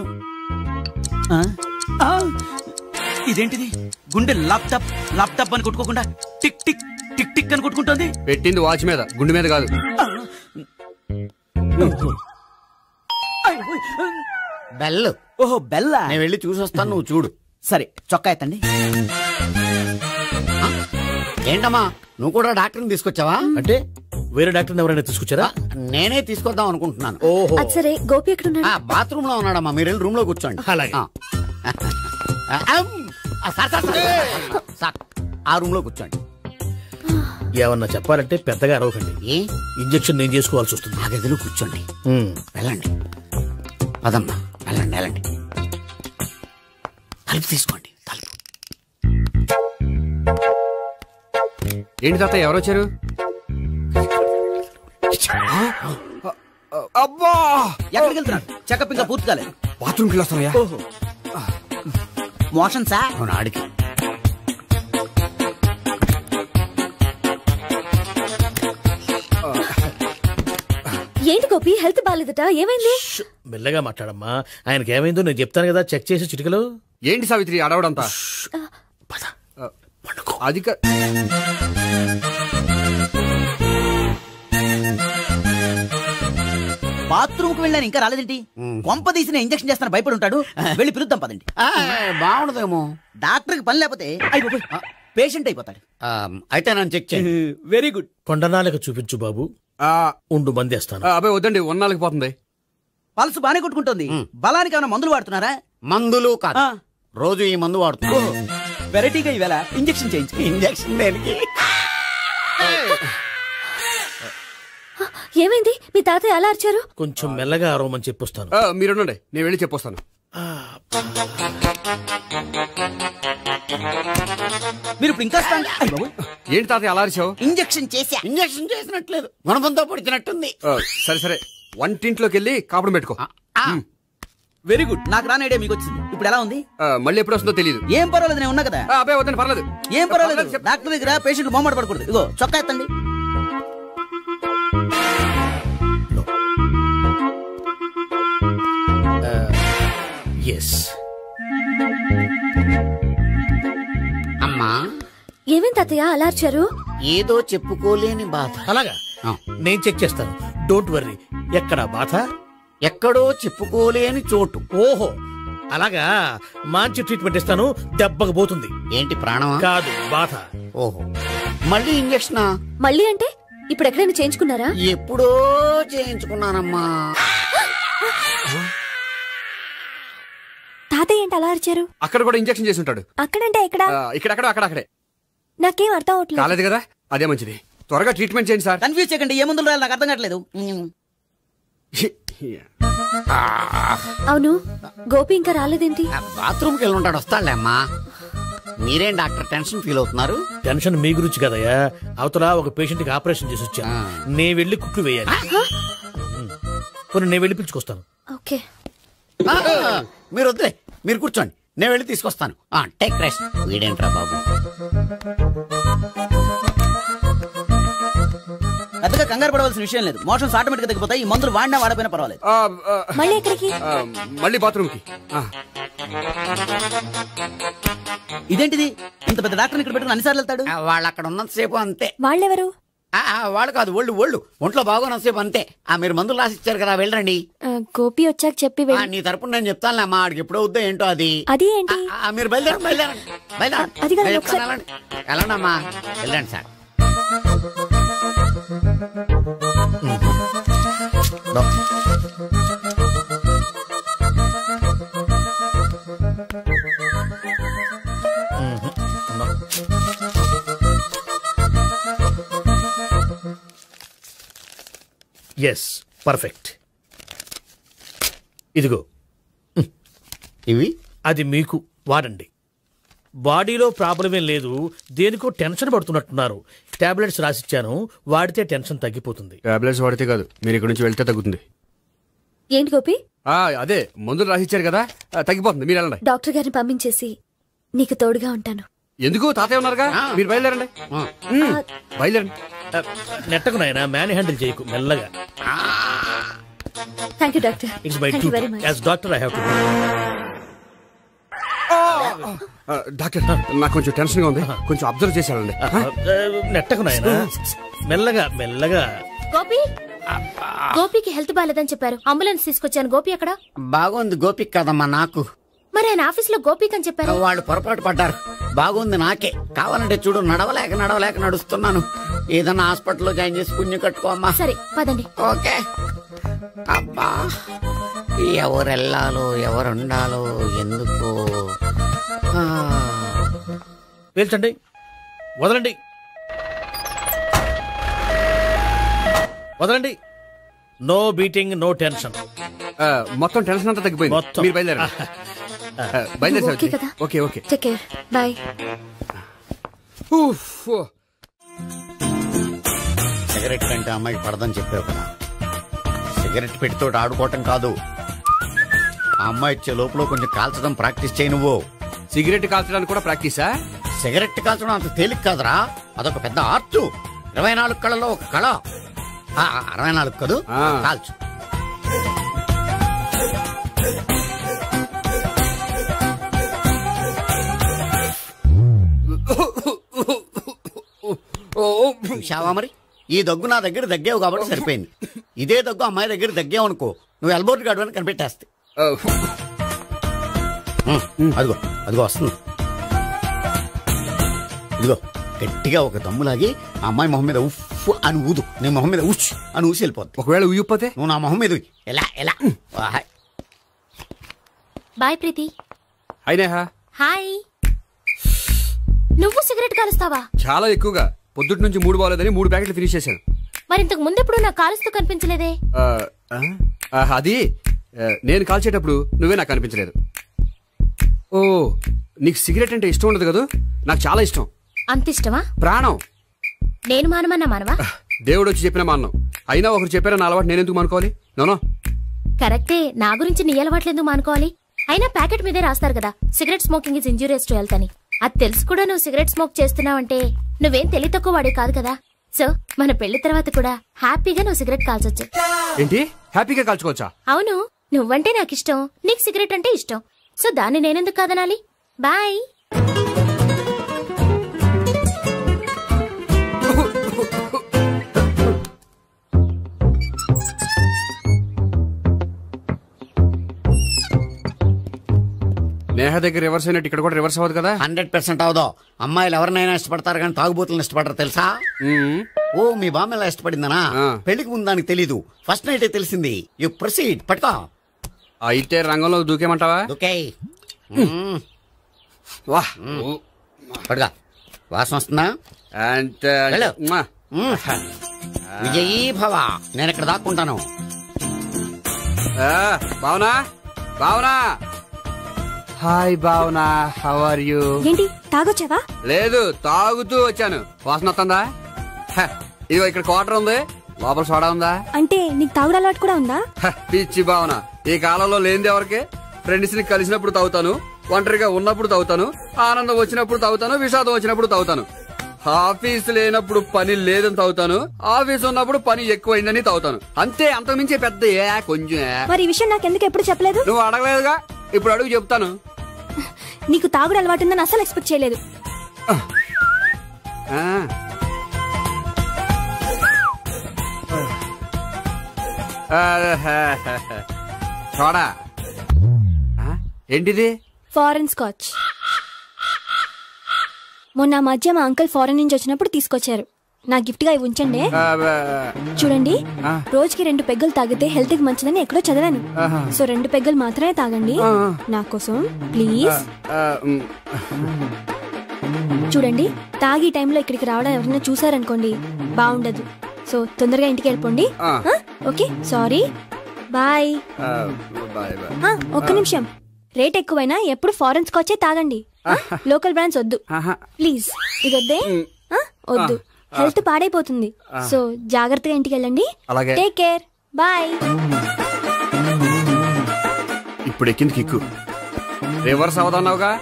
ఇదేంటిది? గుండె లాప్టాప్ లాప్టాప్ అని కొట్టుకోకుండా టిక్ టిక్ టిక్ టిక్ అని కొట్టుకుంటుంది. పెట్టింది వాచ్ మీద, గుండె మీద కాదు. బెల్. ఓహో బెల్లా. నేను వెళ్ళి చూసొస్తాను, నువ్వు చూడు. సరే, చొక్కా ఎత్తండి. ఏంటమ్మా, నువ్వు కూడా డాక్టర్ని తీసుకొచ్చావా? అంటే వేరే డాక్టర్ ఎవరైనా తీసుకొచ్చారా? నేనే తీసుకొద్దాం అనుకుంటున్నాను. ఓహో, సరే. గోపి ఎక్కడున్నాడు? బాత్రూమ్ లో ఉన్నాడమ్మా, మీరు వెళ్ళి రూమ్ లో కూర్చోండి. అలాగే. సార్, ఆ రూమ్ లో కూర్చోండి. ఏమన్నా చెప్పాలంటే పెద్దగా అరవకండి. ఇంజెక్షన్ నేను చేసుకోవాల్సి వస్తుంది. ఆ గదిలో కూర్చోండి. వెళ్ళండి, పదమ్మా, వెళ్ళండి వెళ్ళండి. తలుపు తీసుకోండి, తలుపు. ఏంటి తాత, ఎవరు వచ్చారు? అబ్బా, ఎక్కడికి వెళ్తున్నాడు? చెకప్ ఇంకా పూర్తి కాలేదు. బాత్రూమ్కి వస్తున్నాయా? ఓహో, మోషన్ సార్. అవును, ఆడికి. ఏంటి గోపి, హెల్త్ బాగాలేదట, ఏమైంది? మెల్లగా మాట్లాడమ్మా. ఆయనకి ఏమైందో నేను చెప్తాను కదా, చెక్ చేసి చిటికలు. ఏంటి సావిత్రి అడవడంతా? అది బాత్రూమ్ కు వెళ్ళాను, ఇంకా రాలేదేంటి? కొంప తీసిన ఇంజక్షన్ చేస్తాను భయపడి ఉంటాడు. వెళ్ళి పిలుద్దాం పదండి. బాగుండదేమో. డాక్టర్ కి పని లేకపోతే పేషెంట్ అయిపోతాడు. అయితే నన్ను చెక్ చేయండి. Very good. కొండనాలకు చూపించు బాబు. ఉండు, మందేస్తాను. అబ్బాయి వద్దండి, ఉన్నాళ్ళకి పోతుంది. పల్సు బానే కొట్టుకుంటుంది. బలానికి ఏమైనా మందులు వాడుతున్నారా? మందులు కాదు, రోజు ఈ మందు వాడుతున్నా. వెరైటీగా ఈవేళ ఇంజక్షన్ చేయించు. ఇంజక్షన్ దేనికి? ఏమైంది? మీ తాతయ్య అలా అరిచారు? కొంచెం మెల్లగా అరవమని చెప్పొస్తాను. మీరుండండి, నేను వెళ్ళి చెప్పొస్తాను. మీరు ఇప్పుడు ఇంకా ఏంటి తాతయ్య అలా అరిచావు? ఇంజక్షన్ చేసా. ఇంజక్షన్ చేసినట్లేదు, గుణపంతో పొడిచినట్టుంది. సరే సరే, వంటింట్లోకి వెళ్ళి కాపుడు పెట్టుకో. Very good. నాకు రాని ఐడియా మీకు వచ్చింది. ఇప్పుడు ఎలా ఉంది? మళ్ళీ ఎప్పుడు వస్తుందో తెలియదు. ఏం పర్వాలేదు, నేను ఉన్నా కదా. అబ్బాయి వద్దండి, పర్లేదు. ఏం పర్వాలేదు. డాక్టర్ దగ్గర పేషెంట్ మొహమాట పడకూడదు. ఇగో చొక్కా ఎత్తండి. అమ్మా, ఏమేం తాతయ్య అలా అరిచారు? ఏదో చెప్పుకోలేని బాధ. అలాగా, నేను చెక్ చేస్తాను. Don't worry. ఎక్కడ బాధ? ఎక్కడో చెప్పుకోలేని చోటు. ఓహో, అలాగా. మంచి ట్రీట్మెంట్ ఇస్తాను, దెబ్బకు పోతుంది. ఏంటి, ప్రాణమా? కాదు, బాధ. ఓహో, మళ్ళీ ఇంజక్షనా? మళ్ళీ అంటే ఇప్పుడు ఎక్కడైనా చేయించుకున్నారా? ఎప్పుడో చేయించుకున్నానమ్మా. తాతయ్య ఏంటి అలా అరిచారు? అక్కడ కూడా ఇంజక్షన్ చేసి ఉంటాడు. అక్కడంటే ఎక్కడ? ఇక్కడ అక్కడే. నాకేం అర్థం అవట్లేదు. కాలేదు కదా, అదే మంచిది. త్వరగా ట్రీట్మెంట్ చేయండి సార్. కన్ఫ్యూజ్ చేయకండి. ఏ మందులు రాయాలి నాకు అర్థం కావట్లేదు. అవును, గోపి ఇంకా రాలేదేంటి? బాత్రూమ్కి వెళ్ళి ఉంటాడు, వస్తాడులే అమ్మా. మీరేం డాక్టర్ టెన్షన్ ఫీల్ అవుతున్నారు? టెన్షన్ మీ గురించి కదయ్యా. అవతల ఒక పేషెంట్ కి ఆపరేషన్ చేసి వచ్చాను, నేను వెళ్ళి కుట్లు వేయాలి. నేను వెళ్ళి పిలుచుకొస్తాను. ఓకే మీరు వద్దులే, మీరు కూర్చోండి, నేను వెళ్ళి తీసుకొస్తాను. Take rest. వీడేంట్రా బాబు? పెద్దగా కంగారు పడవలసిన విషయం లేదు. మోషన్స్ ఆటోమేటిక్ గా తగ్గిపోతాయి. ఈ మందులు వాడినా వాడపోయినా పర్వాలేదు. మళ్ళీ ఎక్కడికి? మళ్ళీ బాత్రూమ్ కి. ఇదేంటిది? ఇంత పెద్ద డాక్టర్ ఇక్కడ పెట్టుకుని అన్నిసార్లు వెళ్తాడు? వాళ్ళు అక్కడ ఉన్నంతసేపు అంతే. వాళ్ళెవరు? వాళ్ళు కాదు, ఒళ్ళు ఒంట్లో బాగోనంతసేపు అంతే. మీరు మందులు రాసి ఇచ్చారు కదా, వెళ్ళండి. గోపి వచ్చాక చెప్పి నీ తరపున నేను చెప్తానులే అమ్మా, ఆడికి ఎప్పుడో వద్దో ఏంటో అది. అది ఏంటి? మీరు బయలుదేరండి. వెళ్ళండి అమ్మా, వెళ్ళండి సార్. Yes, perfect. ఇదిగో ఇవి, అది మీకు వాడండి. బాడీలో ప్రాబ్లం ఏం లేదు, దేనికో టెన్షన్ పడుతున్నట్టున్నారు. టాబ్లెట్స్ రాసిచ్చాను, వాడితే టెన్షన్ తగ్గిపోతుంది. టాబ్లెట్స్ వాడితే కాదు, మీరు ఇక్కడ నుంచి వెళ్తే తగ్గుతుంది. ఏంటి గోపి? అదే మందులు రాసిచ్చారు కదా, తగ్గిపోతుంది. మీరు వెళ్ళండి. డాక్టర్ గారిని పంపించేసి నీకు తోడుగా ఉంటాను. ఎందుకు? తాతయ్య ఉన్నారుగా, మీరు బయలుదేరండి. బయలుదేరండి. నెట్టకు నాయనా, మ్యాన్ హ్యాండిల్ చేయకు, మెల్లగా. Thank you doctor. It's my duty as doctor. I have to. Doctor, నాకు కొంచెం టెన్షన్ గా ఉంది, కొంచెం అబ్జర్వ్ చేశానండి. నెట్టకు నాయనా, మెల్లగా మెల్లగా. గోపి, గోపికి హెల్త్ బాలేదని చెప్పారు, అంబులెన్స్ తీసుకొచ్చాను. గోపి అక్కడ? బాగుంది గోపిక్ కదమ్మా నాకు. మరి ఆయన ఆఫీస్ లో గోపిక్ అని చెప్పారు. వాళ్ళు పొరపాటు పడ్డారు. బాగుంది నాకే. కావాలంటే చూడు, నడవలేక నడుస్తున్నాను. ఏదన్నా హాస్పిటల్లో జాయిన్ చేసి పుణ్యం కట్టుకోమ్మా. సరే పదండి. ఓకే. అబ్బా, ఎవరెళ్ళాలో ఎవరుండాలో ఎందుకు. పేల్చండి, వదలండి, వదలండి. No beating, no tension. మొత్తం టెన్షన్ అంతా తగ్గిపోయింది. మొత్తం మీరు బయలుదేరండి. బయలుదేరి. Okay okay, take care, bye. Cigarette కంటే అమ్మాయికి పడదని చెప్పావు కదా. సిగరెట్ పెట్టితో ఆడుకోవటం కాదు, ఆ అమ్మాయి ఇచ్చే లోపల కొంచెం కాల్చడం ప్రాక్టీస్ చేయి. నువ్వు సిగరెట్ కాల్చడానికి కూడా ప్రాక్టీసా? సిగరెట్ కాల్చడం అంత తేలిక కాదురా, అదొక పెద్ద ఆర్ట్. 24 కళలో ఒక కళ. 64 కదూ, కాల్చు. చూశావా మరి, ఈ దగ్గు నా దగ్గర దగ్గేవు కాబట్టి సరిపోయింది. ఇదే దగ్గు అమ్మాయి దగ్గర దగ్గేవు అనుకో, నువ్వు ఎల్బోర్డ్ గాడు అని కనిపెట్టేస్తే. అదిగో అదిగో వస్తుంది. ఇదిగో గట్టిగా ఒక దమ్ములాగి ఆ అమ్మాయి మొహం మీద ఉఫ్ అని ఊదు, నీ మొహం మీద ఉచ్ అని ఊసి వెళ్ళిపోద్ది. ఒకవేళ ఊగిపోతే నువ్వు నా మొహం మీద ఎలా ఎలా. బాయ్ ప్రీతి. అయినా హాయ్. నువ్వు సిగరెట్ కాలుస్తావా? చాలా ఎక్కువగా. పొద్దుటి నుంచి 3 బాలేదని 3 ప్యాకెట్లు ఫినిష్ చేశాను. మరి ఇంతకు ముందెప్పుడు నాకు కాలుస్తూ కనిపించలేదే? అది నేను కాల్చేటప్పుడు నువ్వే నాకు కనిపించలేదు. ఓ, నీకు సిగరెట్ అంటే ఇష్టం ఉండదు కదా? నాకు చాలా ఇష్టం. అంత ఇష్టమా? ప్రాణం. నేను మానమన్నా మానవా? దేవుడు వచ్చి చెప్పిన మానం. అయినా ఒకరు చెప్పారా నా అలవాటు నేనెందుకు మానుకోవాలి? నోనో. కరెక్టే, నా గురించి నీ అలవాట్లు ఎందుకు మానుకోవాలి? అయినా ప్యాకెట్ మీదే రాస్తారు కదా, cigarette smoking is injurious to health అని. అది తెలుసు కూడా నువ్వు సిగరెట్ స్మోక్ చేస్తున్నావంటే నువ్వేం తెలివి తక్కువ వాడే కాదు కదా. సో మన పెళ్లి తర్వాత కూడా హ్యాపీగా నువ్వు సిగరెట్ కాల్చొచ్చు. ఏంటి? హ్యాపీగా కాల్చుకోవచ్చా? అవును, నువ్వంటే నాకు ఇష్టం, నీకు సిగరెట్ అంటే ఇష్టం. సో దాన్ని నేనెందుకు కాదనాలి? బాయ్. నేహ దగ్గర రివర్స్ అయినట్టు ఇక్కడ కూడా రివర్స్ అవ్వదు కదా? 100% అవదో. అమ్మాయిలు ఎవరినైనా ఇష్టపడతారు కానీ తాగుబోతులను ఇష్టపడరు తెలుసా? ఓ, మీ బామ్మ ఎలా ఇష్టపడిందనా? పెళ్లికి ముందు దానికి తెలీదు, ఫస్ట్ నైటే తెలిసింది. You proceed. పట్టుకో. అయితే రంగంలో దూకేమంటావా? దూకే. పడుగా. వాసన వస్తుందా? విజయీ భవ. నేను ఇక్కడ దాక్కుంటాను. Bhavana, Bhavana. Hi Bhavana, how are you? ఏంటి తాగొచ్చావా? లేదు, తాగుతూ వచ్చాను. వాసన వస్తుందా? ఇదిగో ఇక్కడ క్వార్టర్ ఉంది, లోపల సోడా ఉందా? అంటే నీకు తాగుడు అలవాటు కూడా ఉందా? పిచ్చి భావన. ఈ కాలంలో లేనిది ఎవరికి? ఫ్రెండ్స్ ని కలిసినప్పుడు తాగుతాను, ఒంటరిగా ఉన్నప్పుడు తాగుతాను, ఆనందం వచ్చినప్పుడు తాగుతాను, విషాదం వచ్చినప్పుడు తాగుతాను. ఆఫీస్ లేనప్పుడు పని లేదని తాగుతాను, ఆఫీస్ ఉన్నప్పుడు పని ఎక్కువైందని తాగుతాను. అంతే, అంతకుమించే పెద్ద కొంచెం. మరి ఈ విషయం నాకెందుకు ఎప్పుడు చెప్పలేదు? నువ్వు అడగలేదుగా, ఇప్పుడు అడుగు చెప్తాను. నీకు తాగుడు అలవాటు ఉందని అసలు ఎక్స్పెక్ట్ చేయలేదు. చూడా ఏంటిది? Foreign scotch. మొన్న మధ్య మా అంకుల్ ఫారెన్ నుంచి వచ్చినప్పుడు తీసుకొచ్చారు. నా గిఫ్ట్ గా ఇవి ఉంచండి. చూడండి, రోజుకి 2 పెగ్గులు తాగితే హెల్త్ కి మంచిదని ఎక్కడో చదివాను. సో 2 పెగ్గులు మాత్రమే తాగండి నా కోసం ప్లీజ్. చూడండి, తాగి టైంలో ఇక్కడికి రావడం ఎవరైనా చూసారనుకోండి బాగుండదు. సో తొందరగా ఇంటికి వెళ్ళిపోండి. Okay, sorry, bye. ఒక్క నిమిషం, రేట్ ఎక్కువైనా ఎప్పుడు ఫారెన్ స్కాచే తాగండి. లోకల్ బ్రాండ్స్ వద్దు ప్లీజ్. ఇది వద్దే, వద్దు, హెల్త్ పాడైపోతుంది. సో జాగ్రత్తగా ఇంటికి వెళ్ళండి. Take care, bye. ఇప్పుడు ఎక్కింది కిక్కు. రివర్స్ అవదన్నావుగా?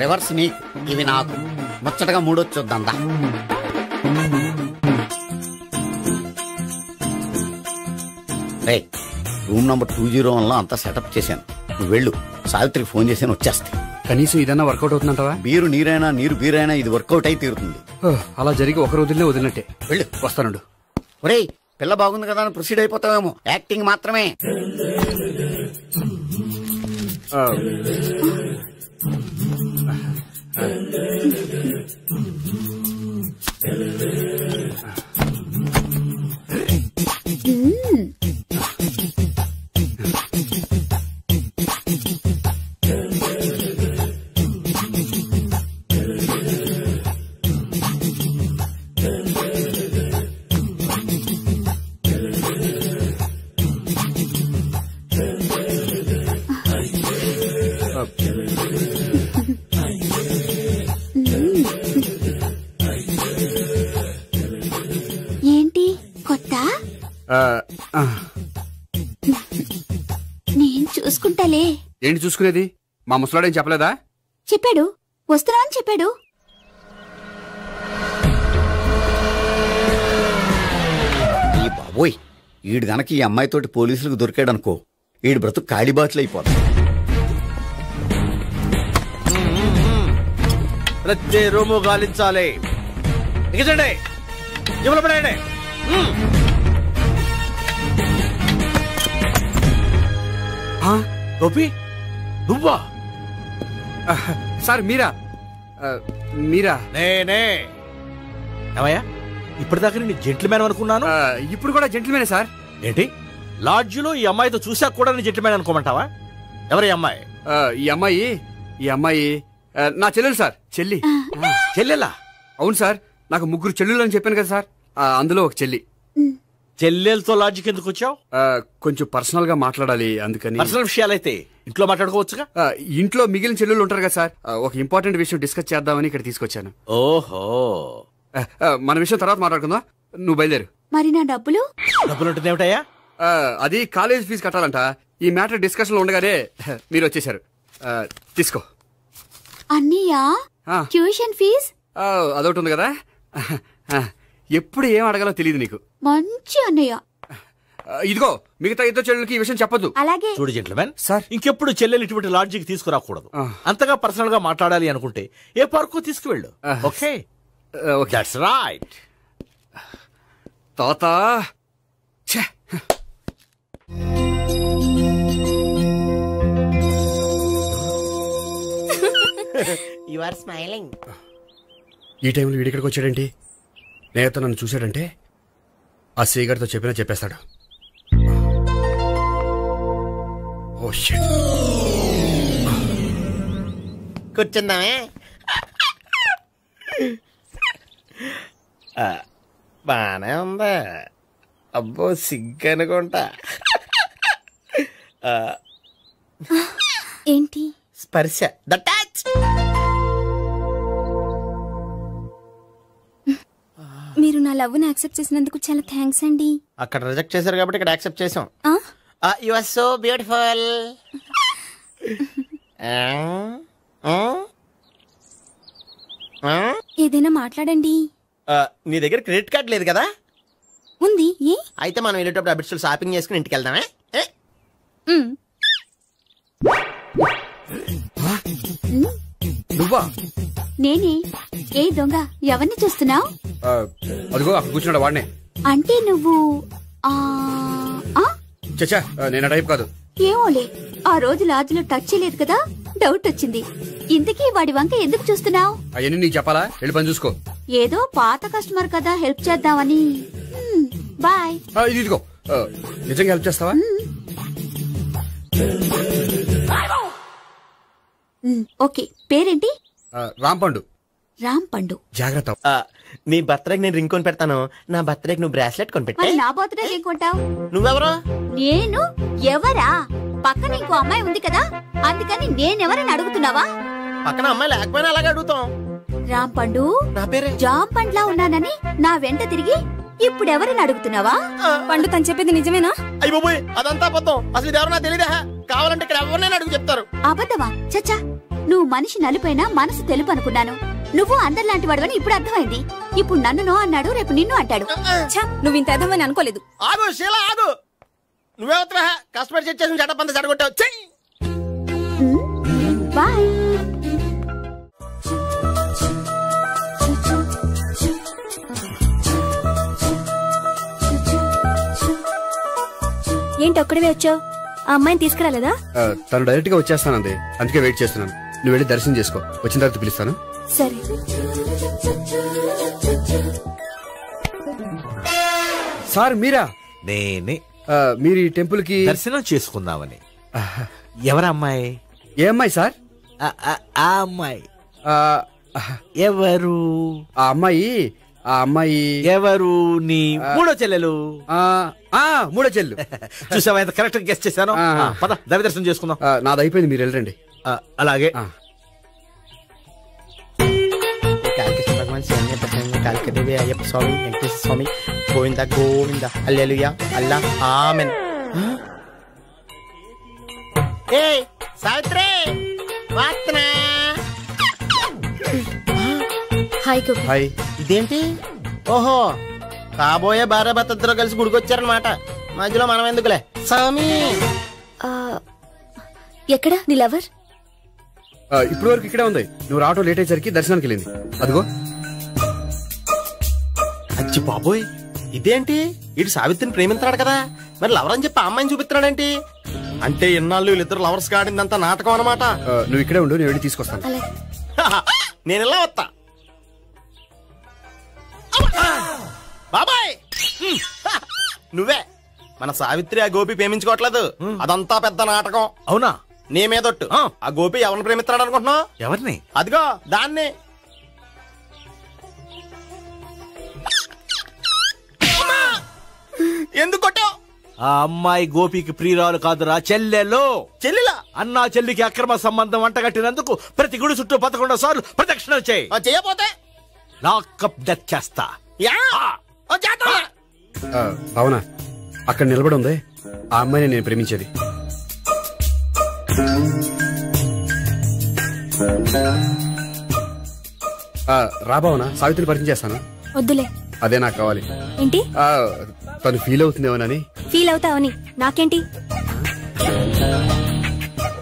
రివర్స్ నీకు, ఇవి నాకు. ముచ్చటగా మూడొచ్చొద్దా? రూమ్ నంబర్ 201 లో అంతా సెటప్ చేశాను. నువ్వు వెళ్ళు, సావిత్రికి ఫోన్ చేశాను, వచ్చేస్తా. కనీసం ఇదన్నా వర్కౌట్ అవుతుందంటావా? బీరు నీరైనా నీరు బీరైనా ఇది వర్కౌట్ అయి తీరుతుంది. అలా జరిగి ఒక రోజులే వదిలినట్టే. వెళ్ళు, వస్తానుండు. ఒరేయ్, పిల్ల బాగుంది కదా అని ప్రొసీడ్ అయిపోతావేమో. యాక్టింగ్ మాత్రమే. ఏంటి కొత్త? నేను చూసుకుంటాలే. ఏంటి చూసుకునేది? మా ముసలాడేం చెప్పలేదా? చెప్పాడు, వస్తున్నా అని చెప్పాడు. ఈ బాబోయ్, ఈడు గనక ఈ అమ్మాయితోటి పోలీసులకు దొరికాడనుకో, ఈడు బ్రతుకు కాళీబాట్లు అయిపోతాడు. ప్రతి రూము గాలించాలి. ఎగచండి, ఇవ్వలు పడండి. గోపి, నువ్వా? సార్ మీరా? మీరా? నేనే. ఏమయ్యా, ఇప్పటిదాకా నేను జెంట్లమ్యాన్ అనుకున్నాను. ఇప్పుడు కూడా జెంట్లమ్యానే సార్. ఏంటి, లాడ్జిలో ఈ అమ్మాయితో చూసాక కూడా నేను జెంట్లమ్యాన్ అనుకోమంటావా? ఎవరి అమ్మాయి? ఈ అమ్మాయి నా చెల్లెలు సార్. చెల్లెలా? అవును సార్, నాకు 3 చెల్లెలు అని చెప్పాను కదా సార్, అందులో ఒక చెల్లి. చెల్లెలతో లాడ్జికి ఎందుకు వచ్చావు? కొంచెం పర్సనల్ గా మాట్లాడాలి, అందుకని. పర్సనల్ విషయాలైతే ఇంట్లో మాట్లాడుకోవచ్చుగా. ఇంట్లో మిగిలిన చెల్లెలు ఉంటారు కదా సార్, ఒక ఇంపార్టెంట్ విషయం డిస్కస్ చేద్దామని ఇక్కడ తీసుకొచ్చాను. ఓహో, మన విషయం తర్వాత మాట్లాడుకుందాం, నువ్వు బయలుదేరు. మరి నా డబ్బులు? డబ్బులు ఉంటుంది ఏమిటయ్యా? అది కాలేజ్ ఫీజు కట్టాలంట. ఈ మ్యాటర్ డిస్కషన్ లో ఉండగానే మీరు వచ్చేసారు. తీసుకో. అన్నయ్యా, ట్యూషన్ ఫీజ్? అదొకటి ఉంది కదా, ఎప్పుడు ఏం అడగాలో తెలియదు నీకు. మంచి అన్నయ్య. ఇదిగో, మిగతా 2 చెల్లెలకి ఈ విషయం చెప్పొద్దు. అలాగే. చూడు జెంట్లమెన్ సార్, ఇంకెప్పుడు చెల్లెలు ఇటువంటి లాడ్జికి తీసుకురాకూడదు. అంతగా పర్సనల్ గా మాట్లాడాలి అనుకుంటే ఏ పార్కు తీసుకువెళ్ళు. Okay, that's right. తాత, యు ఆర్ స్మైలింగ్. ఈ టైంలో వీడిక్కడికి వచ్చాడేంటి? నేత నన్ను చూశాడంటే ఆ సీగారితో చెప్పేస్తాడు. Oh shit. కూర్చుందామే. బానే ఉందా? అబ్బో, సిగ్గనుకుంటా. ఏంటి? స్పర్శ, ద టచ్. లవ్ ని యాక్సెప్ట్ చేసినందుకు చాలా థ్యాంక్స్ అండి. అక్కడ రిజెక్ట్ చేశారు కాబట్టి ఇక్కడ యాక్సెప్ట్ చేసాం. You are so beautiful. ఏదైనా మాట్లాడండి. నీ దగ్గర క్రెడిట్ కార్డ్ లేదు కదా? ఉంది. అయితే మనం వెళ్ళేటప్పుడు అబిడ్స్ షాపింగ్ చేసుకుని ఇంటికి వెళ్దామే. నువ్వా? నేనే. ఏ దొంగ, ఎవరిని చూస్తున్నావు? అదిగో అక్కడ కూర్చున్నాడు వాడినే. అంటే నువ్వు చచ్చా, నేను టైప్ కాదు. ఏమోలే, ఆ రోజు లాడ్జ్లో టచ్ చేయలేదు కదా, డౌట్ వచ్చింది. ఇంతకీ వాడి వంక ఎందుకు చూస్తున్నావు? అవన్నీ నీకు చెప్పాలా? వెళ్ళి పని చూసుకో. ఏదో పాత కస్టమర్ కదా, హెల్ప్ చేద్దామని. బాయ్. ఇదిగో, నిజంగా హెల్ప్ చేస్తావా? ఓకే. పేరేంటి? రాంపండు. రాంపండు. జాగ్రత్త. నీ బర్త్డేకి నేను రింగ్ కొని పెడతాను, నా బర్త్డేకి నువ్వు బ్రాస్లెట్ కొని పెట్టా. నా బర్త్డే ఏం కొంటావు? నువ్వెవరో? నేను ఎవరా? పక్కన ఇంకో అమ్మాయి ఉంది కదా, అందుకని నేనెవరని అడుగుతున్నావా? పక్కన అమ్మాయి లేకపోయినా అలాగే అడుగుతాం. రాంపండు, నా పేరే. జామ్ పండ్లా ఉన్నానని నా వెంట తిరిగి ఇప్పుడెవరని అడుగుతున్నావా? పండు తను చెప్పేది నిజమేనా? అయ్య బాబోయ్, అదంతా అబద్ధం. అసలు ఇది ఎవరు నాకు తెలియదా? కావాలంటే ఇక్కడ ఎవరినైనా అడుగు చెప్తారు. అబద్ధమా? చచ్చా, నువ్వు మనిషి నలుపైనా మనసు తెలుపు అనుకున్నాను. నువ్వు అందరిలాంటి వాడవని ఇప్పుడు అర్థమైంది. ఇప్పుడు నన్ను నో అన్నాడు, రేపు నిన్ను అంటాడు. నువ్వు ఇంత అర్థమని అనుకోలేదు. ఆగు శీల, ఆగు. నువ్వేవత్తవా? కష్టపడి చెక్ చేసి చెడ్డ పంద చెడగొట్టావు. బాయ్. ఏంటి ఒక్కడివే వచ్చావు? ఆ అమ్మాయిని తీసుకురాలేదా? తను డైరెక్ట్ గా వచ్చేస్తానంది, అందుకే వెయిట్ చేస్తున్నాను. నువ్వు వెళ్ళి దర్శనం చేసుకో, వచ్చిన తర్వాత పిలుస్తాను. సరే. సార్ మీరా? నేనే. మీరు ఈ టెంపుల్ కి దర్శనం చేసుకుందామని. ఎవరు అమ్మాయి? ఏ అమ్మాయి సార్? ఆ అమ్మాయి ఎవరు? ఆ అమ్మాయి ఎవరు? నీ మూడో చెల్లెలు. మూడో చెల్లు. చూసావా ఎంత కరెక్ట్ గెస్ట్ చేశాను? పద దైవ దర్శనం చేసుకుందాం. నాది అయిపోయింది, మీరు వెళ్ళండి. అలాగే. కాళికాదేవి, అయ్యప్ప స్వామి, వెంకటేశ్వర స్వామి, గోవింద గోవింద, హల్లెలూయా, అల్లా, ఆమెన్. ఏయ్ సావిత్రి, వాత్నా. హాయ్ గోపి. హాయ్. ఇదేంటి? ఓహో, కాబోయే భార్య భర్త ఇద్దరు కలిసి గుడికొచ్చారనమాట. మధ్యలో మనం ఎందుకులే స్వామి. ఎక్కడ నీ లవర్? ఇప్పుడు వరకు ఇక్కడే ఉంది. నువ్వు రావటం లేట్ అయ్యేసరికి దర్శనానికి వెళ్ళింది. అదిగో. అచ్చి బాబోయ్, ఇదేంటి? ఇటు సావిత్రిని ప్రేమిస్తున్నాడు కదా, మరి లవర్ అని చెప్పి అమ్మాయిని చూపిస్తున్నాడేంటి? అంటే ఇన్నాళ్ళు వీళ్ళిద్దరు లవర్స్ కాడిందంతా నాటకం అనమాట. నువ్వు ఇక్కడే ఉండు, నేను వెళ్ళి తీసుకొస్తాను. నేను ఇలా వస్తా. బాబాయ్, నువ్వే. మన సావిత్రి ఆ గోపి ప్రేమించుకోవట్లేదు, అదంతా పెద్ద నాటకం. అవునా? నీ మీదొట్టు. ఆ గోపి ఎవరిని ప్రేమిస్తున్నాడు అనుకుంటున్నావు? ఎవరిని? అదిగో దాన్ని. ఎందుకు కొట్టావు? ఆ అమ్మాయి గోపికి ప్రియురాలు కాదురా, చెల్లెలు. చెల్లెలా? అన్నా చెల్లికి అక్రమ సంబంధం వంటగట్టినందుకు ప్రతి గుడి చుట్టూ 11 సార్లు ప్రదక్షిణ చేయి. చేయపోతే లాకప్ డెత్ చేస్తా. భావన, అక్కడ నిలబడి ఉంది ఆ అమ్మాయిని నేను ప్రేమించేది. రా భావన, సావిత్రిని పరిచయం చేస్తాను. వద్దులే. అదే నాకు కావాలి. ఏంటి? తను ఫీల్ అవుతుందేమోనని. ఫీల్ అవుతావని నాకేంటి?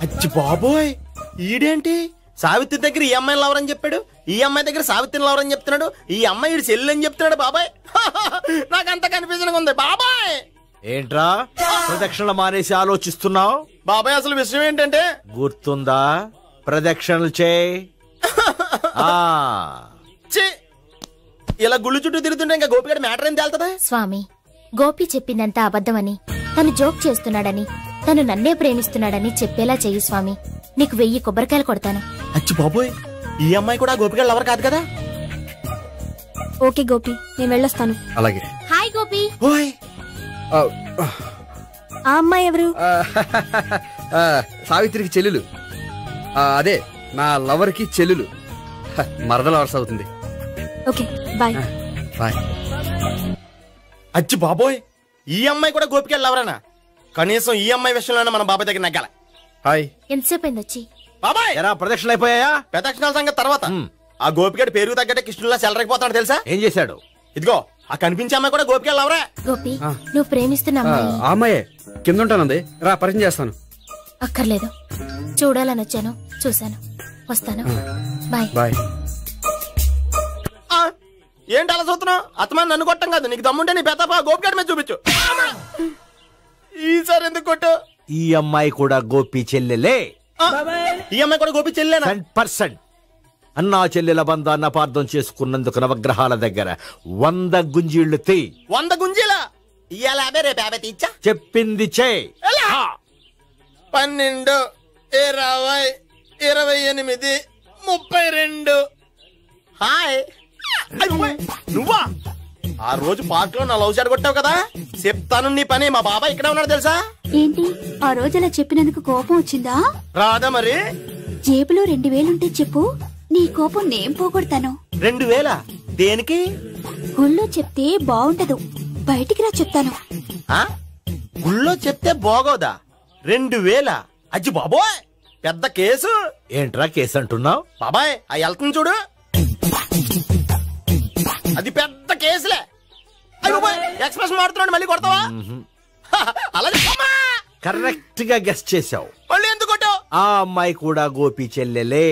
అచ్చి బాబోయ్, ఈడేంటి సావిత్రి దగ్గర ఈ అమ్మాయిని లవరని చెప్పాడు, ఈ అమ్మాయి దగ్గర సావిత్రిని లవరని చెప్తున్నాడు, ఈ అమ్మాయి ఇడు చెల్లి అని చెప్తున్నాడు. బాబాయ్, నాకంత కన్ఫ్యూజన్ ఉంది బాబాయ్. ఏంట్రా ప్రదక్షిణ మానేసి ఆలోచిస్తున్నావు? బాబాయ్, అసలు విషయం ఏంటంటే, గుర్తుందా? ప్రదక్షిణలు చేయి. ఇలా గుళ్ళు చుట్టూ తిరుగుతుంటే ఇంకా గోపిగడ మ్యాటర్ ఏం తేలుతుందా? స్వామి, గోపి చెప్పిందంతా అబద్ధమని, తను జోక్ చేస్తున్నాడని, తను నన్నే ప్రేమిస్తున్నాడని చెప్పేలా చెయ్యి స్వామి. నీకు 1000 కొబ్బరికాయలు కొడతాను. అచ్చి బాబోయ్, ఈ అమ్మాయి కూడా గోపిగడ లవర్ కాదు కదా? ఓకే గోపి, నేను వెళ్ళొస్తాను. అలాగే. హాయ్ గోపి. ఆ అమ్మాయి ఎవరు? సావిత్రికి చెల్లెలు. అదే నా లవర్ కి చెల్లెలు. మరద లవర్స్ అవుతుంది. Okay, bye. బాయ్. అచ్చి బాబోయ్, ఈ అమ్మాయి కూడా గోపికెళ్ళి ఎవరైనా కనీసం ఈ అమ్మాయి విషయంలోనే మన బాబాయ్ దగ్గర నగ్గాల. హాయ్, ఎంతసేపు అయింది వచ్చి? బాబాయ్ ఎరా ప్రదక్షిణలు అయిపోయాయా? ప్రదక్షిణాల సంగతి తర్వాత. ఆ గోపిగడి పేరు తగ్గట్టే కృష్ణులా చెలరైపోతాడు తెలుసా? ఏం చేశాడు? ఇదిగో ఆ కనిపించే అమ్మాయి కూడా గోపికెళ్ళి ఎవరా? గోపి, నువ్వు ప్రేమిస్తున్న అమ్మాయి అమ్మాయే కింద ఉంటానంది, రా పరిచయం చేస్తాను. అక్కర్లేదు, చూడాలని వచ్చాను, చూశాను, వస్తాను. బాయ్. బాయ్. ఏంటి అలా చూస్తున్నావు? అత్తమాని నన్ను కొట్టం కాదు, నీకు దమ్ముంటే నీ పెద్దపా గోపిగడి మీద చూపించు. ఈసారి ఎందుకు కొట్టు? ఈ అమ్మాయి కూడా గోపి చెల్లెలే. ఈ అమ్మాయి కూడా గోపి చెల్లెనా? 100%. అన్నా చెల్లెల బంధాన్ని అపార్థం చేసుకున్నందుకు నవగ్రహాల దగ్గర 100 గుంజీళ్లు తీ. 100 గుంజీలా? ఇవాళ 50, రేపు 50 తీచ్చా. చెప్పింది చే. 12, 20, 28, 32. హాయ్. నువ్వా? ఆ రోజు పార్క్ లో నా లవ్ షాట్ కొట్టావు కదా, చెప్తాను నీ పని. మా బాబాయ్ ఇక్కడే ఉన్నాడు తెలుసా? ఏంటి ఆ రోజు అలా చెప్పినందుకు కోపం వచ్చిందా? రాదా మరి? జేబులో 2000 ఉంటే చెప్పు, నీ కోపం నేను పోగొడతాను. 2000? దేనికి? గుళ్ళో చెప్తే బాగుంటదు, బయటికి రా చెప్తాను. గుళ్ళో చెప్తే బాగోదా? 2000? అజ్జి బాబోయ్, పెద్ద కేసు. ఏంట్రా కేసు అంటున్నావు? బాబాయ్ ఆ వెళ్తుంది చూడు, అది పెద్ద కేసులే. ఎక్స్ప్రెస్ మారుతున్నాడు, మళ్ళీ కొడతావా? అలా కరెక్ట్ గా గెస్ట్ చేశావు. మళ్ళీ ఎందుకు కొట్టావు? ఆ అమ్మాయి కూడా గోపి చెల్లెలే.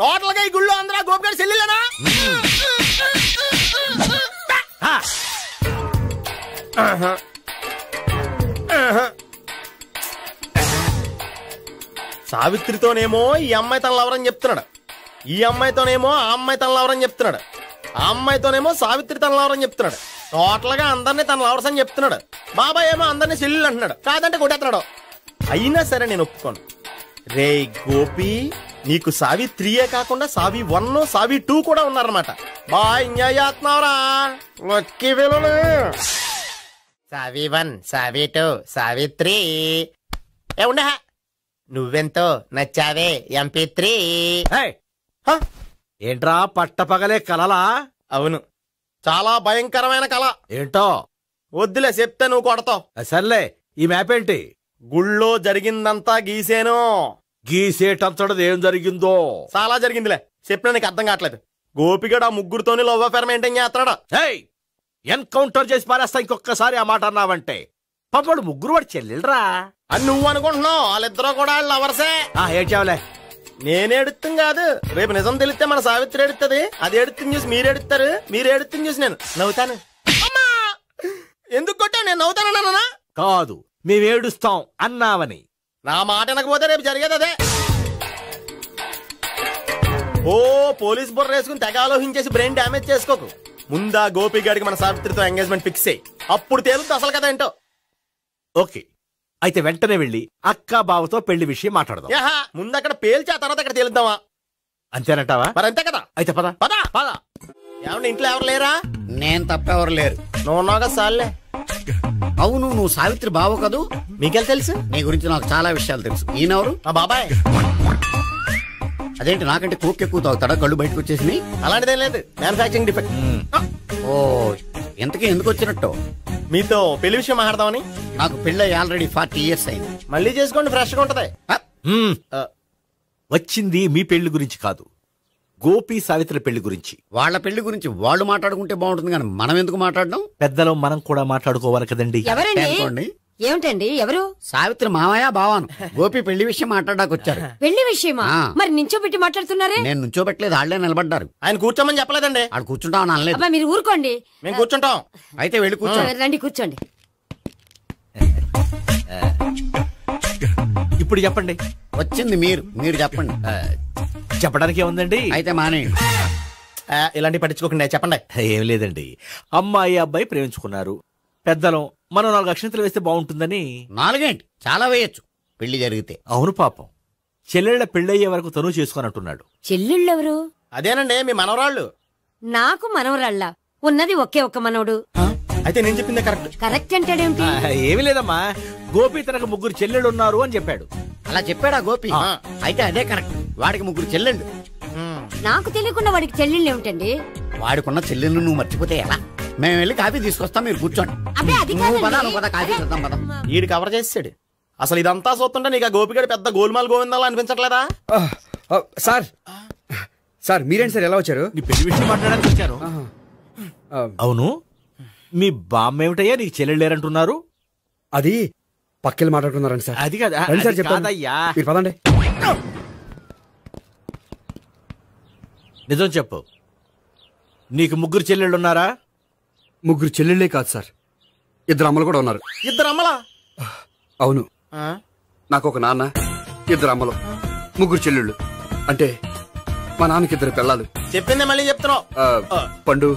టోటల్ గా ఈ గుళ్ళో అందరూ గోపిగాడి చెల్లెలేనా? సావిత్రితోనేమో ఈ అమ్మాయి తన లవరని చెప్తున్నాడు, ఈ అమ్మాయితోనేమో ఆ అమ్మాయి తన లవరని చెప్తున్నాడు, ఆ అమ్మాయితోనేమో సావిత్రి తన లవరని చెప్తున్నాడు. టోటల్ గా అందరినీ తన లవర్స్ అని చెప్తున్నాడు. బాబాయ్ ఏమో అందరినీ చెల్లెలు అంటున్నాడు, కాదంటే కొట్టేస్తున్నాడు. అయినా సరే నేను ఒప్పుకోను. రే గోపి, నీకు సావి 3 కాకుండా సావి 1, సావి 2 కూడా ఉన్నారన్నమాట. బాయ్ ఎంజాయ్ చేస్తున్నావురా. లక్కీ పిల్లలు. సావి 1, సావి 2, సావి 3. ఏ ఉండే, నువ్వెంతో నచ్చావే MP3. ఏంట్రా పట్టపగలే కలలా? అవును, చాలా భయంకరమైన కళ. ఏంటో? వద్దులే, చెప్తే నువ్వు కొడతావు. సర్లే, ఈ మ్యాప్ ఏంటి? గుళ్ళో జరిగిందంతా గీసేను. గీసేటంతటది ఏం జరిగిందో? చాలా జరిగిందిలే, చెప్పినా నీకు అర్థం కావట్లేదు. గోపిగడు ఆ ముగ్గురుతోని లవ్ అఫేర్ మెయింటైన్ చేస్తున్నాడు. ఎన్కౌంటర్ చేసి పారేస్తా ఇంకొకసారి ఆ మాట అన్నావంటే. పాపడు ముగ్గురు వాడు చెల్లెలరా అని నువ్వు అనుకుంటున్నావు, వాళ్ళిద్దరూ కూడా లవర్సే. ఏడ్చావులే. నేనే ఎడుతుంది కాదు, రేపు నిజం తెలిస్తే మన సావిత్రి ఎడుతుంది. అది ఎడుతుంది చూసి మీరు ఎడుతారు, మీరు ఎడుతుంది చూసి నేను నవ్వుతాను. ఎందుకు కొట్టావు? నేను నవ్వుతానన్నా? కాదు, మేమేడుస్తాం అన్నావని. నా మాట వినకపోతే రేపు జరిగేది అదే. ఓ పోలీస్ బుర్ర వేసుకుని తెగ ఆలోచించేసి బ్రెయిన్ డ్యామేజ్ చేసుకోకు. ముందా గోపి గారికి మన సావిత్రితో ఎంగేజ్మెంట్ ఫిక్స్ అయ్యి అప్పుడు తేలుతుంది అసలు కదా ఏంటో. ఓకే, అయితే వెంటనే వెళ్ళి అక్క బావతో పెళ్లి విషయం మాట్లాడదాం. ముందు అక్కడ పేల్చి ఆ తర్వాత అక్కడ తేలుద్దామా? అంతేనంటావా? మరి అంతే కదా. అయితే పద పద పద. ఏమన్నా ఇంట్లో ఎవరు లేరా? నేను తప్పెవరు లేరు. నువ్వు ఉన్నావు కదా సార్లే. అవును, నువ్వు సావిత్రి బావ కదూ? మీకెళ్ళి తెలుసు? నీ గురించి నాకు చాలా విషయాలు తెలుసు. ఈయనెవరు? మా బాబాయ్. అదేంటి నాకంటే కోక్ ఎక్కువ తాగుతాడా? కళ్ళు బయటకు వచ్చేసి? అలాంటిదేం లేదు, మ్యానుఫాక్చరింగ్ డిఫెక్ట్. ఓ, ఇంతకీ ఎందుకు వచ్చినట్టు? మీతో పెళ్లి విషయం మాట్లాడదామని. నాకు పెళ్ళి ఆల్రెడీ 40 years అయింది. మళ్ళీ చేసుకోండి, ఫ్రెష్ గా ఉంటది. వచ్చింది మీ పెళ్లి గురించి కాదు, గోపి సావిత్రి పెళ్లి గురించి. వాళ్ళ పెళ్లి గురించి వాళ్ళు మాట్లాడుకుంటే బాగుంటుంది, కానీ మనం ఎందుకు మాట్లాడడం? పెద్దలో మనం కూడా మాట్లాడుకోవాలి కదండి. ఎవరండి? ఏమిటండి? ఎవరు? సావిత్రి మామయ్య బావాను. గోపి పెళ్లి విషయం మాట్లాడడానికి వచ్చారు. పెళ్లి విషయమా? మరి నించోబెట్టి మాట్లాడుతున్నారే? నేను నుంచోబెట్టలేదు, ఆళ్లే నిలబడ్డారు. ఆయన కూర్చోమని చెప్పలేదండి. ఆడు కూర్చుంటామని అనలేదు. అబ్బా మీరు ఊరుకోండి. మేము కూర్చుంటాం. అయితే వెళ్ళి కూర్చోండి. రండి కూర్చోండి. ఇప్పుడు చెప్పండి. వచ్చింది మీరు చెప్పండి. చెప్పడానికి ఏముందండి? అయితే మానేయండి. ఇలాంటి పట్టించుకోకండి, చెప్పండి. ఏం లేదండి, అమ్మాయి అబ్బాయి ప్రేమించుకున్నారు. పెద్దలం మనం 4 అక్షంతలు వేస్తే బాగుంటుందని. 4 ఏంటి, చాలా వేయచ్చు పెళ్లి జరిగితే. అవును పాపం, చెల్లెళ్ళ పెళ్ళయ్యే వరకు తను చేసుకొని అంటున్నాడు. చెల్లెళ్ళెవరు? అదేనండి మీ మనవరాళ్ళు. నాకు మనవరాళ్ళ ఉన్నది ఒకే ఒక్క మనవడు. అయితే నేను చెప్పిందే కరెక్ట్. కరెక్ట్ అంటాడేమిటి? ఏమి లేదమ్మా, గోపి తనకు 3 చెల్లెళ్ళు ఉన్నారు అని చెప్పాడు. అలా చెప్పాడా గోపి? అయితే అదే కరెక్ట్. వాడికి 3 చెల్లెళ్ళు. నాకు తెలియకుండా వాడికి చెల్లెళ్ళు ఏమిటండి? వాడికున్న చెల్లెళ్ళు నువ్వు మర్చిపోతే ఎలా? మేము వెళ్ళి కాఫీ తీసుకొస్తాం, మీరు కూర్చోండి. నువ్వు పద, నువ్వు పద, కాఫీ చేద్దాం పద. ఈడు కవర్ చేసాడు. అసలు ఇదంతా చూస్తుంటే నీకు ఆ గోపిగడు పెద్ద గోల్మాల్ గోవిందాలు అనిపించట్లేదా? సార్ సార్ మీరేంటి సార్ ఎలా వచ్చారు? నీ పెళ్లి విషయం మాట్లాడడానికి వచ్చాను. అవును, మీ బామ్మ ఏమిటయ్యా నీకు చెల్లెళ్ళు లేరంటున్నారు? అది పక్కెళ్ళి మాట్లాడుకున్నారండి సార్. అది కదా రండి సార్, చెప్తాను. మీరు పదండి. నిజం చెప్పు, నీకు ముగ్గురు చెల్లెళ్ళు ఉన్నారా? ముగ్గురు చెల్లెళ్ళే కాదు సార్, ఇద్దరు అమ్మలు కూడా ఉన్నారు. ఇద్దరు అమ్మలా? అవును, నాకు ఒక నాన్న, ఇద్దరు అమ్మలు, ముగ్గురు చెల్లెళ్ళు. అంటే మా నాన్నకి ఇద్దరు పిల్లలు. చెప్పిందే మళ్ళీ చెప్తున్నావు. పండు,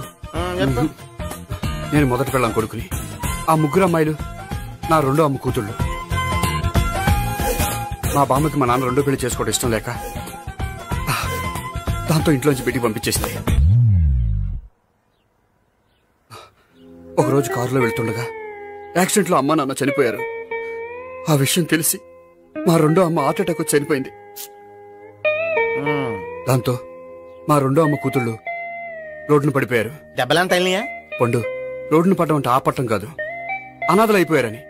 నేను మొదటి పిల్లం కొడుకుని. ఆ ముగ్గురు అమ్మాయిలు నా రెండో అమ్మ కూతుళ్ళు. మా బామ్మకి మా నాన్న రెండో పెళ్లి చేసుకోవడం ఇష్టం లేక దాంతో ఇంట్లోంచి పెట్టి పంపించేసింది. ఒకరోజు కారులో వెళ్తుండగా యాక్సిడెంట్లో అమ్మ నాన్న చనిపోయారు. ఆ విషయం తెలిసి మా రెండో అమ్మ హార్ట్ అటాక్ వచ్చి చనిపోయింది. దాంతో మా రెండో అమ్మ కూతుళ్ళు రోడ్డును పడిపోయారు. దెబ్బలంత పండు, రోడ్డును పడ్డం అంటే ఆపట్టం కాదు, అనాథలు అయిపోయారని.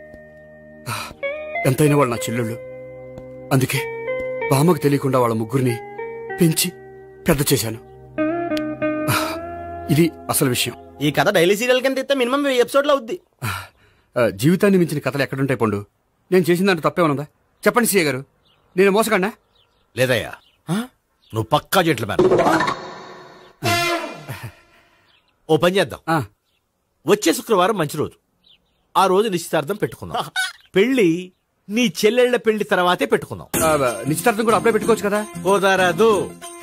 ఎంతైనా వాళ్ళు నా చెల్లెళ్ళు. అందుకే బామ్మకు తెలియకుండా వాళ్ళ ముగ్గురిని పెంచి పెద్ద చేశాను. ఇది అసలు విషయం. ఈ కథ డైలీ సీరియల్ కింద ఇస్తే మినిమం 1000 ఎపిసోడ్లు అవుద్ది. జీవితాన్ని మించిన కథలు ఎక్కడుంటాయి పండు? నేను చేసిన దాంట్లో తప్పేమనుందా? చెప్పండి సీఏ గారు, నేను మోసగండా? లేదయ్యా, నువ్వు పక్కా జెంట్లమన్. ఓ పని చేద్దాం, వచ్చే శుక్రవారం మంచి రోజు, ఆ రోజు నిశ్చితార్థం పెట్టుకుందాం. పెళ్లి నీ చెల్లెళ్ల పెళ్లి తర్వాతే పెట్టుకుందాం. నిశ్చితార్థం కూడా అప్పుడే పెట్టుకోవచ్చు కదా? కుదరదు,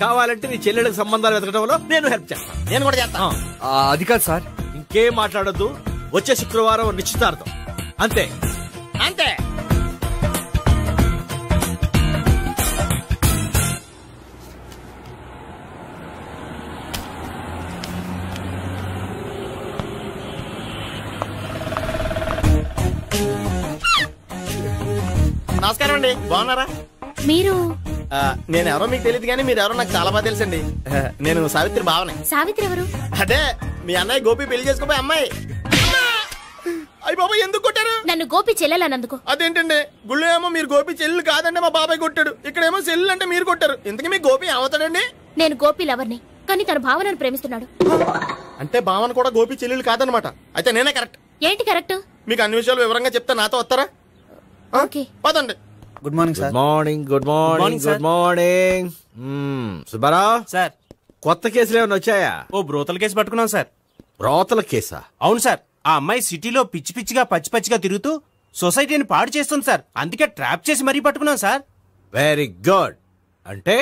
కావాలంటే నీ చెల్లెళ్ళకి సంబంధాలు వెతకడంలో నేను హెల్ప్ చేస్తాను. నేను కూడా చేస్తాను. అది కాదు సార్. ఇంకేం మాట్లాడొద్దు, వచ్చే శుక్రవారం నిశ్చితార్థం, అంతే అంతే. నమస్కారం అండి, బాగున్నారా? మీరు నేను ఎవరో మీకు తెలియదు కానీ మీరు ఎవరో నాకు చాలా బాగా తెలుసండి. నేను సావిత్రి బావనే. సావిత్రి ఎవరు? అదే మీ అన్నయ్య గోపి పెళ్లి చేసుకోపోయి అమ్మాయి. అయ్యి బాబాయ్, ఎందుకు కొట్టారు నన్ను? గోపి చెల్లెలన్నందుకు. అదేంటండి, గుళ్ళు ఏమో మీరు గోపి చెల్లు కాదండి మా బాబాయ్ కొట్టాడు, ఇక్కడేమో చెల్లు అంటే మీరు కొట్టారు. ఇంతకీ మీ గోపి ఏమవుతాడండి? నేను గోపి లవర్ని, కానీ తన భావనను ప్రేమిస్తున్నాడు. అంటే భావన కూడా గోపి చెల్లెలు కాదనమాట. అయితే నేనే కరెక్ట్. ఏంటి కరెక్ట్? మీకు అన్ని విషయాలు వివరంగా చెప్తా, నాతో వస్తారా? ఓకే, పదండి. Good morning sir. Good morning, good morning, good morning. Subbarao sir, కొత్త కేసులు ఏమైనా వచ్చాయా? ఓ బ్రోతల కేసు పట్టుకున్నాం సార్. బ్రోతల కేసా? అవును సార్, ఆ అమ్మాయి సిటీలో పిచ్చి పిచ్చిగా పచ్చి పచ్చిగా తిరుగుతూ సొసైటీని పాడు చేస్తుంది సార్. అందుకే ట్రాప్ చేసి మరీ పట్టుకున్నాం సార్. Very good. అంటే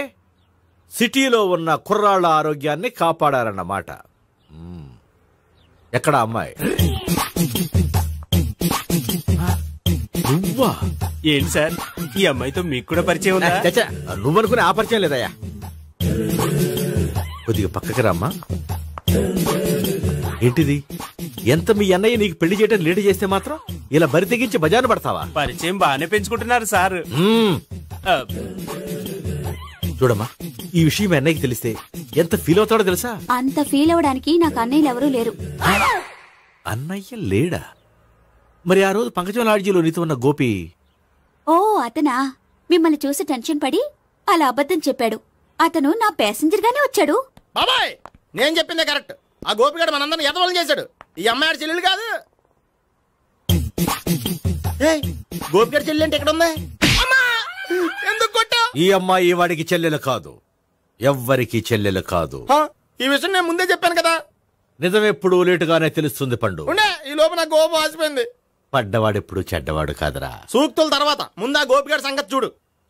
సిటీలో ఉన్న కుర్రాళ్ళ ఆరోగ్యాన్ని కాపాడారన్నమాట. ఎక్కడ అమ్మాయి? నువ్వా? ఏంటి సార్, ఈ అమ్మాయితో మీకు కూడా పరిచయం ఉందా? నువ్వనుకునే ఆ పరిచయం లేదయ్యా. కొద్దిగా పక్కకి రామ్మా. ఏంటిది? ఎంత మీ అన్నయ్య నీకు పెళ్లి చేయడం లేట్ చేస్తే మాత్రం ఇలా బరి తెగించి బజారు పడతావా? పరిచయం బాగానే పెంచుకుంటున్నారు సార్. చూడమ్మా, ఈ విషయం మీ అన్నయ్యకి తెలిస్తే ఎంత ఫీల్ అవుతాడో తెలుసా? అంత ఫీల్ అవడానికి నాకు అన్నయ్యలు ఎవరూ లేరు. అన్నయ్య లేడా? మరి ఆ రోజు పంకజం లాడ్జీలో నీతో ఉన్న గోపి? ఓ అతనా? మిమ్మల్ని చూసి టెన్షన్ పడి అలా అబద్ధం చెప్పాడు. అతను నా ప్యాసింజర్ గానే వచ్చాడు. బాబాయ్, నేను చెప్పిందే కరెక్ట్. ఆ గోపిగాడు మనందరిని ఎదవలం చేశాడు. ఈ అమ్మాయి చెల్లెలు కాదు. గోపిగాడి చెల్లెలు అంటే ఎక్కడ ఉంది? ఎందుకు కొట్టా? ఈ అమ్మాయి వాడికి చెల్లెలు కాదు, ఎవ్వరికి చెల్లెలు కాదు. ఈ విషయం నేను ముందే చెప్పాను కదా. నిజమెప్పుడు లేటుగానే తెలుస్తుంది పండు. ఈ లోపు నా గోపు ఆసిపోయింది. పడ్డవాడెప్పుడు చెడ్డవాడు కాదురా. సూక్తుల తర్వాత ముందు ఆ గోపిగాడి సంగతి చూడు.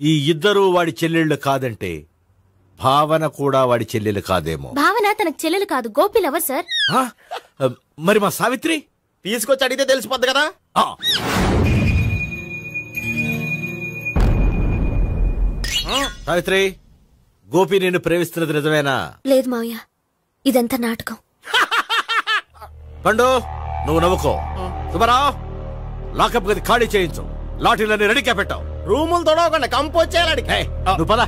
ఈ ఇద్దరు వాడి చెల్లెళ్ళు కాదంటే భావన కూడా వాడి చెల్లెలు కాదేమో. భావన తనకు చెల్లెలు కాదు, గోపి లవర్ సార్. మరి మా సావిత్రి? తీసుకొచ్చి అడిగితే తెలిసిపోద్ది కదా. సావిత్రి, గోపి నేను ప్రేమిస్తున్నది నిజమేనా? లేదు మావయ్య, ఇదంతా నాటకం. పండు, నువ్వు నవ్వుకో. సుబ్బారావు, లాకప్ గది ఖాళీ చేయించు, లాఠీలన్నీ రెడీగా పెట్టావు. రూములు తొడవకుండా కంపోజ్ చేయాలి. నువ్వు పద.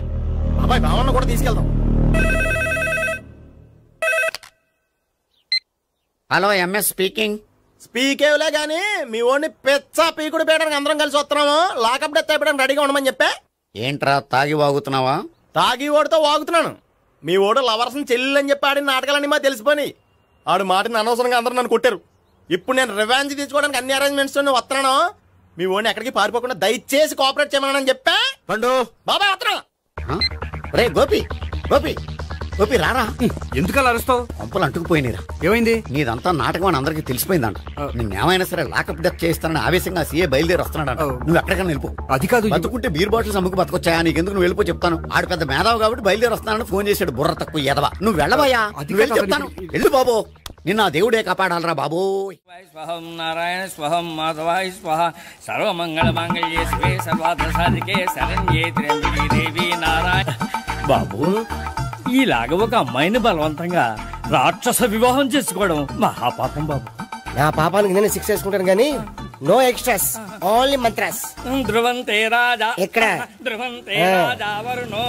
అబ్బాయి భావన కూడా తీసుకెళ్దాం. Hello MS speaking. స్పీకేవ్లే గానీ మీ ఓడిని పెచ్చ పీకుడు పీయడానికి అందరం కలిసి వస్తున్నాము. లాకప్ డెత్ అయిపోవడానికి రెడీగా ఉండమని చెప్పే. ఏంట్రా తాగి వాగుతున్నావా? తాగి ఓడితో వాగుతున్నాను. మీ ఓడు లవర్స్ చెల్లెలు అని చెప్పి ఆడిన నాటకాలన్నీ మా తెలిసిపోయి ఆడు మాటని అనవసరంగా అందరూ నన్ను కొట్టారు. ఇప్పుడు నేను రివెంజ్ తీసుకోవడానికి అన్ని అరేంజ్మెంట్స్ వస్తున్నాను. మీ ఓడిని ఎక్కడికి పారిపోకుండా దయచేసి కోఆపరేట్ చేయమని చెప్పా. పండు బాబాయ్ వస్తున్నా. రే గోపి గోపి గోపి రారా. ఎందుకలా అరుస్తావు? పంపులు అంటుకుపోయినరా. ఏమైంది? నీదంతా నాటకం అని అందరికి తెలిసిపోయిందంట. నిన్నేమైనా సరే లాకప్ డెత్ చేస్తానని ఆవేశంగా సీఏ బయలుదేరి వస్తున్నాడంట. నువ్వు ఎక్కడికైనా వెళ్ళిపో. అది కాదు, బతుకుంటే బీర్ బాటిల్స్ అమ్ముకు బతకొచ్చాయా? నీకెందుకు నువ్వు వెళ్ళిపో చెప్తాను. ఆడు పెద్ద మేధావు కాబట్టి బయలుదేరి వస్తానని ఫోన్ చేశాడు. బుర్ర తక్కువ ఎదవా. నువ్వు వెళ్ళవయ్యా, వెళ్ళి చెప్తాను. వెళ్ళు బాబో, నిన్న దేవుడే కాపాడాలరా బాబో. స్వహం నారాయణ స్వహం మాధవాయ స్వహ సర్వమంగళ మాంగళ్యే శివే సర్వార్థ సాధికే శరణ్యే త్ర్యంబకే దేవి నారాయణ. బాబు, ఈలాగ ఒక అమ్మాయిని బలవంతంగా రాక్షస వివాహం చేసుకోవడం మహాపాపం బాబు. నా పాపానికి నేను శిక్ష చేసుకుంటాను కానీ నో ఎక్స్ట్రాస్, ఓన్లీ మంత్రాస్. ధ్రువంతే రాజా ఎక్కడ? ధ్రువంతే రాజా వరుణో.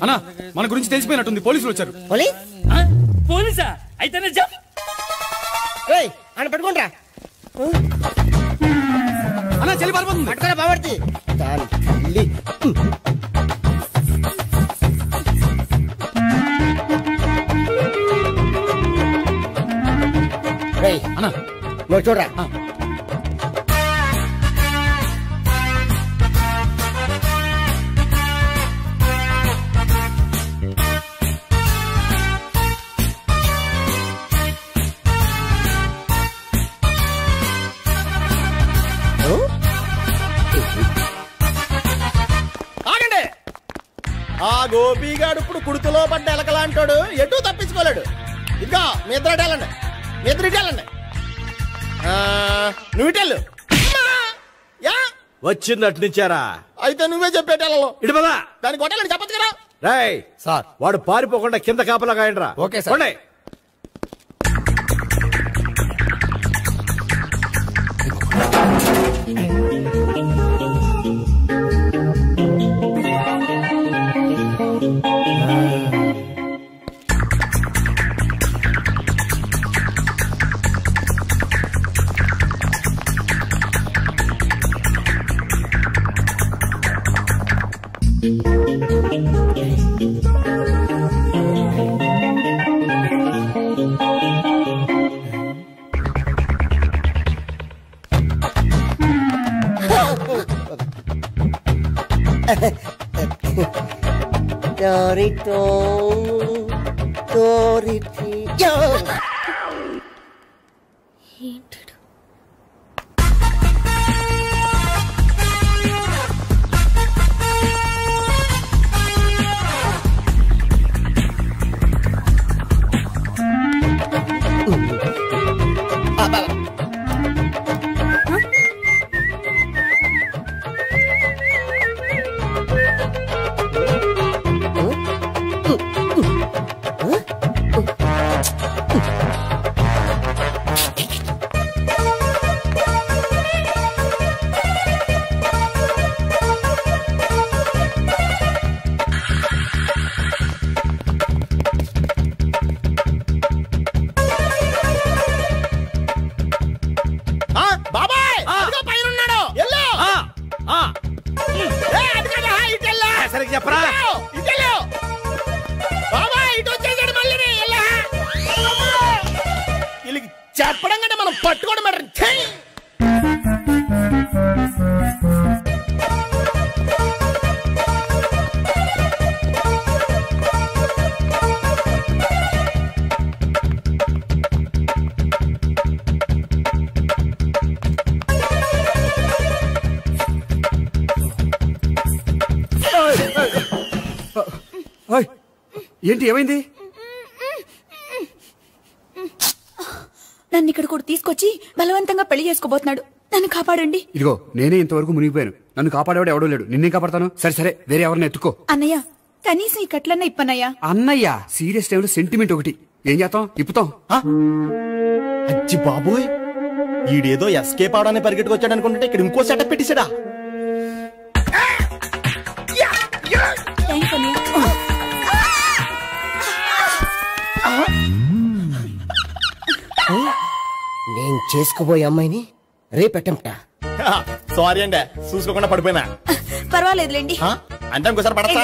అన్నా, మన గురించి తెలిసిపోయినట్టుంది. పోలీసులు వచ్చారు. పోలీసా? అయితేనే జప్. ఆయన పెట్టుకుంటా అన్నా, చెల్లి పారిపోతుంది. పట్టుకోరా బావర్తి. దాని తల్లి. అన్నా నువ్వు చూడరా. ఆ గోపిగాడు ఇప్పుడు కుడుతులో పడ్డ ఎలకలాంటాడు. ఎటు తప్పించుకోలేడు. ఇదిగో మీ ఇద్దరు ఇటెళ్ళండి, మీ ఇద్దరు ఇటెళ్ళండి. నువ్వు ఇటెళ్ళు. వచ్చింది అటు నుంచారా? అయితే నువ్వే చెప్పేటెళ్ళలో ఇటు పదా. దానికి కొట్టాలని చెప్పచ్చు కదా. రాయ్ సార్, వాడు పారిపోకుండా కింద కాపలా కాయండిరా. Okay sir. చెప్పడం కంటే మనం పట్టుకోవడం బెటర్. ఏంటి, ఏమైంది? నన్ను ఇక్కడ కూడా తీసుకొచ్చి బలవంతంగా పెళ్లి చేసుకోబోతున్నాడు. నన్ను కాపాడండి. ఇదిగో నేనే ఇంతవరకు మునిగిపోయాను. నన్ను కాపాడేవాడు ఎవడో లేడు. నిన్నే కాపాడతాను. సరే సరే, వేరే ఎవరిని ఎత్తుకో. అన్నయ్య, కనీసం ఈ కట్లన్నా ఇప్పనయ్యా. అన్నయ్య, సీరియస్ టైంలో సెంటిమెంట్ ఒకటి. ఏం చేస్తాం? ఇప్పుతాం. అచ్చి బాబోయ్, ఈడేదో ఎస్కేప్ అవడానికి పరిగెట్టుకొచ్చాడు అనుకుంటే ఇక్కడ ఇంకో సెటప్ పెట్టేశాడా? నేను చేసుకోబోయే అమ్మాయిని రేపెట్టంటా. సారీ అండి, చూసుకోకుండా పడిపోయినా. పర్వాలేదులేండి. అంటే ఇంకోసారి పడతా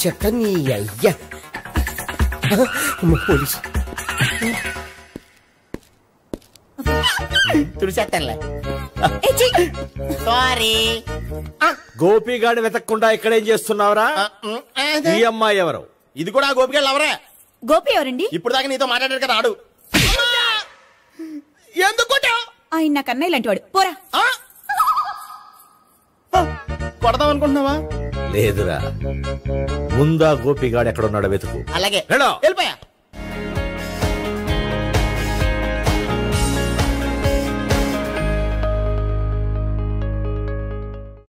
చెత్త నీ అయ్యా. పోలీసు తుడిచేస్తానులే. సారీ. గోపిగాడిని వెతకకుండా ఇక్కడేం చేస్తున్నావురా? ఈ అమ్మాయి ఎవరు? ఇది కూడా గోపిగాడు ఎవరే? గోపి ఎవరండి? ఇప్పుడు దాకా నీతో మాట్లాడాడు కదా ఆడు. ఎందుకు ఆయన నాకు అన్నయ్య లాంటి వాడు. పోరా. కొడదాం అనుకుంటున్నావా? లేదురా, ముందా గోపిగాడు ఎక్కడున్నాడో వెతుకు. అలాగే వెళ్ళో. వెళ్ళిపోయా.